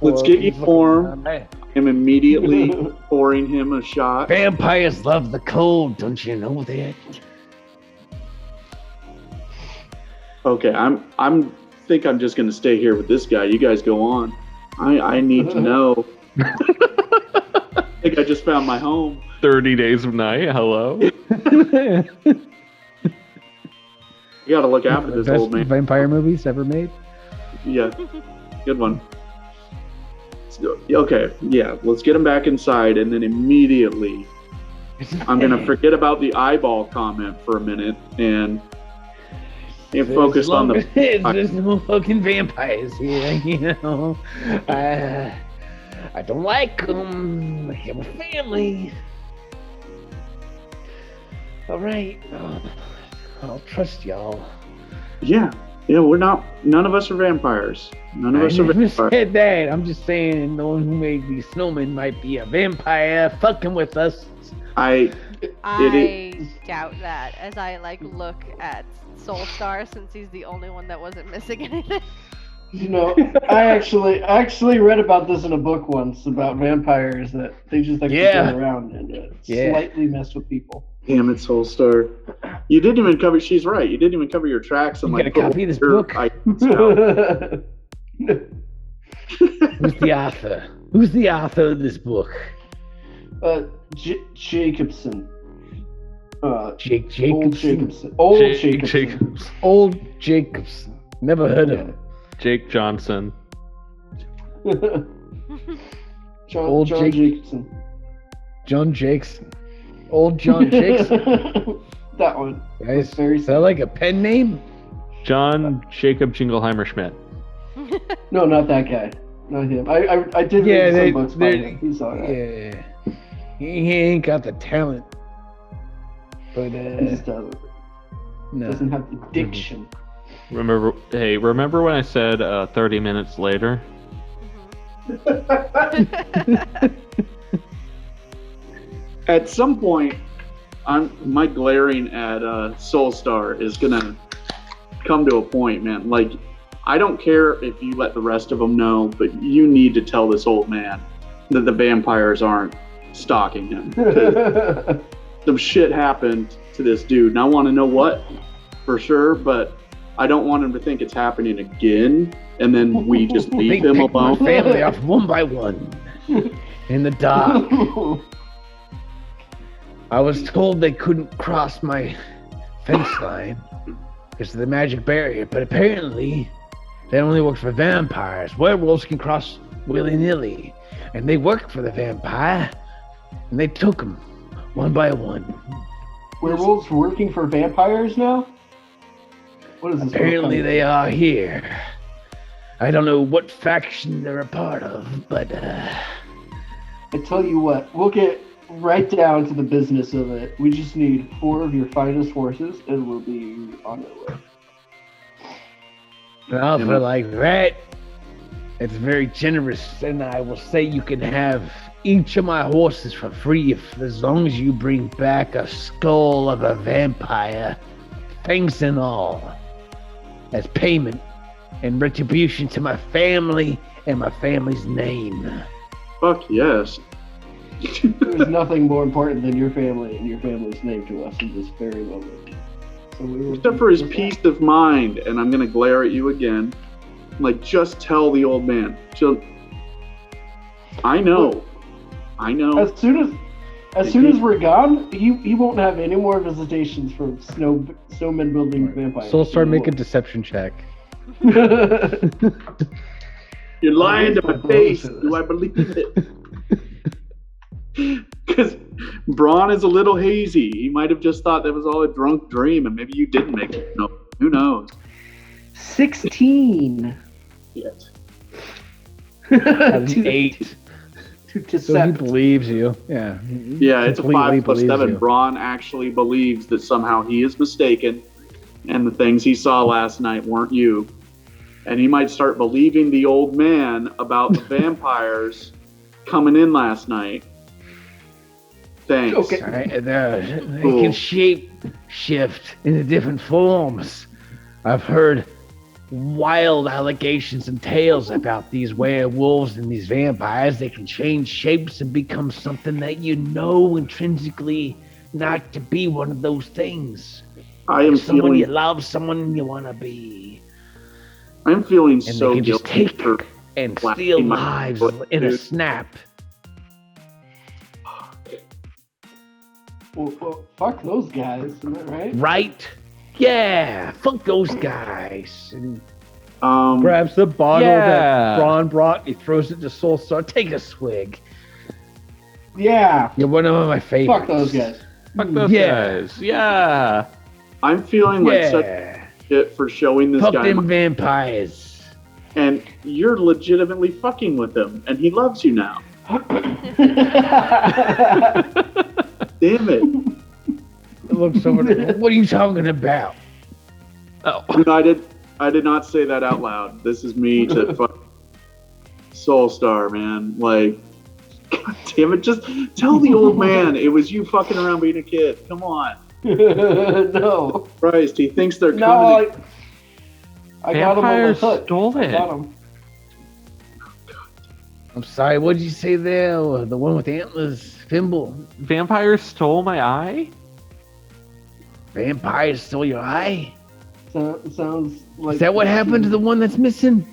Let's get you warm. I'm immediately pouring him a shot. Vampires love the cold, don't you know that? Okay, I'm think I'm just gonna stay here with this guy. You guys go on. I need to know. I think I just found my home. 30 Days of Night. Hello. You gotta look after this Best old man. vampire movies ever made. Yeah, good one. Okay, yeah, let's get him back inside, and then immediately I'm gonna forget about the eyeball comment for a minute and focus on the. There's no fucking vampires here, you know. I don't like them. I have a family. All right. I'll trust y'all. Yeah, we're not. None of us are vampires. None of I us are never vampires. said that. I'm just saying the one who made these snowmen might be a vampire fucking with us. I doubt that. As I look at Soulstar, since he's the only one that wasn't missing anything. You know, I actually read about this in a book once about vampires that they just like to Yeah. go around and Yeah. slightly mess with people. damn it, Soulstar. You didn't even cover. She's right. You didn't even cover your tracks. And You like got a copy of this your book? ideas out. Who's the author? Who's the author of this book? Jacobson. Jake Old Jacobson. Jacobson. Old Jake Jacobson. Jacobs. Old Jacobson. Never heard of him. Jake Johnson. John Jake- Jacobson. John Jackson. Old John Jackson. That one. Guys, Very is that like a pen name? John Jacob Jingleheimer Schmidt. No, not that guy. Not him. I did Yeah, read they- some books by they- him. He's alright. Yeah. He ain't got the talent. But He just doesn't. no. Doesn't have the diction. Remember when I said 30 minutes later? At some point, my glaring at Soulstar is gonna come to a point, man. Like, I don't care if you let the rest of them know, but you need to tell this old man that the vampires aren't stalking him. Some shit happened to this dude, and I want to know what for sure, but I don't want him to think it's happening again, and then we just leave him picked my alone. family off one by one in the dark. I was told they couldn't cross my fence line because of the magic barrier, but apparently that only works for vampires. Werewolves can cross willy-nilly, and they work for the vampire, and they took them one by one. Werewolves working for vampires now? What is this? Apparently they are here. I don't know what faction they're a part of, but I tell you what, we'll get right down to the business of it. We just need 4 of your finest horses, and we'll be on our way. an offer like that, it's very generous, and I will say you can have each of my horses for free as long as you bring back a skull of a vampire, fangs and all, as payment and retribution to my family and my family's name. Fuck yes. There's nothing more important than your family and your family's name to us in this very moment. So we will Except for his peace of mind, and I'm gonna glare at you again. Like, just tell the old man. I know. As soon as we're gone, he won't have any more visitations from snowmen building vampires. Soulstar, make a deception check. You're lying to my face. Do I believe it? Because Braun is a little hazy. He might have just thought that was all a drunk dream, and maybe you didn't make it. No, who knows? 16. Yet. That's an 8. To So he decept. believes you. Yeah. Yeah, it's a Completely 5 plus believes 7. you. Braun actually believes that somehow he is mistaken, and the things he saw last night weren't you. And he might start believing the old man about the vampires coming in last night. Thanks. Okay. Right, they Cool. can shift into different forms. I've heard wild allegations and tales about these werewolves and these vampires. They can change shapes and become something that you know intrinsically not to be one of those things. I am Someone you feeling. love, someone you want to be. I'm feeling And so they can just guilty take for and blasting steal my lives foot, in a dude. snap. Well, fuck those guys, isn't that right? Right? Yeah, fuck those guys. And Grabs the bottle Yeah. that Braun brought. He throws it to Soulstar. take a swig. Yeah. You're one of my favorites. Fuck those guys. Fuck those Yeah. guys. Yeah. I'm feeling like such Yeah. shit for showing this Fuck guy, them vampires. and you're legitimately fucking with him, and he loves you now. Damn it! It looks over there. What are you talking about? Oh. No, I did not say that out loud. This is me to fuck Soulstar, man. Like, God damn it! Just tell the old man it was you fucking around being a kid. Come on, No. Christ! He thinks they're No, coming. I got him on the Vampires hook. stole I it. got him. I'm sorry, what did you say there? The one with antlers, Fimble. Vampires stole my eye? Vampires stole your eye? Sounds like. Is that what happened to the one that's missing?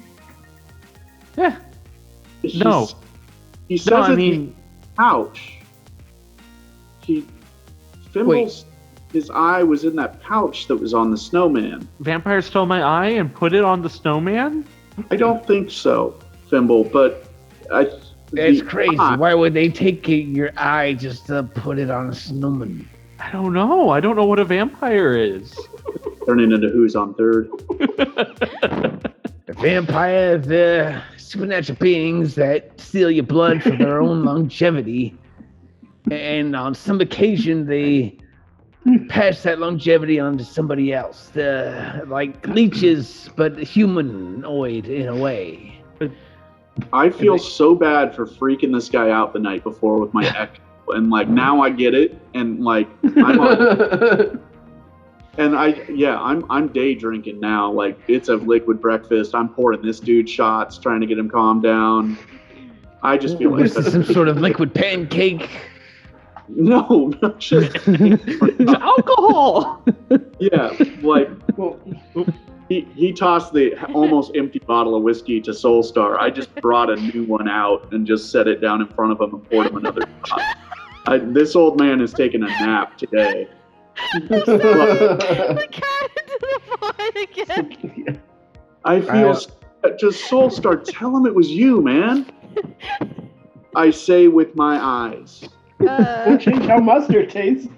Yeah. It's No. just- he says No, I it's mean, the pouch. Fimble's his eye was in that pouch that was on the snowman. vampires stole my eye and put it on the snowman? I don't think so, Fimble, but That's the crazy. eye- Why would they take your eye just to put it on a snowman? I don't know. I don't know what a vampire is. turning into Who's on Third. The vampire, the supernatural beings that steal your blood for their own longevity. And on some occasion, they pass that longevity on to somebody else. Like leeches, but humanoid in a way. I feel so bad for freaking this guy out the night before with my echo, and like now I get it, and like I'm day drinking now. Like it's a liquid breakfast. I'm pouring this dude shots, trying to get him calmed down. I just feel like This is some sort of liquid pancake. no shit. It's alcohol. Yeah, like he tossed the almost empty bottle of whiskey to Soulstar. I just brought a new one out and just set it down in front of him and poured him another shot. This old man is taking a nap today. The cat into the void again. I feel just Soulstar, tell him it was you, man. I say with my eyes. Don't change how mustard tastes.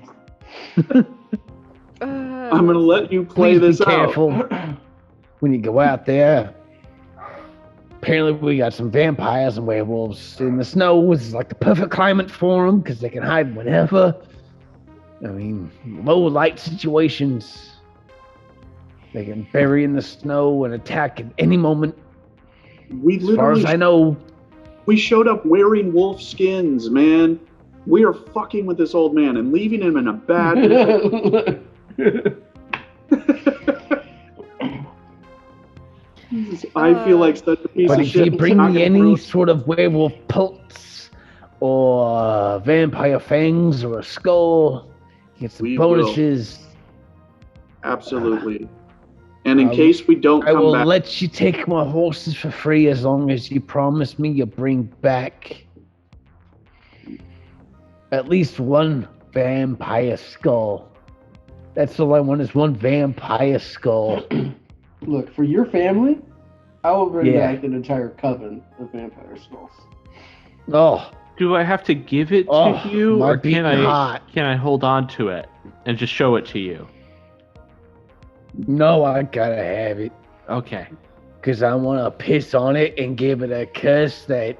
I'm gonna let you play Please this be out. careful when you go out there. Apparently, we got some vampires and werewolves in the snow. This is like the perfect climate for them because they can hide whenever. I mean, low light situations. They can bury in the snow and attack at any moment. We As far as literally I know, we showed up wearing wolf skins, man. We are fucking with this old man and leaving him in a bad I feel like such a piece but of if shit. you bring Not me gonna any ruin- sort of werewolf pelts or vampire fangs or a skull, you get some We will. bonuses. Absolutely. And in I case we don't I come will back, let you take my horses for free as long as you promise me you'll bring back at least one vampire skull. That's all I want is one vampire skull. Look, for your family, I will bring Yeah. back an entire coven of vampire skulls. Oh, Do I have to give it to Oh, you, my or can beating heart. I hold on to it and just show it to you? no, I gotta have it. Okay. Because I want to piss on it and give it a curse that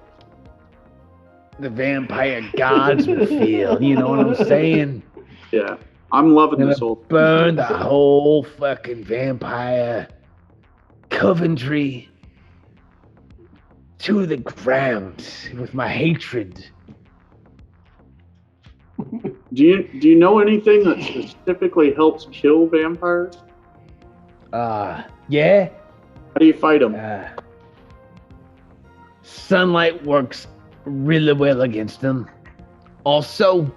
the vampire gods will feel. You know what I'm saying? yeah, I'm loving I'm this gonna old. burn the whole fucking vampire Coventry to the ground with my hatred. Do you know anything that specifically helps kill vampires? Yeah. How do you fight them? Sunlight works really well against them. Also,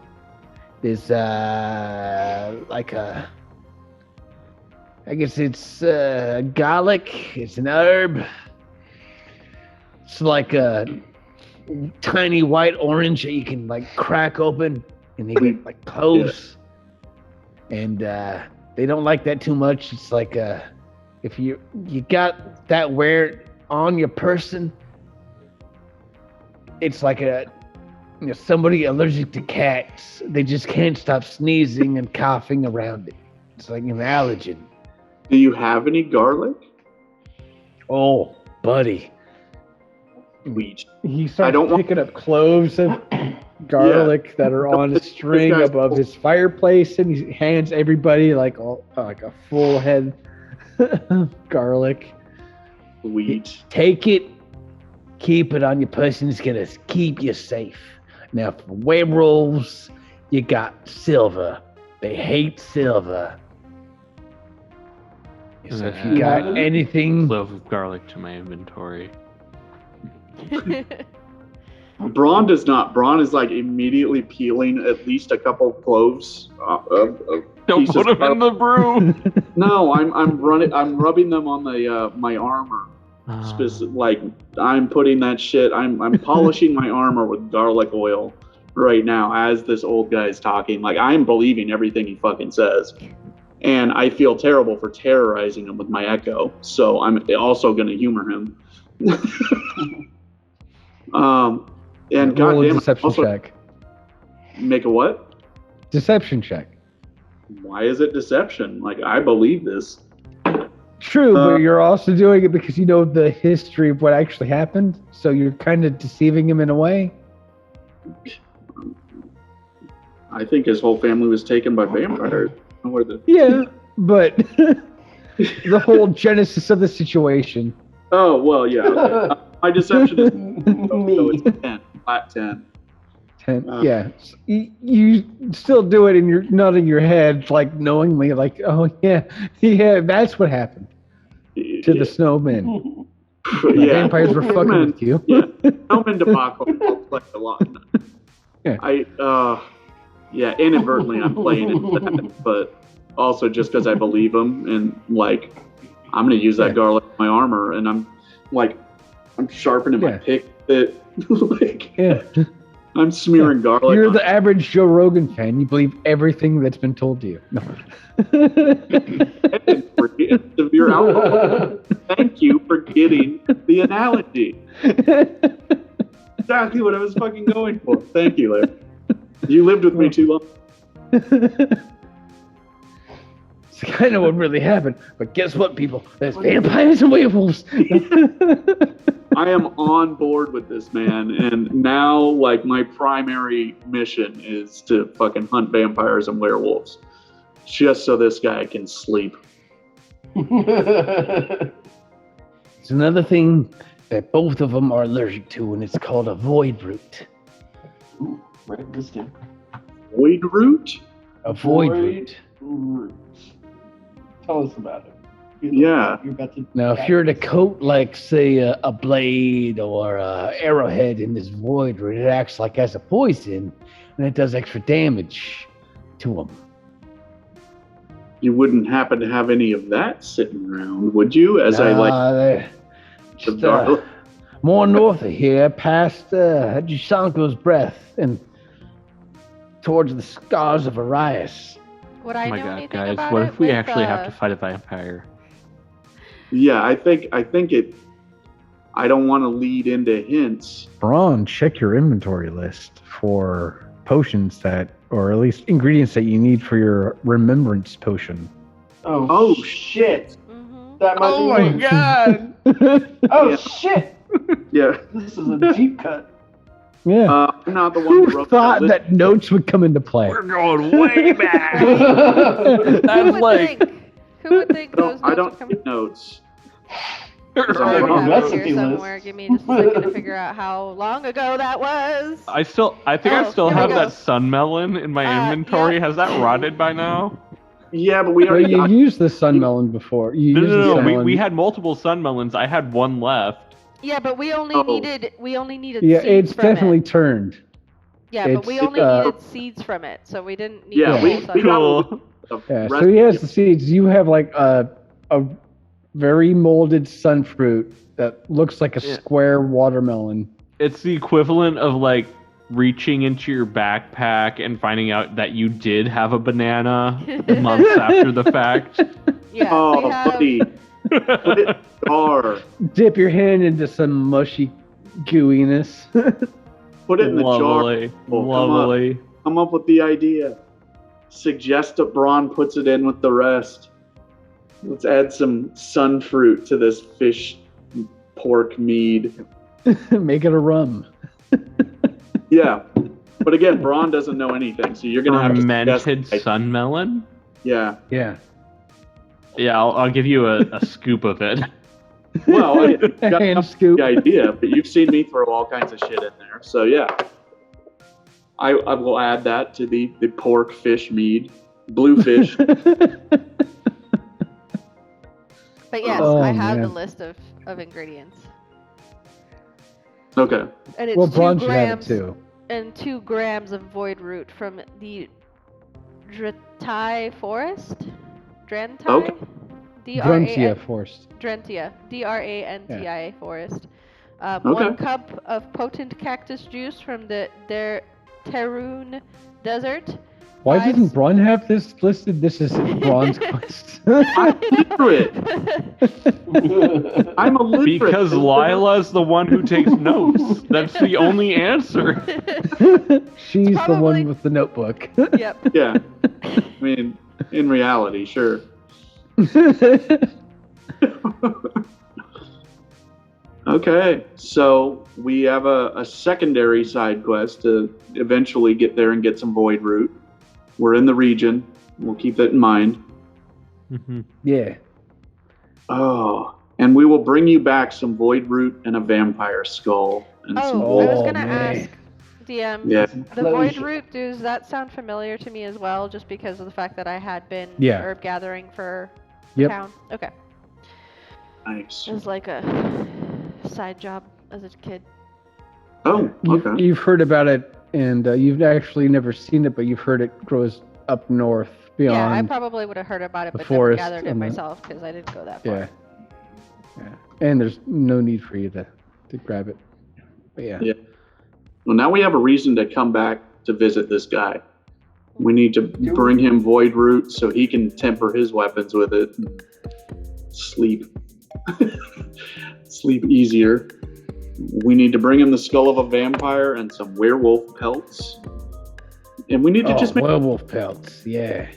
there's like a, I guess it's garlic. It's an herb. It's like a tiny white orange that you can like crack open and they get like cloves. And they don't like that too much. It's like if you got that wear on your person, it's like somebody allergic to cats. They just can't stop sneezing and coughing around it. It's like an allergen. Do you have any garlic? Oh, buddy. Sweet. He starts don't want- picking up cloves of garlic that are on a This string guy's- above his fireplace, and he hands everybody like a full head of garlic. Sweet. Take it, keep it on your person. It's gonna keep you safe. Now, for werewolves, you got silver. They hate silver. So if you got anything, Clove of garlic to my inventory. Braun does not. Braun is like immediately peeling at least a couple cloves of Don't pieces put of them in the brew. No, I'm rubbing them on the my armor. Like I'm putting that shit. I'm polishing my armor with garlic oil right now as this old guy is talking. Like I'm believing everything he fucking says, and I feel terrible for terrorizing him with my echo. So I'm also gonna humor him. And Roll a goddamn, deception also check. make a what? Deception check. Why is it deception? Like I believe this. True, but you're also doing it because you know the history of what actually happened, so you're kind of deceiving him in a way. I think his whole family was taken by vampires. Where the... Yeah, but the whole genesis of the situation. Oh, well, yeah. Okay. My deception is so it's Me. 10, flat 10. 10. Yeah. You still do it and you're nodding your head, like knowingly, like, oh, yeah, that's what happened to the snowman. The vampires were fucking with you. Yeah, snowman debacle. I'll play a lot. Yeah. Inadvertently I'm playing into that, but also just because I believe him and like I'm gonna use that garlic in my armor, and I'm sharpening my pick. I'm smearing garlic. You're the average Joe Rogan fan. You believe everything that's been told to you. No. Severe alcohol. Thank you for getting the analogy. Exactly what I was fucking going for. Thank you, Larry. You lived with me too long. It's kind of what really happened. But guess what, people? There's vampires and werewolves. I am on board with this, man. And now, like, my primary mission is to fucking hunt vampires and werewolves. Just so this guy can sleep. It's another thing that both of them are allergic to, and it's called a void root. Ooh, write this down. Void root? A void root. Root. Tell us about it. Yeah. You're about to Now, if you're to coat, like, say, a blade or a arrowhead in this void root, it acts like as a poison, and it does extra damage to them. You wouldn't happen to have any of that sitting around, would you? Just more north of here, past Jasanko's breath and towards the scars of Arias. Would Oh I my know god, anything guys! about What it if we with, actually have to fight a vampire? Yeah, I think it. I don't want to lead into hints. Braun, check your inventory list for potions or at least ingredients that you need for your remembrance potion. Oh shit! Mm-hmm. That might be one. god! Oh Yeah. shit! Yeah. This is a deep cut. Yeah. I'm not the one who Who wrote thought list. that notes would come into play? We're going way back. Who That's would like think? Who would think those I notes don't would come? keep notes. I I'm have wrong. it Recipe here list. somewhere. Give me just a second to figure out how long ago that was. I think I Oh, still here we have go. that sun melon in my inventory. yeah. Has that rotted by now? Yeah, but we Well, already you got. used the sun melon before. You used the No. sun We melon. had multiple sun melons. I had one left. Yeah, but we only Oh. needed Yeah, seeds it's from definitely it. turned. Yeah, but we it's, only needed seeds from it, so we didn't need Yeah, the we whole got. Cool. Yeah, the so he has the seeds. You have like a very molded sun fruit that looks like a Yeah. square watermelon. It's the equivalent of like reaching into your backpack and finding out that you did have a banana months after the fact. Yeah, Oh, we have. buddy. Put it in the jar. Dip your hand into some mushy gooiness. Put it in the jar. Lovely. Well, Lovely. Come up with the idea. Suggest that Braun puts it in with the rest. Let's add some sun fruit to this fish pork mead. Make it a rum. Yeah. But again, Braun doesn't know anything, so you're gonna have to Fermented suggest- sun melon? Yeah. Yeah. Yeah, I'll give you a scoop of it. Well, I got Hand scoop. the idea, but you've seen me throw all kinds of shit in there. So yeah. I will add that to the pork fish mead. Bluefish. But yes, Oh, I have the man. list of ingredients, Okay. and it's Well, 2 Braun should have it grams too. and 2 grams of void root from the Drentai forest. Drentai. Okay. Gruntia forced. Drentia. Drantia forest. Okay. 1 cup of potent cactus juice from the Terun Desert. Why 5 doesn't Braun have this listed? This is Braun's quest. I'm illiterate. I'm illiterate. Because Lila's the one who takes notes. That's the only answer. She's the Probably- one with the notebook. Yep. Yeah. I mean, in reality, sure. Okay, so we have a secondary side quest to eventually get there and get some void root. We're in the region. We'll keep that in mind. Mm-hmm. Yeah. Oh, and we will bring you back some void root and a vampire skull. And some I void. was gonna man. ask DM. Yeah. The void root, does that sound familiar to me as well? Just because of the fact that I had been herb gathering for the town. Okay. Nice. It was like a side job as a kid. Oh, okay. You've heard about it, and you've actually never seen it, but you've heard it grows up north beyond. Yeah, I probably would have heard about it, but never forest gathered it and myself because I didn't go that far. Yeah. And there's no need for you to grab it. But yeah. Well, now we have a reason to come back to visit this guy. We need to bring him void root so he can temper his weapons with it and sleep. Sleep easier. We need to bring him the skull of a vampire and some werewolf pelts. And we need to just make werewolf pelts. Yeah.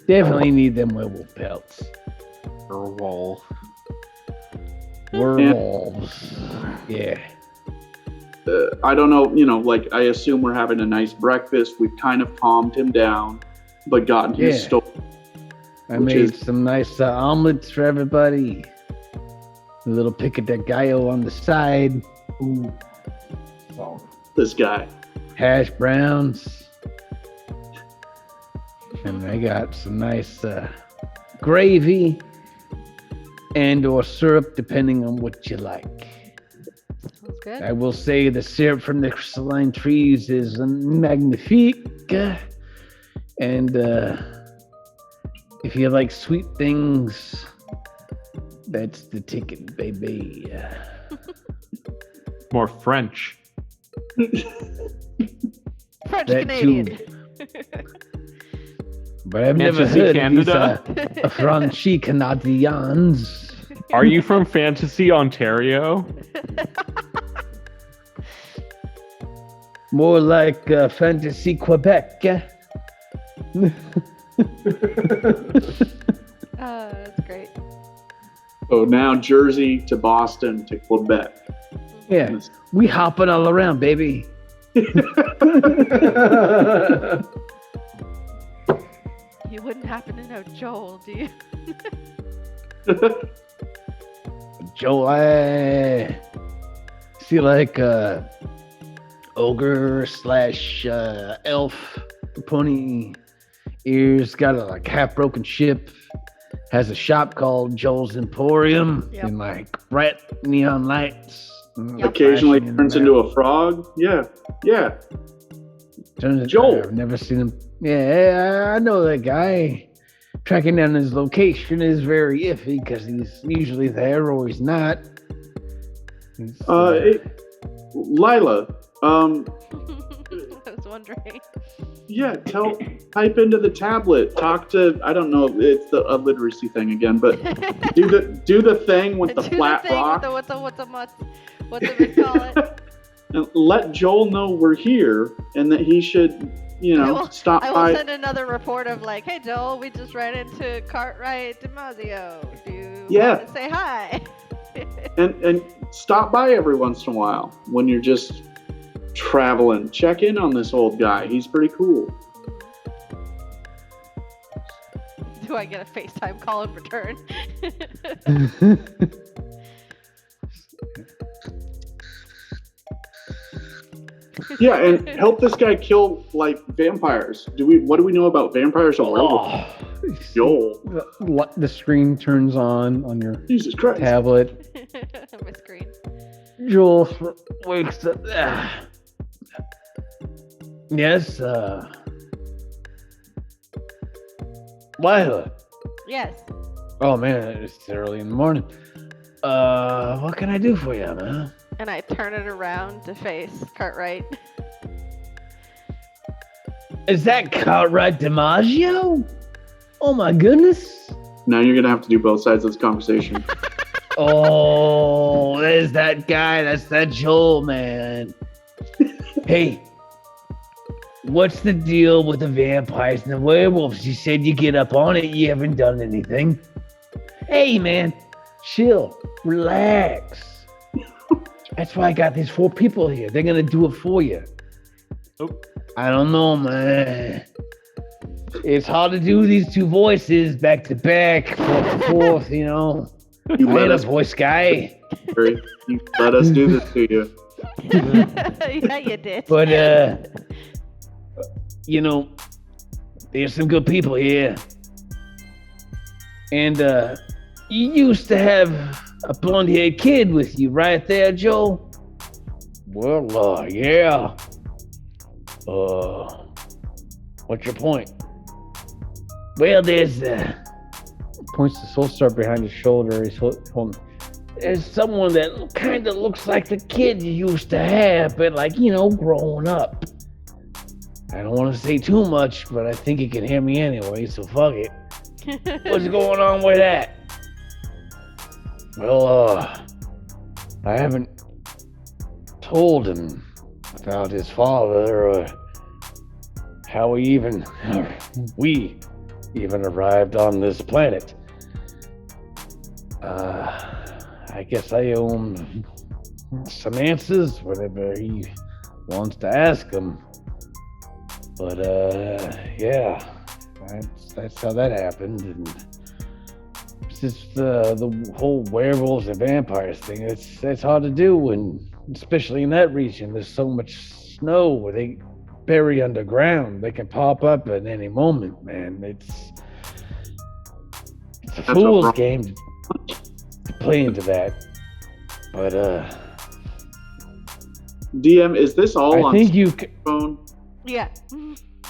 Definitely need them werewolf pelts. Werewolves. Yeah. I don't know, like I assume we're having a nice breakfast. We've kind of calmed him down, but gotten his story. I made some nice omelets for everybody. A little pico de gallo on the side. Ooh. This guy. Hash browns. And I got some nice gravy and or syrup, depending on what you like. Sounds good. I will say the syrup from the crystalline trees is magnifique. And if you like sweet things, that's the ticket, baby. More French. French That Canadian. But I've never Fantasy heard Canada? of these Frenchy Canadians. Are you from Fantasy Ontario? More like Fantasy Quebec. That's great. So now Jersey to Boston to Quebec. Yeah, we hopping all around, baby. You wouldn't happen to know Joel, do you? Joel, I see like ogre slash elf, pony ears, got a like half broken ship, has a shop called Joel's Emporium, and like bright neon lights. Occasionally turns into a frog. Yeah. Joel. I've never seen him. Yeah, I know that guy. Tracking down his location is very iffy because he's usually there or he's not. Lila. I was wondering. Yeah, type into the tablet. Talk to, I don't know, it's the literacy thing again, but do the thing with the flat rock. What do we call it? And let Joel know we're here and that he should, stop by. I will send another report of like, hey Joel, we just ran into Cartwright Dimaggio. Do you want to say hi? and stop by every once in a while when you're just traveling. Check in on this old guy. He's pretty cool. Do I get a FaceTime call in return? Yeah, and help this guy kill like vampires. What do we know about vampires or werewolves? Joel. The screen turns on your Jesus Christ. tablet. My screen. Joel wakes up. Yes, Lila. Yes. Oh man, it's early in the morning. What can I do for you, man? And I turn it around to face Cartwright. Is that Cartwright Dimaggio? Oh my goodness. Now you're gonna have to do both sides of this conversation. Oh, there's that guy. That's that Joel, man. Hey, what's the deal with the vampires and the werewolves? You said you get up on it. You haven't done anything. Hey, man, chill, relax. That's why I got these 4 people here. They're gonna do it for you. Oh. I don't know, man. It's hard to do these two voices back to back, forth to forth, you know. You I let ain't a us, voice guy. you let us do this to you. Yeah, you did. But, you know, there's some good people here. And, you used to have a blonde-haired kid with you, right there, Joe? Well, yeah. What's your point? Well, there's, Points to Soulstar behind his shoulder. He's holding. there's someone that kind of looks like the kid you used to have, but like, you know, growing up. I don't want to say too much, but I think he can hear me anyway, so fuck it. What's going on with that? Well, I haven't told him about his father or how we even arrived on this planet. I guess I owe him some answers whenever he wants to ask them. But yeah, that's how that happened. And it's just the whole werewolves and vampires thing. It's hard to do, and especially in that region, there's so much snow where they bury underground. They can pop up at any moment, man. It's a fool's game to play into that. But DM, is this all I on think you phone? Yeah.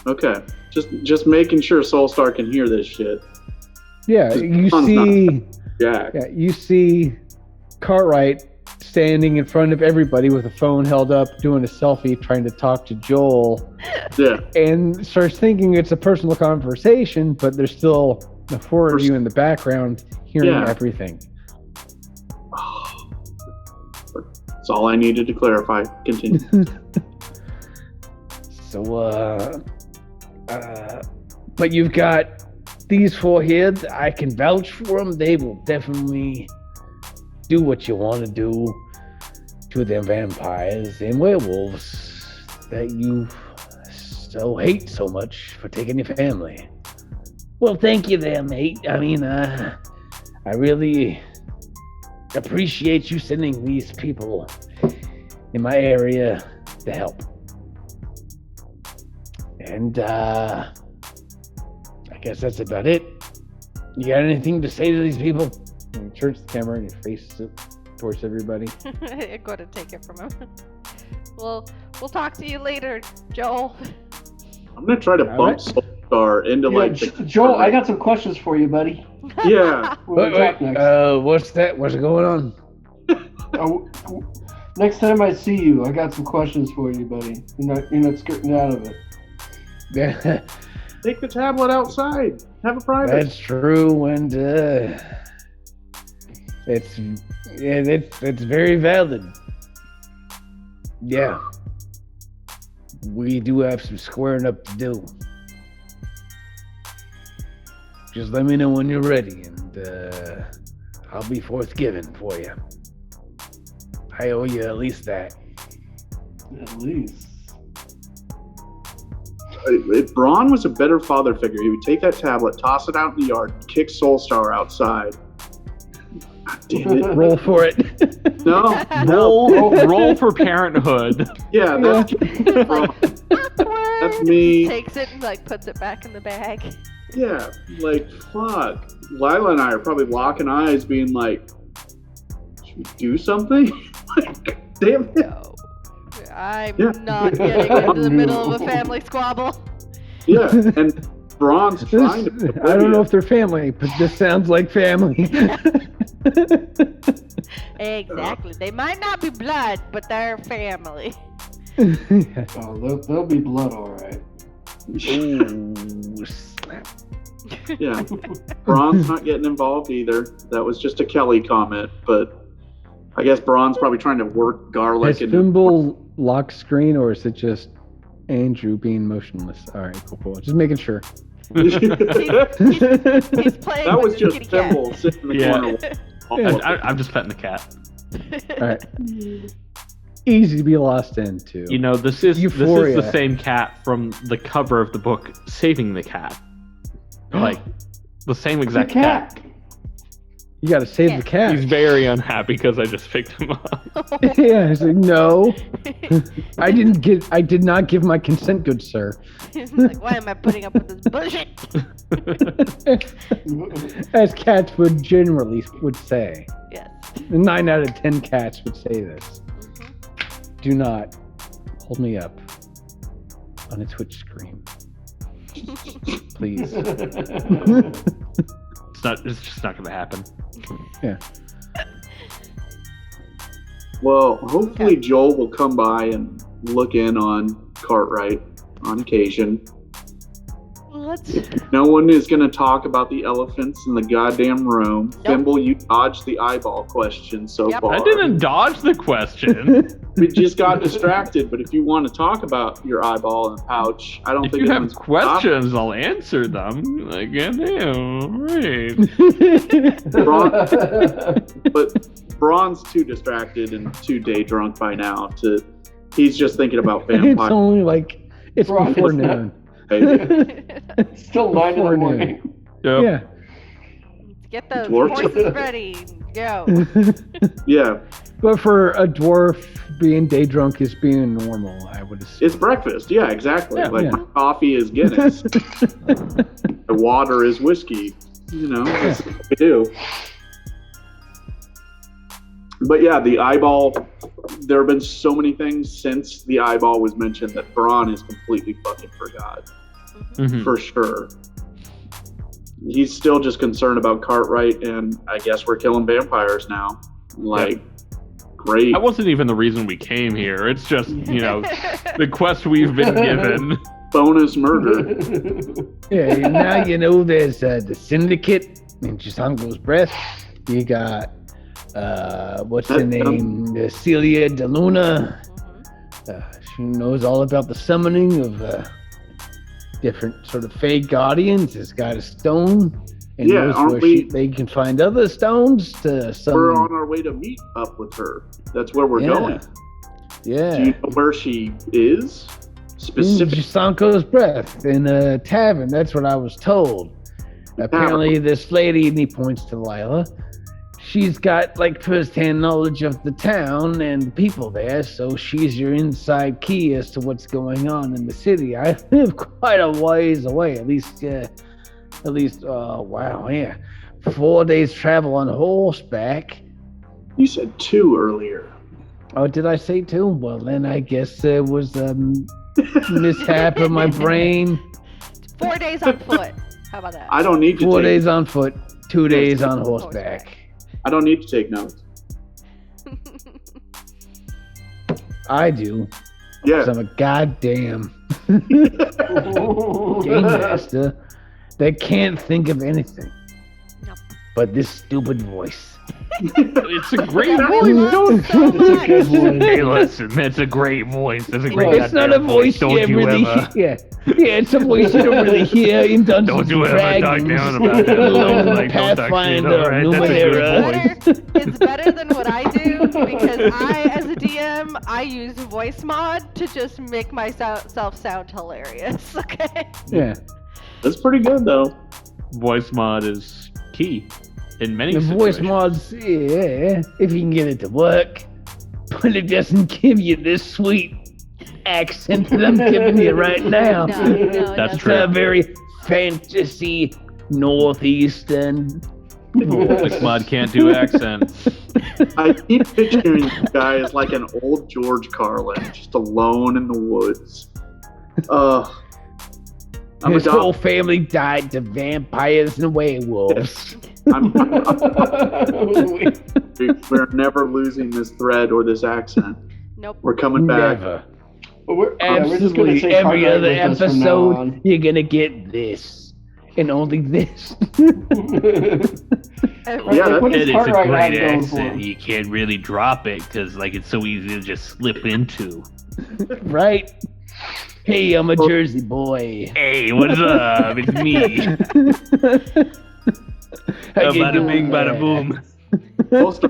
Okay, just making sure Soulstar can hear this shit. Yeah, Just you Bron's see. Jack. Yeah, you see Cartwright standing in front of everybody with a phone held up, doing a selfie, trying to talk to Joel, Yeah. and starts thinking it's a personal conversation, but there's still the four of you in the background hearing Yeah. everything. That's all I needed to clarify. Continue. So, but you've got these four here. I can vouch for them. They will definitely do what you want to do to them vampires and werewolves that you so hate so much for taking your family. Well, thank you there, mate. I mean, I really appreciate you sending these people in my area to help. And I guess that's about it. You got anything to say to these people? And he turns the camera and he faces it towards everybody. I'm going to take it from him. We'll talk to you later, Joel. I'm gonna try to All bump right. Soulstar into Yeah, like. Joel, I got some questions for you, buddy. Yeah. When we talk next. What's that? What's going on? Next time I see you, I got some questions for you, buddy. You're not skirting out of it. Take the tablet outside. Have a private. That's true, and it's very valid. Yeah, we do have some squaring up to do. Just let me know when you're ready, and I'll be forthgiving for you. I owe you at least that. At least. If Braun was a better father figure, he would take that tablet, toss it out in the yard, kick Soulstar outside. God damn it. Roll for it. No. Roll for parenthood. Yeah, that's, that's me. Takes it and like puts it back in the bag. Yeah, like, fuck. Lila and I are probably locking eyes being like, should we do something? Like, damn it. No. I'm Yeah. not getting into the middle of a family squabble. Yeah, and Braun's trying to. I don't know if they're family, but this sounds like family. Exactly. They might not be blood, but they're family. Oh, there'll be blood, all right. Ooh, snap. Yeah, Braun's not getting involved either. That was just a Kelly comment, but I guess Braun's probably trying to work garlic Has and. Fimble lock screen, or is it just Andrew being motionless? All right, cool. Just making sure. He's playing That was with just the kitty cat. Fimble sitting in the Yeah. corner. I'm just petting the cat. All right. Easy to be lost into. You know, this is Euphoria. the same cat from the cover of the book Saving the Cat. Like the same It's a exact cat. You got to save Yeah. the cat. He's very unhappy because I just picked him up. Yeah, he's like, no, I did not give my consent, good sir. He's like, why am I putting up with this bullshit? As cats would generally would say. Yes. 9 out of 10 cats would say this. Mhm. Do not hold me up on a Twitch screen, please. It's just not going to happen. Yeah. Well, hopefully Joel will come by and look in on Cartwright on occasion. Let's. No one is going to talk about the elephants in the goddamn room. Nope. Thimble, you dodged the eyeball question so Yep. far. I didn't dodge the question. We just got distracted, but if you want to talk about your eyeball in the pouch, I don't If think you have anyone's questions, I'll answer them. Like, goddamn, right. But Braun's too distracted and too day drunk by now to. He's just thinking about It's vampires. only like, it's Right. before noon. Baby. Still 9 in the Before morning. Yep. Yeah. Let's get those Dwarf. horses ready. Go. Yeah, But for a dwarf, being day drunk is being normal, I would assume. it's breakfast. Yeah, exactly. Yeah. Like Yeah. my coffee is Guinness, my water is whiskey. You know, that's what we do. But yeah, the eyeball. There have been so many things since the eyeball was mentioned that Braun is completely fucking forgot. Mhm. For sure. He's still just concerned about Cartwright, and I guess we're killing vampires now. Like, great. That wasn't even the reason we came here. It's just, the quest we've been given. Bonus murder. Yeah, now you know there's the Syndicate in Jasanko's breath. You got, what's her name? Celia de Luna. She knows all about the summoning of different sort of fake guardians. Has got a stone. And Yeah, knows aren't where we- they can find other stones to summon. We're on our way to meet up with her. That's where we're going. Yeah. Do you know where she is? In Specific. Jasanko's breath in a tavern. That's what I was told. Apparently, this lady, and he points to Lila, she's got like first-hand knowledge of the town and the people there, so she's your inside key as to what's going on in the city. I live quite a ways away, at least, wow, yeah. 4 days travel on horseback. You said 2 earlier. Oh, did I say 2? Well, then I guess there was mishap of my brain. 4 days on foot. How about that? I don't need to 4 take. days on foot, 2 days on horseback. I don't need to take notes. I do. Yeah. 'Cause I'm a goddamn game master that can't think of anything. Nope. But this stupid voice. It's a great That we voice. love so much. Good one. Hey, listen, that's a great voice. That's a great It's not a goddamn voice Don't you you really ever, hear. Yeah, it's a voice you don't really hear in Dungeons don't you and ever talk Dragons. down about that. Alone Like, don't talk shit, Pathfinder, all right? That's a good Numenera. voice. It's better than what I do because I, as a DM, I use voice mod to just make myself sound hilarious. Okay. Yeah. That's pretty good, though. Voice mod is key in many The voice situations. mods, yeah, if you can get it to work. But it doesn't give you this sweet accent that I'm giving you right now. No, it That's doesn't. It's true. a very fantasy northeastern Voice voice. mod can't do accents. I keep picturing this guy as like an old George Carlin, just alone in the woods. I'm His whole adopted. family died to vampires and werewolves. We're never losing this thread or this accent. Nope. We're coming back. Never. We're just gonna Absolutely. say Every Cartwright other with us from now episode, on. you're gonna get this. And only this. Every- Yeah, What that- does Cartwright have going for him? You can't really drop it because it's so easy to just slip into. Right? Hey, I'm a Jersey boy. Hey, what's up? It's me. How you Bada bing, doing? bada boom. Most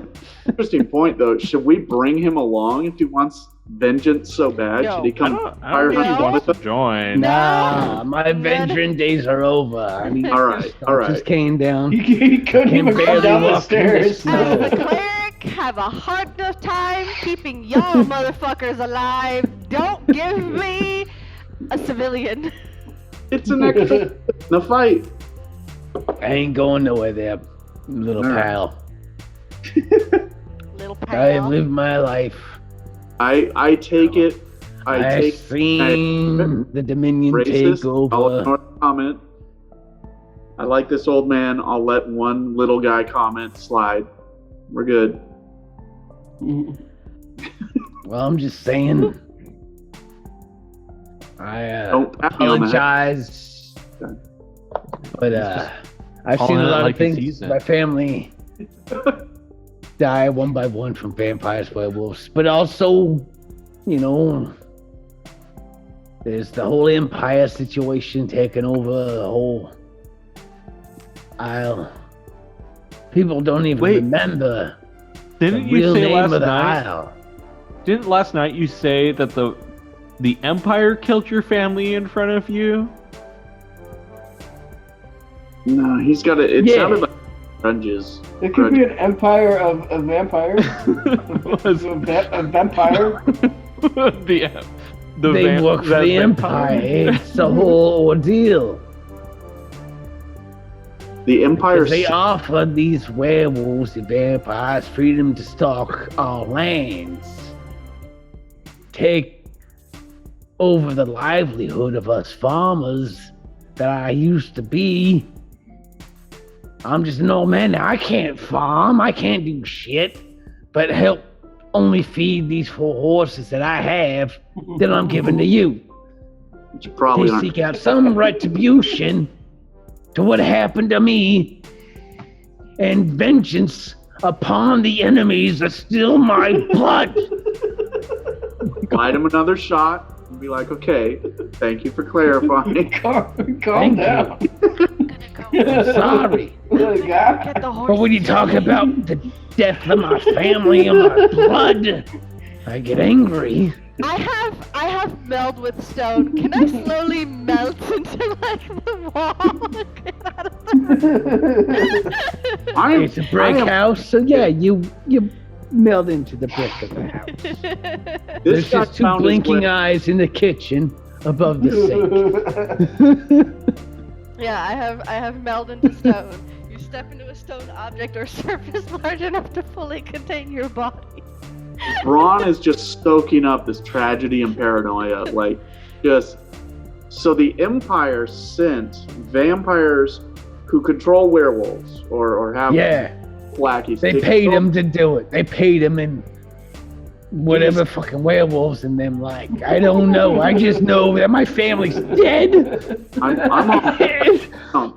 interesting point, though. Should we bring him along if he wants vengeance so bad? No. Should he I come don't fire think he hunt wants to with us? join. Nah, my venturing days are over. I mean, All right, all just right. came down. He couldn't Can even go barely down the walk in this stairs. As the No. cleric, have a hard enough time keeping y'all motherfuckers alive. Don't give me a civilian. It's an extra in the fight. I ain't going nowhere there, little All right. pal. Little I pal. have lived my life. I take it. I I've take seen the Dominion racist. take I'll over. ignore the comment. I like this old man. I'll let one little guy comment slide. We're good. Well, I'm just saying. I Don't pat me on the head. apologize, Okay. but I've calling seen a it lot like of he things. sees it. My family die one by one from vampires, werewolves, but also, you know, there's the whole empire situation taking over the whole isle. People don't even Wait, remember Didn't the you real say name last of the night? isle. Didn't last night you say that the Empire killed your family in front of you? No, he's got it. It Yeah. sounded like grudges. It could be an empire of vampires. Was A vampire. the They work for the empire. It's the whole ordeal. The Empire. Because they offer these werewolves and vampires freedom to stalk our lands, take over the livelihood of us farmers that I used to be. I'm just an old man now. I can't farm. I can't do shit, but help only feed these 4 horses that I have that I'm giving to you. You probably They aren't. seek out some retribution to what happened to me and vengeance upon the enemies that steal my blood. Light him another shot and be like, okay, thank you for clarifying. Calm Thank down. I'm sorry. God. Get the horse. But when you talk about the death of my family and my blood, I get angry. I have meld with stone. Can I slowly melt into like the wall? Get out of there. It's a brick house, so yeah, you meld into the brick of the house. There's This guy just 2 found his blinking way. eyes in the kitchen above the sink. Yeah, I have meld into stone. You step into a stone object or surface large enough to fully contain your body. Braun is just stoking up this tragedy and paranoia. Like, just. So the Empire sent vampires who control werewolves or have Yeah, lackeys. they to paid control- him to do it. They paid him in whatever fucking werewolves and them like. I don't know. I just know that my family's dead. I'm on.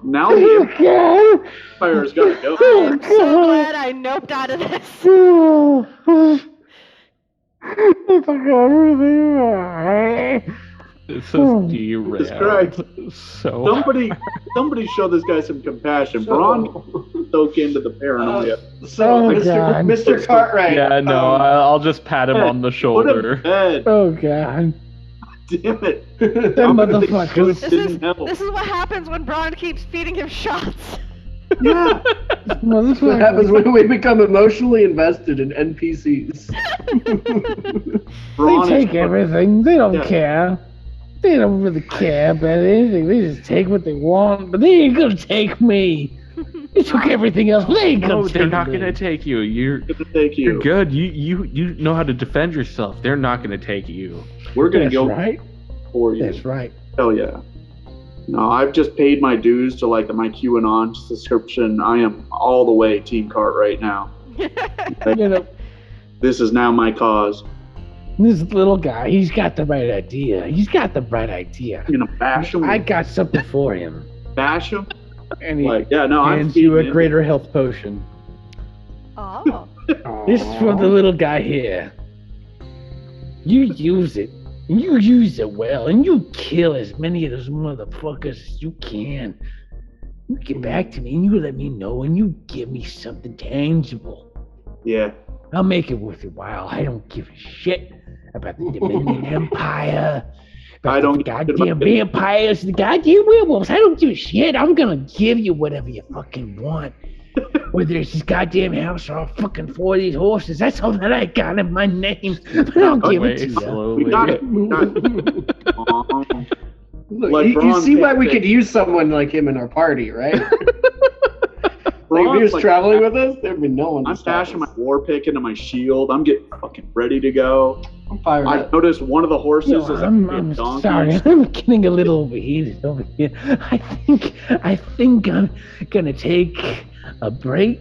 Now the Empire's got to go. I'm so glad I noped out of this. This is derailed. Christ. So Somebody show this guy some compassion. Braun stoke into the paranoia. So, Oh, Mr. God. Mr. Cartwright. yeah, no, I'll just pat him on the Put him shoulder. to bed. Oh god. Damn it. Them motherfuckers. This is what happens when Braun keeps feeding him shots. Yeah. That's what happens when we become emotionally invested in NPCs. Braun They is take everything. They don't Yeah. care. They don't really care about anything. They just take what they want, but they ain't gonna take me. They took everything else, but they ain't gonna No, take they're not me. gonna take you. You're gonna take you. you're good. You know how to defend yourself. They're not gonna take you. We're gonna That's go right. for you. That's right. Hell yeah. No, I've just paid my dues to like my QAnon subscription. I am all the way Team Cartwright now. You know, This is now my cause. this little guy, he's got the right idea. He's got the right idea. I'm gonna bash him. I got something for him. bash him. And he Like, yeah, no, I'm Hands you a feeding him. greater health potion. Oh. This is for the little guy here. You use it. You use it well, and you kill as many of those motherfuckers as you can. You get back to me and you let me know and you give me something tangible. Yeah. I'll make it worth your while. I don't give a shit about the Dominion Empire. About I don't the give a shit goddamn about it. vampires, the goddamn werewolves. I don't give a shit. I'm gonna give you whatever you fucking want. Whether it's this goddamn house or fucking 4 of these horses, that's all that I got in my name. But I'll give it to you. Slowly. We got it. We got it. Look, Like you Braun see why can't we say- could use someone like him in our party, right? Like if Braun's he was like, traveling with us, there'd be no one to I'm stop stashing my us. war pick into my shield. I'm getting fucking ready to go. I'm fired I up. noticed one of the horses No, is I'm a donkey. sorry. I'm getting a little overheated over here. I think I'm gonna take a break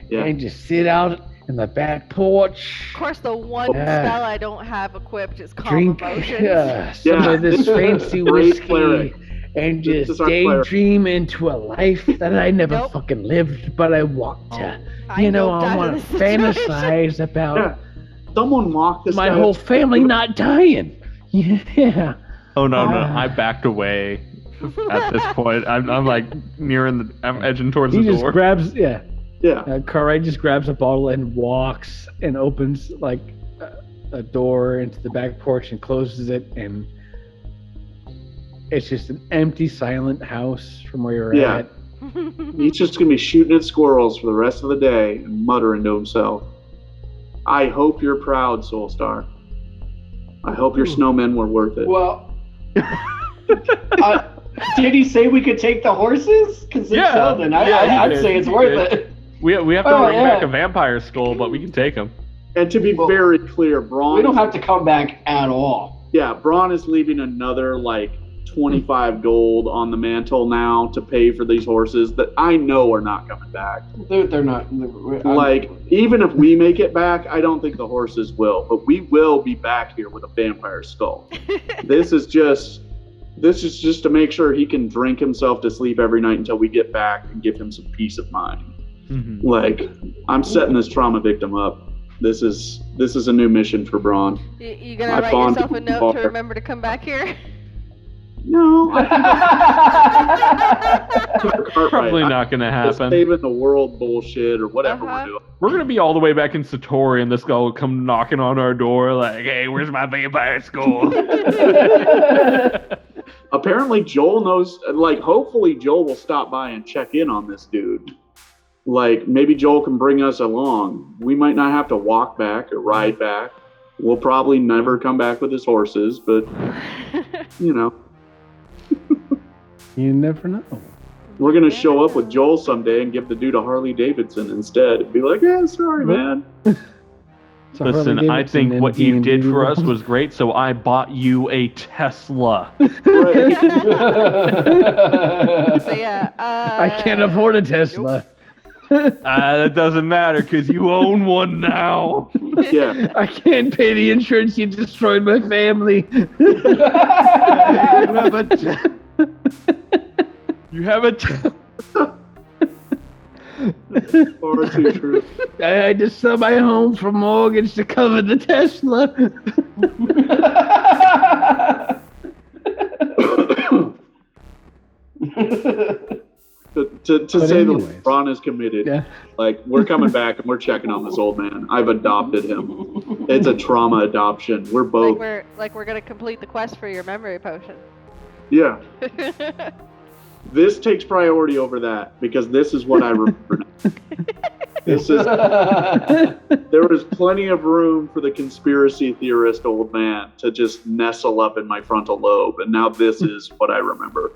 Yeah. and just sit out in the back porch. Of course, the one Yeah. spell I don't have equipped is calm Drink emotions. some Yeah, of this this is fancy a great whiskey cleric. and This just is our cleric. daydream into a life that I never Nope. fucking lived, but I want to. I You know, noped I out want of to this situation. fantasize about Yeah. Someone lock this my guy whole up. family not dying. Yeah. Oh no, Ah. I backed away at this point. I'm like I'm edging towards He the just door. grabs, Yeah. Cartwright just grabs a bottle and walks and opens like a door into the back porch and closes it, and it's just an empty, silent house from where you're Yeah. at. He's just gonna be shooting at squirrels for the rest of the day and muttering to himself. I hope you're proud, Soulstar. I hope your snowmen were worth it. Well, did he say we could take the horses? Because if Yeah. so, then Yeah, he I'd did. say it's He worth did. it. We have to Oh, bring yeah. back a vampire skull, but we can take him. And to be Well, very clear, Braun. We don't have to come back at all. Yeah, Braun is leaving another like 25 gold on the mantle now to pay for these horses that I know are not coming back. They're not. Like, even if we make it back, I don't think the horses will, but we will be back here with a vampire skull. This is just to make sure he can drink himself to sleep every night until we get back and give him some peace of mind. Mm-hmm. Like, I'm setting this trauma victim up. This is a new mission for Braun. You gonna I write bond yourself a with note to Walker. remember to come back here? No, I think Probably I'm not gonna just happen. saving the world bullshit or whatever Uh-huh. we're doing. We're gonna be all the way back in Satori, and this guy will come knocking on our door like, "Hey, where's my vampire skull?" Apparently Joel knows, like, hopefully Joel will stop by and check in on this dude. Like, maybe Joel can bring us along. We might not have to walk back or ride back. We'll probably never come back with his horses, but, you know, You never know. we're going to show up with Joel someday and give the dude a Harley Davidson instead and be like, yeah, sorry, man. It's a Listen, Harley I Davidson think in what you D&D did for us world. was great, so I bought you a Tesla. Right. So yeah, I can't afford a Tesla. That doesn't matter because you own one now. Yeah. I can't pay the insurance. You destroyed my family. You have a Far too true. I had to sell my home for mortgage to cover the Tesla. To But say the anyways. Braun is committed. Yeah. Like, we're coming back and we're checking on this old man. I've adopted him. It's a trauma adoption. We're both. like we're gonna complete the quest for your memory potion. Yeah. This takes priority over that because this is what I remember now. This is. There was plenty of room for the conspiracy theorist old man to just nestle up in my frontal lobe, and now this is what I remember: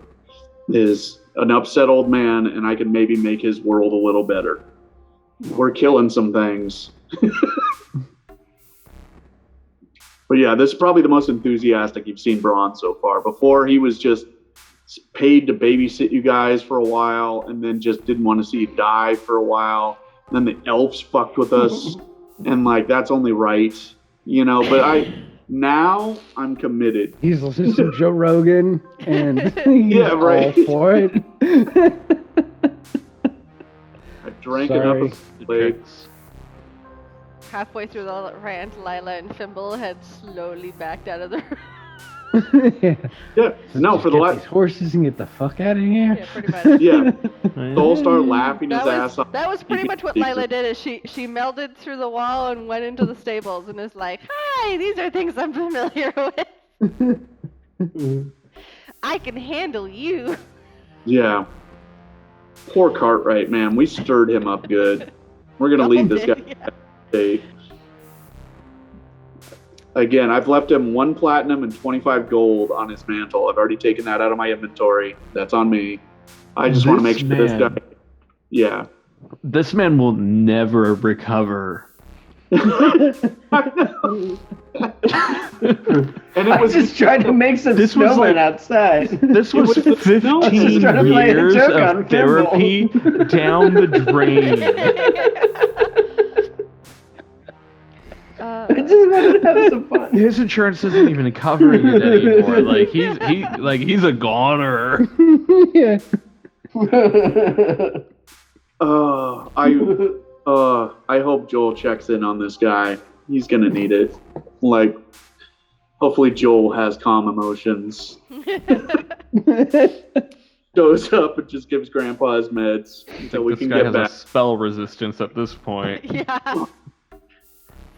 is an upset old man, and I can maybe make his world a little better. We're killing some things. But yeah, this is probably the most enthusiastic you've seen Braun so far. Before, he was just paid to babysit you guys for a while, and then just didn't want to see you die for a while. And then the elves fucked with us, and like that's only right, you know. But now I'm committed. He's listening to Joe Rogan, and he's Yeah, right. all for it. I drank Sorry. enough of the plague. Halfway through the rant, Lila and Fimble had slowly backed out of the room. Yeah. Yeah. No, Just for the get last. these horses and get the fuck out of here. Yeah, pretty much. Yeah. Soul started laughing his That ass off. was pretty much what Lila did. Is she melded through the wall and went into the stables and is like, "Hi, these are things I'm familiar with. I can handle you." Yeah. Poor Cartwright, man. We stirred him up good. We're gonna leave this guy. Yeah. Day. Again, I've left him 1 platinum and 25 gold on his mantle. I've already taken that out of my inventory. That's on me. I just want to make sure this guy. Yeah. This man will never recover. I know. And it I was just tried to make some This was snowmen like- outside. This was It was- 15 I was just trying to play a years joke on of therapy down the drain. I just wanted to have some fun. His insurance isn't even covering it anymore. Like he's a goner. Yeah. I hope Joel checks in on this guy. He's gonna need it. Like, hopefully Joel has calm emotions. Goes up and just gives Grandpa his meds until we This can guy get has back. a spell resistance at this point. Yeah.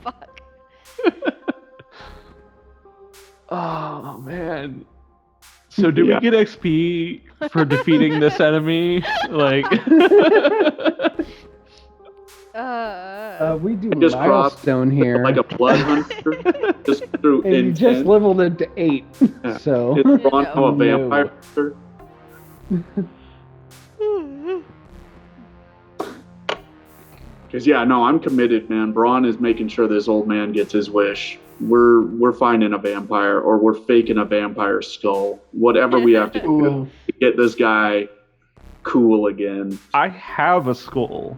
Fuck. Oh man. So do Yeah. we get XP for defeating this enemy? Like We do Just crossed milestone here. Like a blood hunter, just through and you just intent. leveled it to 8. Yeah. So Is Bronco a No. vampire hunter? Because yeah, no, I'm committed, man. Braun is making sure this old man gets his wish. We're finding a vampire, or we're faking a vampire skull. Whatever we have to do Ooh. to get this guy cool again. I have a skull.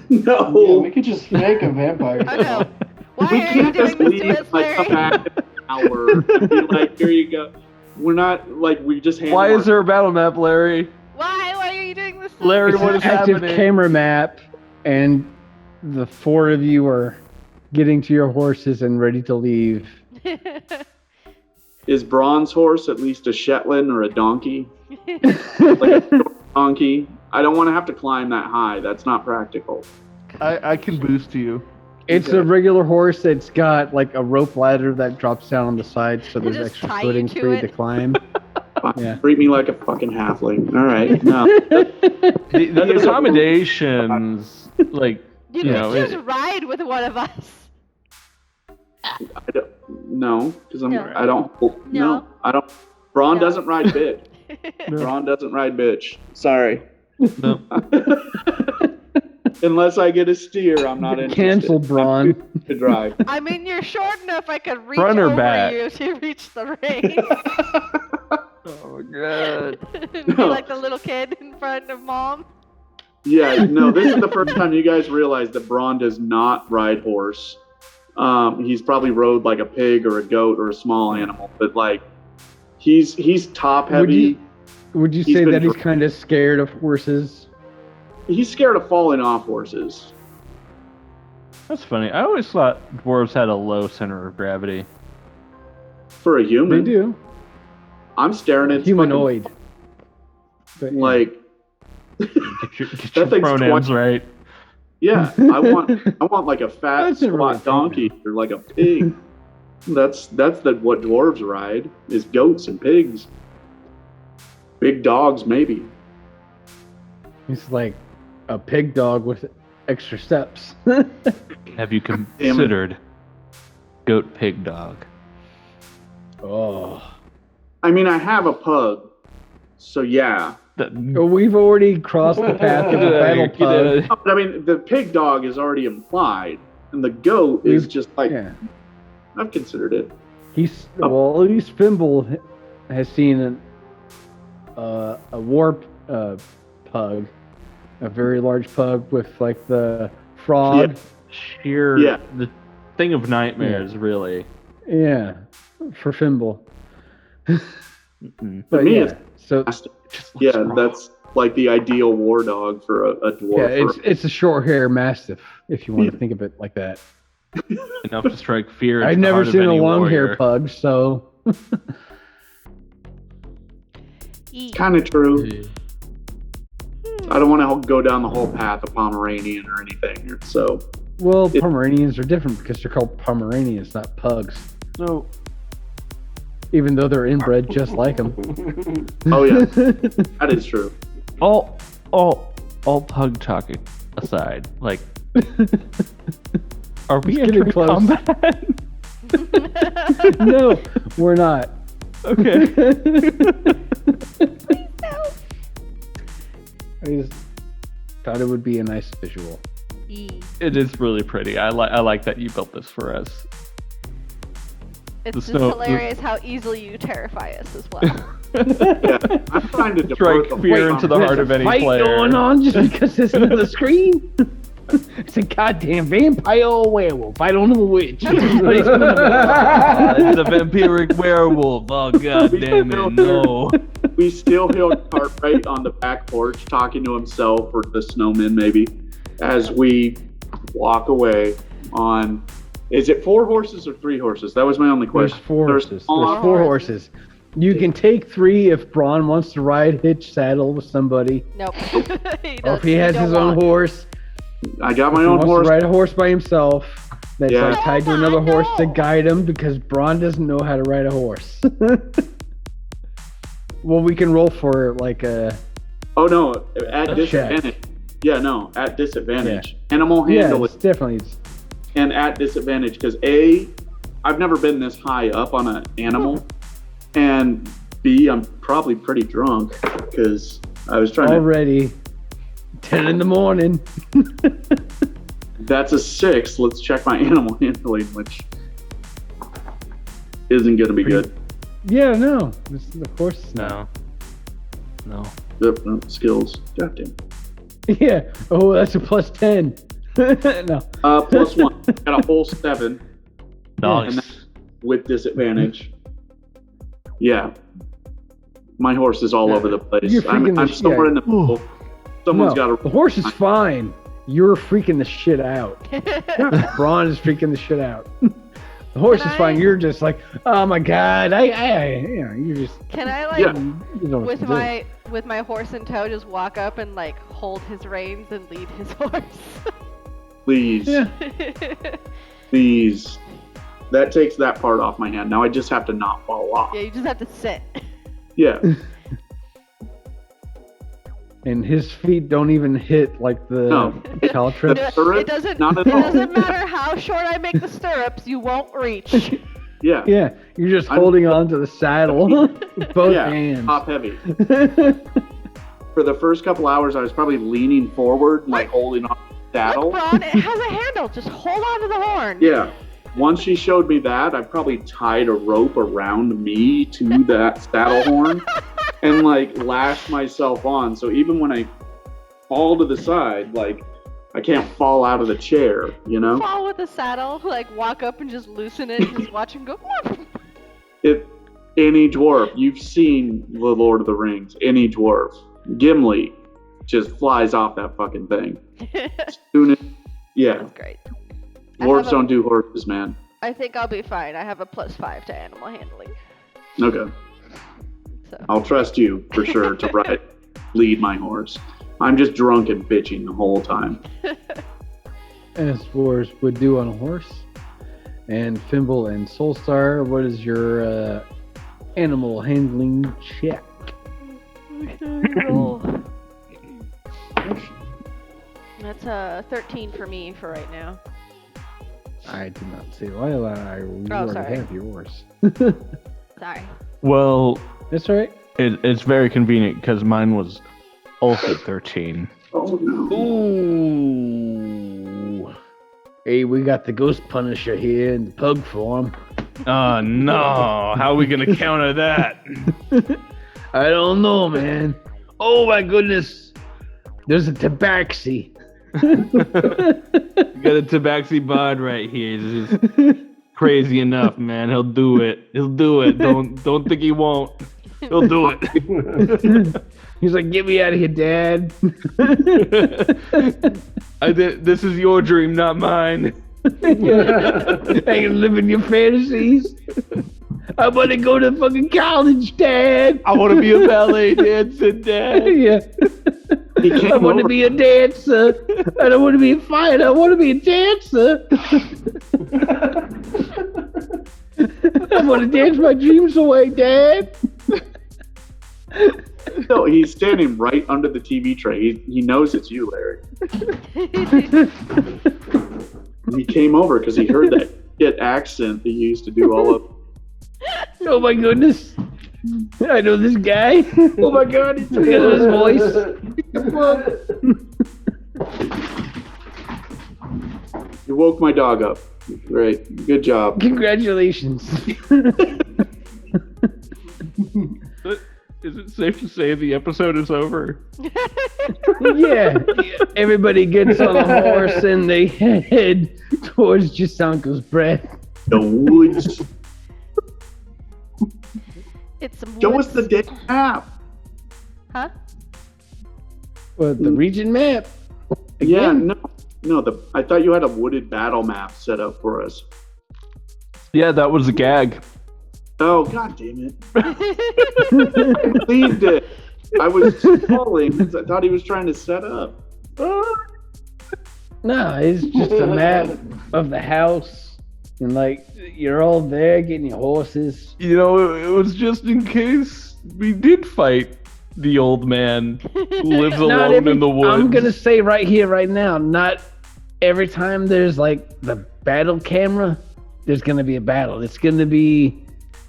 No, Yeah, we could just make a vampire. I know. Why we are you can't just doing this leave. to us, Like, come Larry? back in an hour. And be like, here you go. We're not like we just. hand Why him is there a battle map, Larry? Why are you doing this to Larry, it's what an is active happening? camera map, and the 4 of you are getting to your horses and ready to leave. Is Braun's horse at least a Shetland or a donkey? Like a short donkey. I don't want to have to climb that high. That's not practical. I can boost you. It's Okay. a regular horse that's got like a rope ladder that drops down on the side, so there's Just extra tie you footing to for you it. to climb. Yeah. Treat me like a fucking halfling. All right. No. The accommodations, like You you could know, just it- ride with one of us. No, because No. I don't. No, I don't. Braun No. doesn't ride bitch. Braun doesn't ride bitch. Sorry. no. Unless I get a steer, I'm not interested. Cancel Braun. To drive. I mean, you're short enough I could reach Front or over back? you to reach the ring. Oh god. Be like the little kid in front of mom. Yeah, no, this is the first time you guys realize that Braun does not ride horse. He's probably rode like a pig or a goat or a small animal, but like he's top heavy. Would you He's say been that he's dr- kind of scared of horses? He's scared of falling off horses. That's funny. I always thought dwarves had a low center of gravity. For a They human, do. I'm staring at Humanoid. But, fucking, yeah. like, Get your That thing's pronouns right. yeah, I want like a fat That's a really squat donkey or like a pig. That's what dwarves ride is goats and pigs. Big dogs maybe. He's like a pig dog with extra steps. Have you considered goat pig dog? Oh. I mean, I have a pug, so yeah. Well, we've already crossed the path of the battle pug. But I mean, the pig dog is already implied, and the goat is just like Yeah. I've considered it. He's well, at least Fimble has seen a warp pug, a very large pug with like the frog. Sheer Yeah. the thing of nightmares, really. Yeah, for Fimble. Mm-mm. But me, yeah, it's- so Just looks Yeah, wrong. that's like the ideal war dog for a dwarf. yeah, it's a short hair mastiff if you want to think of it like that. enough to strike fear. into I've the never heart of seen a any long hair warrior. pug, so E. Kind of true. I don't want to go down the whole path of Pomeranian or anything. So, Well, Pomeranians are different because they're called Pomeranians, not pugs. No. Even though they're inbred just like them. oh yeah, that is true. All pug talking aside, like, are we Getting entering close. combat? No, we're not. Okay. I just thought it would be a nice visual. E. It is really pretty. I like that you built this for us. It's The just snow- hilarious how easily you terrify us as well. Yeah, I'm trying to Strike divert the fear fight into the on- heart of any Fight player. going on just because there's another screen. It's a goddamn vampire or werewolf. I don't know which. But it's gonna It's a vampiric werewolf. Oh god damn it, no. We still hear Cartwright on the back porch talking to himself or the snowman maybe as we walk away on. Is it 4 horses or 3 horses? That was my only There's question. 4 horses. There's all- 4 horses. You can take 3 if Braun wants to ride hitch saddle with somebody, Nope. or if he has his own horse. I got If my he own wants horse. to ride a horse by himself, that's Yeah. like tied to Oh, another horse to no. guide him because Braun doesn't know how to ride a horse. Well, we can roll for like a Oh no, at A disadvantage. Yeah, no, at disadvantage. Animal handle it's definitely and at disadvantage because I've never been this high up on an animal, and B, I'm probably pretty drunk because I was trying already 10 in the morning. to. That's a 6. Let's check my animal handling, which isn't going to be good. Yeah, no, of course it's not. No. Yep, no, skills. Goddamn. Yeah. Oh, that's a plus 10. No. Plus 1. Got a whole 7 Nice. with disadvantage. Yeah. My horse is all over the place. You're freaking I'm the somewhere shit. in the middle. Someone's No, got the to. horse is fine. You're freaking the shit out. Braun is freaking the shit out. The horse Can is fine. I- You're just like, oh my god, you're just. Can I like Yeah. You know what to do. with my horse in tow just walk up and like hold his reins and lead his horse? Please. Yeah. Please. That takes that part off my hand. Now I just have to not fall off. Yeah, you just have to sit. Yeah. And his feet don't even hit like the No. caltrip. The stirrup? It doesn't. Not It at all. doesn't matter how short I make the stirrups. You won't reach. Yeah. Yeah, you're just I'm- holding on to the saddle with both Yeah. hands. Top heavy. For the first couple hours, I was probably leaning forward, like holding on to the saddle. Look, Braun, it has a handle. Just hold on to the horn. Yeah. Once she showed me that, I probably tied a rope around me to that saddle horn and like lashed myself on. So even when I fall to the side, like I can't fall out of the chair, you know? Fall with the saddle. Like walk up and just loosen it. And just watch him go. If any dwarf, you've seen The Lord of the Rings, any dwarf, Gimli just flies off that fucking thing. Soon as, yeah, That's great. dwarves don't do horses, man. I think I'll be fine. I have a +5 to animal handling. Okay. So. I'll trust you for sure to lead my horse. I'm just drunk and bitching the whole time. As dwarves would do on a horse. And Fimble and Soulstar, what is your animal handling check? Roll. That's a 13 for me for right now. I did not say well. You already sorry. have yours. Sorry. Well, That's all right. it's very convenient because mine was also 13. Oh no. Ooh. Hey, we got the Ghost Punisher here in the pug form. Oh no! How are we gonna counter that? I don't know, man. Oh my goodness. There's a tabaxi. We got a tabaxi bard right here. He's just crazy enough, man. He'll do it. He'll do it. Don't think he won't. He'll do it. He's like, get me out of here, Dad. This is your dream, not mine. I can live in your fantasies. I want to go to fucking college, Dad. I want to be a ballet dancer, Dad. Yeah. He came I want to over. be a dancer. I don't want to be a fighter. I want to be a dancer. I want to dance my dreams away, Dad. No, he's standing right under the TV tray. He knows it's you, Larry. He came over because he heard that shit accent he used to do all of. Oh my goodness. I know this guy. Oh my god, it's because of his voice. You woke my dog up. Great. Good job. Congratulations. Is it safe to say the episode is over? Yeah. Everybody gets on a horse and they head towards Jasanko's breath. The woods. It's some Show us woods. the damn map. Huh? Well, the region map. Yeah, Again? no. I thought you had a wooded battle map set up for us. Yeah, that was a gag. Oh, god damn it. I believed it. I was calling because I thought he was trying to set up. No, it's just a map of the house. And like, you're all there getting your horses. You know, it was just in case we did fight the old man who lives alone in the woods. I'm going to say right here, right now, not every time there's like the battle camera, there's going to be a battle. It's going to be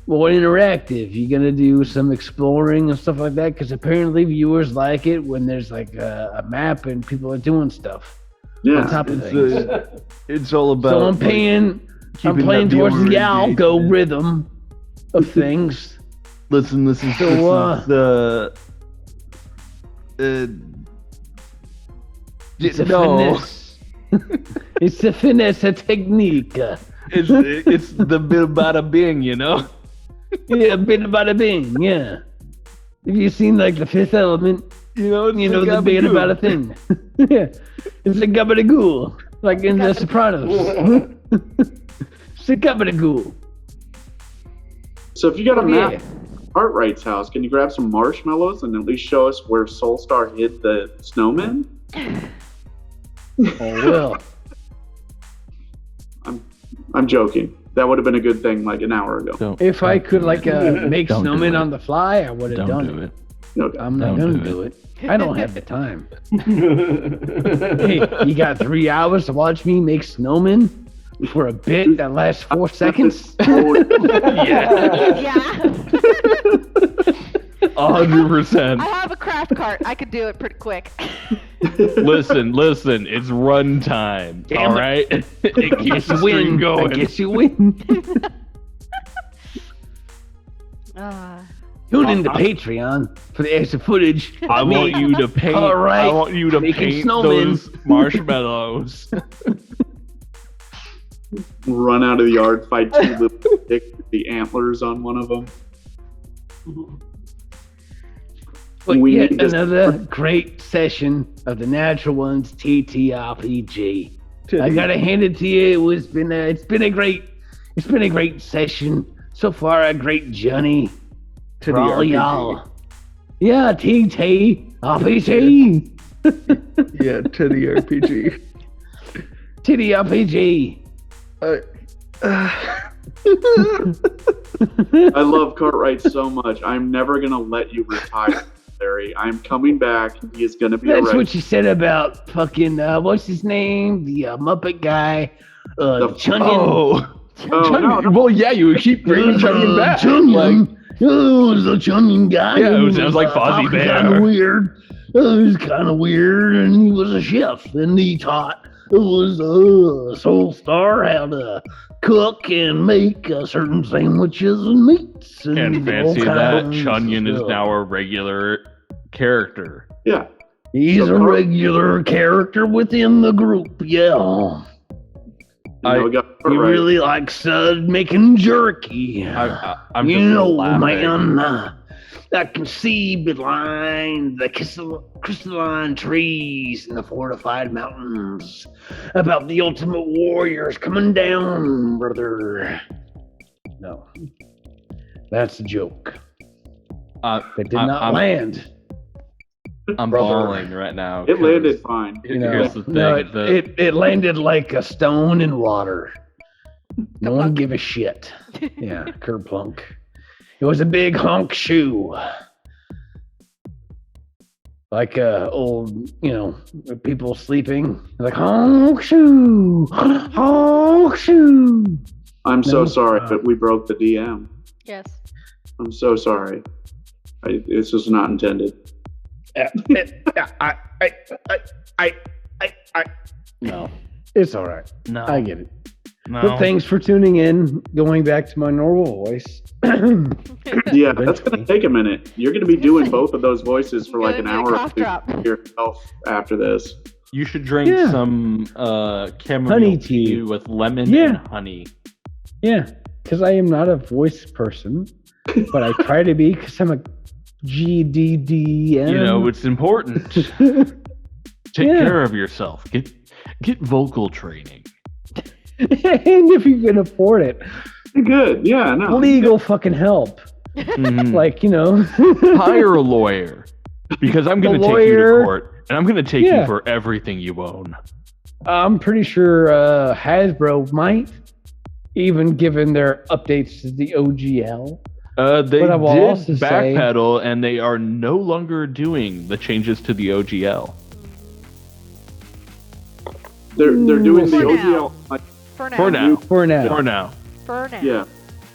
more interactive. You're going to do some exploring and stuff like that because apparently viewers like it when there's like a map and people are doing stuff on Yeah. top of things. It's all about. So I'm playing keeping that towards the viewer algorithm of things. Listen, this is the. It's a no, finesse. It's a finesse, a technique. it's the bit bada bing, you know. Yeah, a bit bada bing, yeah. Have you seen like The Fifth Element? You know, it's The bit about a thing. Yeah. It's a gabagool, like in The Sopranos. It's a gabagool. So if you got a map Yeah. at Cartwright's house, can you grab some marshmallows and at least show us where Soulstar hid the snowman? Oh, well. I'm joking. That would have been a good thing like an hour ago. If I could like make Don't do snowmen it. on the fly, I would have Don't done do it. it. Okay. I'm not Don't gonna do do it. I don't have the time. Hey, you got 3 hours to watch me make snowmen for a bit that lasts 4 seconds? Yeah, Yeah. 100%. I have a craft cart. I could do it pretty quick. Listen, it's run time. Damn All it. right, it keeps the stream I going. guess you win. Tune into Patreon for the extra footage. I want you to paint. All right. I want you to Making paint snowmen. those marshmallows. Run out of the yard, fight two little dicks with the antlers on one of them. But We yet need to- another great session of the Natural Ones TTRPG. I gotta hand it to you. It's been a great session so far. A great journey To for the all RPG. y'all. Yeah, TTRPG. Yeah, to the RPG. TTRPG. I love Cartwright so much. I'm never gonna let you retire, Larry. I'm coming back. He is gonna be That's a what you said about fucking what's his name? The Muppet guy. Chunion. no. Well, yeah, you would keep bringing Chunkin back. Chunion. Oh, it was a Chunion guy. Yeah, it who sounds like Fozzie Bear. Kind of weird. He was kind of weird, and he was a chef, and he taught Soulstar how to cook and make certain sandwiches and meats. And all fancy that kinds of Chunyon is stuff. now a regular character. Yeah. He's So a Carl- regular character within the group, yeah. We got He Cartwright. really likes making jerky. I'm you just know, laughing. man, I can see behind the crystalline trees and the fortified mountains about the ultimate warriors coming down, brother. No. That's a joke. That That did not land. I'm Brother. bawling right now. It 'cause landed fine. You know, here's the thing. no, the- it landed like a stone in water. No one Kerplunk. give a shit. Yeah, kerplunk. It was a big honk shoe. Like old, people sleeping. Like honk shoe, honk shoe. I'm so No. sorry, but we broke the DM. Yes. I'm so sorry. This was not intended. No, it's all right. no, I get it. no. But thanks for tuning in. Going back to my normal voice. Yeah, that's going to take a minute. You're going to be doing both of those voices for like an Gonna hour do a or cough two drop. yourself after this. You should drink Yeah. some chamomile Honey tea tea. with lemon Yeah. and honey. Yeah, because I am not a voice person, but I try to be because I'm a GDDM. You know, it's important. Take Yeah. care of yourself. Get vocal training. And if you can afford it, Good. Yeah, no. legal fucking help. Mhm. Like, Hire a lawyer because I'm going The to take you to lawyer- court and I'm going to take Yeah. you for everything you own. I'm pretty sure Hasbro might, even given their updates to the OGL. They But I will did also say- backpedal and they are no longer doing the changes to the OGL. They're doing the For now. OGL. Like, For now. For now. For now. For now. For now. yeah.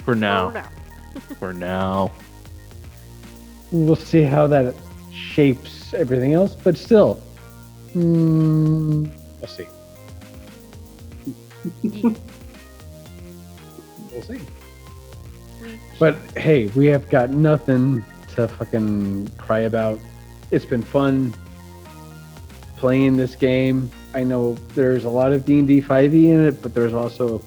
For now. For now. For now. We'll see how that shapes everything else, but still. We'll see. We'll see. But hey, we have got nothing to fucking cry about. It's been fun playing this game. I know there's a lot of D&D 5e in it, but there's also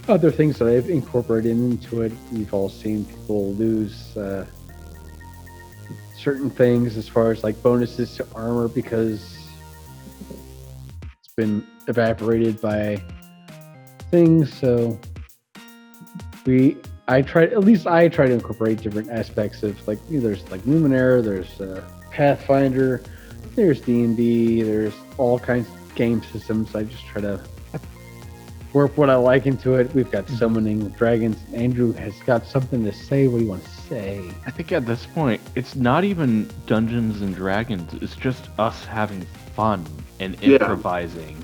other things that I've incorporated into it. We've all seen people lose certain things as far as like bonuses to armor because it's been evaporated by things. So I try to incorporate different aspects of like there's like Numenera, there's Pathfinder, there's D&D, there's all kinds of game systems. I just try to work what I like into it. We've got summoning dragons. Andrew has got something to say. What do you want to say? I think at this point, it's not even Dungeons and Dragons. It's just us having fun and Yeah. improvising.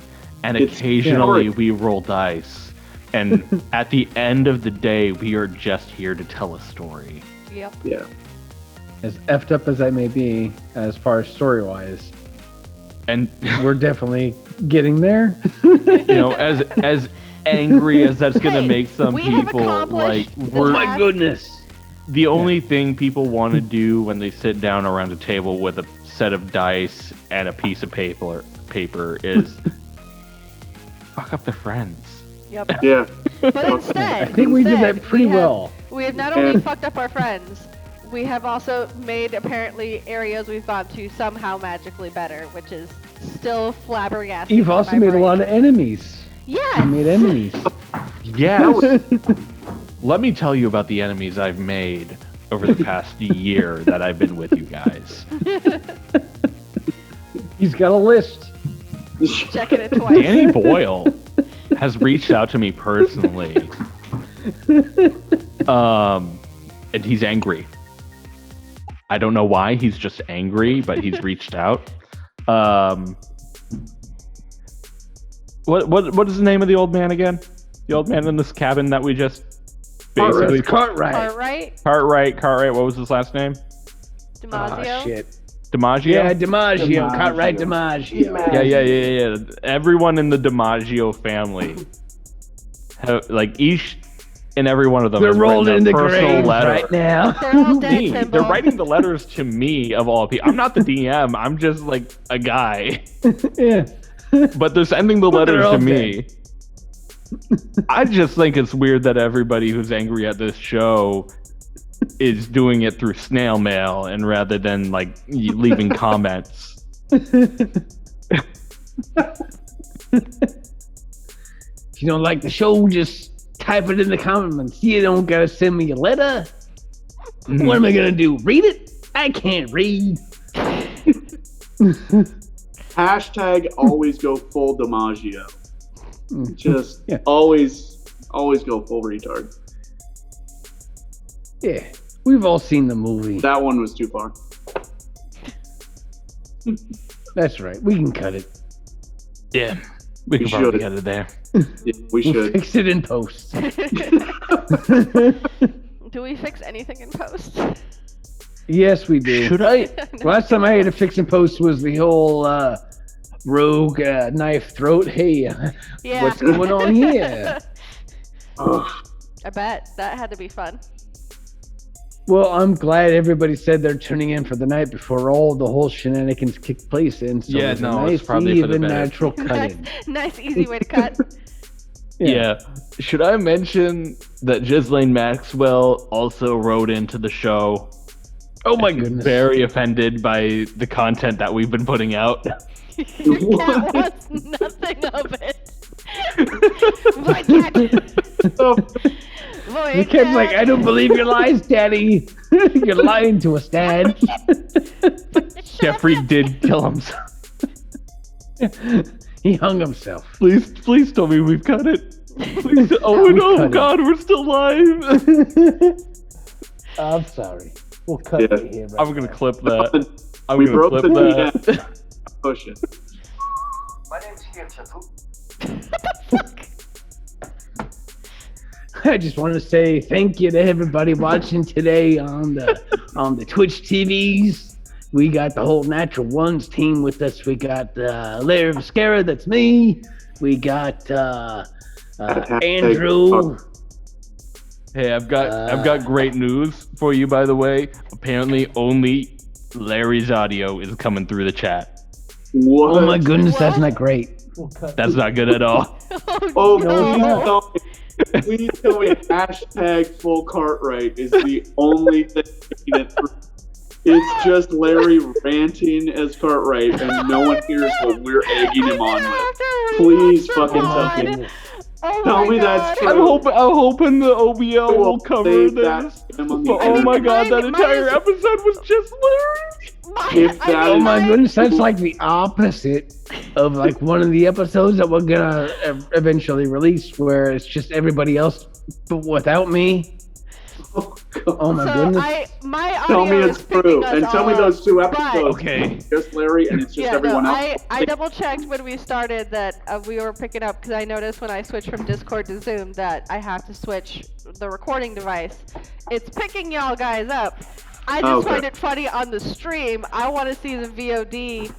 And It's occasionally boring. we roll dice. And at the end of the day, we are just here to tell a story. Yep. Yeah. As effed up as that may be, as far as story-wise, And we're definitely getting there. as angry as that's gonna Hey, make some we have people, like accomplished we're task. Goodness. the only thing people want to do when they sit down around a table with a set of dice and a piece of paper is fuck up their friends. Yep. Yeah. But instead, I think we did that instead, pretty we have- well. We have not only And- fucked up our friends, we have also made apparently areas we've gone to somehow magically better, which is still flabbergasting. You've in also my made a brain. lot of enemies. Yes. You made enemies. Yes. Let me tell you about the enemies I've made over the past year that I've been with you guys. He's got a list. Checking it twice. Danny Boyle has reached out to me personally. And he's angry. I don't know why, he's just angry, but he's reached out. What is the name of the old man again? The old man in this cabin that we just basically Cartwright. Cartwright, Cartwright. What was his last name? Dimaggio. Oh, shit. Dimaggio? Yeah, Dimaggio. Dimaggio. Cartwright Dimaggio. Yeah. Everyone in the Dimaggio family, like each and every one of them, They're has written rolled a in the personal grave letter. right now. They're all dead, Me. Timbo. They're writing the letters to me of all people. I'm not the DM. I'm just like a guy, Yeah. but they're sending the But they're letters all to me. I just think it's weird that everybody who's angry at this show is doing it through snail mail and rather than like leaving comments. If you don't like the show, just type it in the comments. You don't gotta send me a letter. What am I gonna do? Read it? I can't read. Hashtag always go full Dimaggio. Just Yeah. always go full retard. Yeah, we've all seen the movie. That one was too far. That's right. We can cut it. Yeah, we can We probably should. get it there. Yeah, we We'll should. fix it in post. Do we fix anything in post? Yes, we do. Should I? Last time I had to fix in post was the whole rogue knife throat. Hey, Yeah. what's going on here? Ugh. I bet that had to be fun. Well, I'm glad everybody said they're tuning in for the night before all the whole shenanigans kick place in. So Yeah, it's a no, it's nice, probably for the even, better. natural Nice, cutting. nice, easy way to cut. Yeah. Should I mention that Ghislaine Maxwell also wrote into the show? Oh my She's goodness. Very offended by the content that we've been putting out. Your cat wants nothing of it. Boy, cat. Boy, The kid's like, cat. I don't believe your lies, Daddy. You're lying to us, Dad. Jeffrey did kill himself. He hung himself. Please tell me we've cut it. Please. Oh We've no, cut it. God, we're still live. I'm sorry. We'll cut Yeah. it here. Right I'm gonna now. clip that. I'm We gonna broke clip the that. DM. Push it. My name's Jasanko. I just want to say thank you to everybody watching today on the Twitch TVs. We got the whole Natural 1's team with us. We got Larry Viscara, that's me. We got Andrew. Hey, I've got great news for you, by the way. Apparently, only Larry's audio is coming through the chat. What? Oh my goodness, that's What? not great. That's not good at all. Oh, no. please tell me hashtag full Cartwright is the only thing making it through. It's just Larry ranting as Cartwright, and no one hears what we're egging him on with. Please fucking tell me. Oh Tell my me that's God. true. I'm hoping the OBL I will cover save this. that him on the But oh end. my God, that Mine entire is- episode was just Larry. If that Oh is- my goodness, that's like the opposite of like one of the episodes that we're gonna eventually release, where it's just everybody else but without me. Oh my So goodness. my Tell audio me is it's picking true, us and tell me all those up, two but- episodes. Okay. Just Larry, and it's just everyone else. I double checked when we started that we were picking up, because I noticed when I switched from Discord to Zoom that I have to switch the recording device. It's picking y'all guys up. I just Okay. find it funny on the stream. I want to see the VOD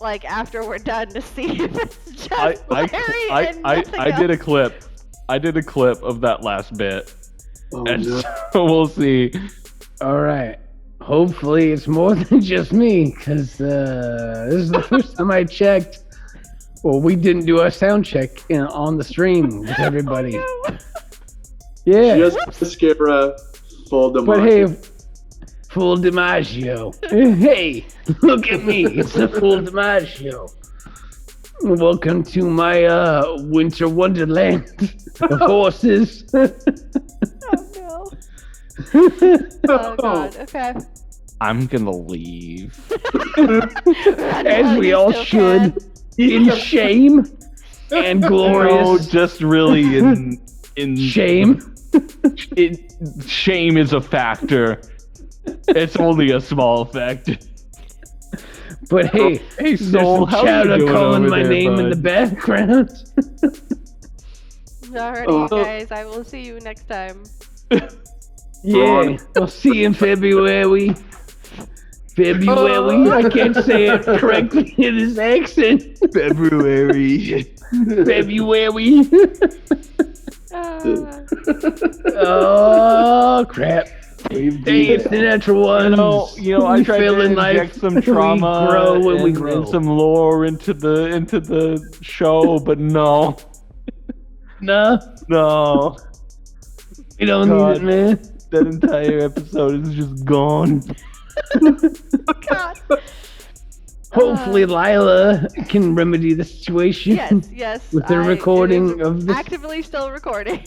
like after we're done to see if it's just Larry and nothing I did a else. clip. I did a clip of that last bit, Oh, and no. so we'll see. All right. Hopefully it's more than just me, because this is the first time I checked. Well, we didn't do a sound check on the stream with everybody. Oh, no. Yeah, Just Mascara, full but Dimaggio. hey, full Dimaggio. Hey, look at me. It's a full Dimaggio. Welcome to my winter wonderland of horses. Oh no. Oh god. Okay. I'm gonna leave. As we all should, in shame and No, glorious just really in shame. Shame is a factor. It's only a small factor. But hey, Hey, there's Soul, some how you chatter doing calling over my there, name in bud? the background. Alrighty, Oh. you guys. I will see you next time. Yeah, I'll see you in February. February. I can't say it correctly in his accent. February. February. Oh crap! Hey, it's the natural ones. You know, I tried to Feeling like inject some trauma we grow when we and grow. some lore into the show, but no, No, we don't God. need it, man. that entire episode is just gone. God. Hopefully, Lila can remedy the situation. Yes. With the it recording is of this. actively still recording.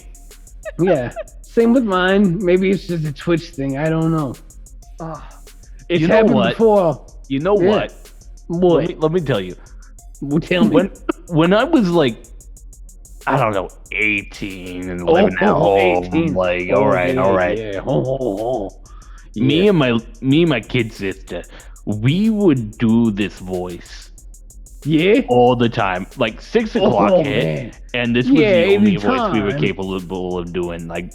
Yeah. Same with mine. Maybe it's just a Twitch thing. I don't know. It's You know happened what? before. You know Yeah. what? What? Let me tell you. Well, tell me. When I was like, I don't know, 18 and living at home, 18. like, Oh, all right. Yeah. Oh. Me and my kid sister, we would do this voice Yeah. all the time. Like 6 o'clock Oh, hit, man. and this was Yeah, the only every voice we were time. capable of doing. Like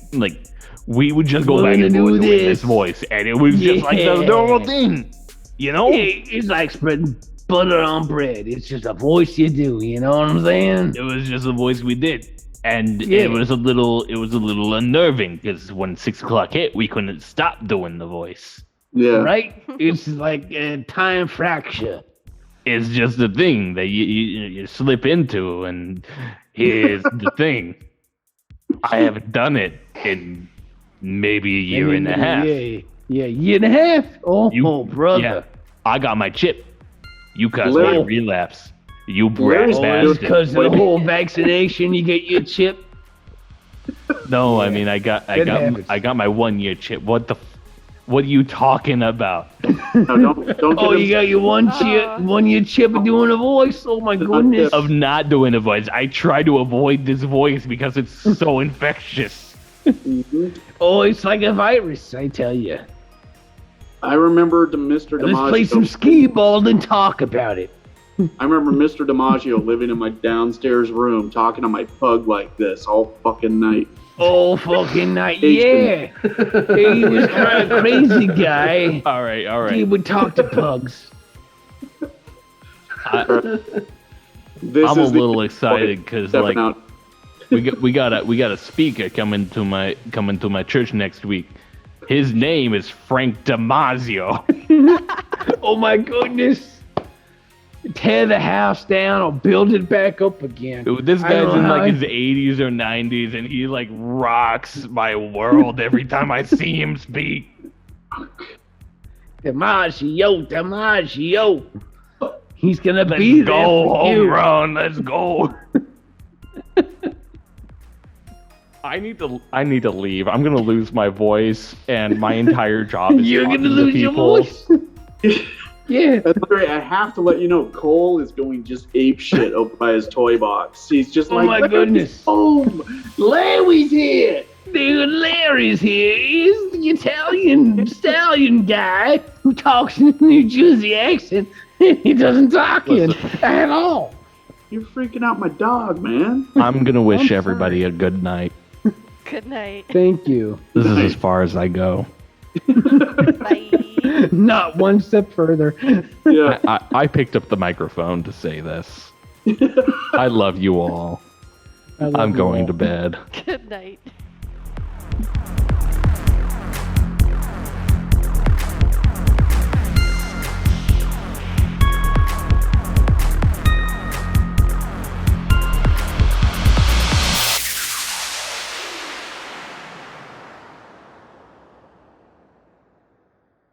we would just go We're back and gonna forth do doing this. this voice, and it was just like the Yeah. normal thing, you know? It's like spreading butter on bread. It's just a voice you do. You know what I'm saying? It was just a voice we did. And Yeah. it was a little unnerving because when 6 o'clock hit, we couldn't stop doing the voice. Yeah. Right? It's like a time fracture. It's just a thing that you slip into, and here's the thing: I haven't done it in maybe a year and a half. Yeah, year and a half. Oh, brother. Yeah, I got my chip. You caused Larry- me a relapse. You Larry's- brat Oh, it's bastard. because of the whole vaccination. You get your chip. No, I Yeah. mean I got habits. my 1 year chip. What are you talking about? No, don't get Oh, you got your Aw. 1 year chip of doing a voice. Oh my goodness. Of not doing a voice. I try to avoid this voice because it's so infectious. Mhm. Oh, it's like a virus. I tell you. I remember Mr. Let's play some DiMaggio. skee ball and talk about it. I remember Mr. DiMaggio living in my downstairs room talking to my pug like this all fucking night. Oh, fucking night. Yeah. He was kind of crazy guy. All right. He would talk to pugs. This I'm a is the little excited because stepping like out. we got a speaker coming to my church next week. His name is Frank Damasio. Oh my goodness. Tear the house down or build it back up again. Dude, this I guy's don't in know like how his 80s or 90s, and he like rocks my world every time I see him speak. DiMaggio. He's gonna Let's be there go, for home you. run. Let's go. I need to leave. I'm gonna lose my voice, and my entire job is You're talking gonna to lose your people. voice. Yeah. And Larry, I have to let you know, Cole is going just ape shit over by his toy box. He's just Oh like, my "Larry's goodness. home. Larry's here. Dude, Larry's here. He's the Italian stallion guy who talks in a New Jersey accent. He doesn't talk in at all. You're freaking out my dog, man. I'm gonna wish I'm everybody a good night. Good night. Thank you. This is as far as I go. Bye. Not one step further. Yeah. I picked up the microphone to say this. I love you all. I love I'm you going all. to bed. Good night.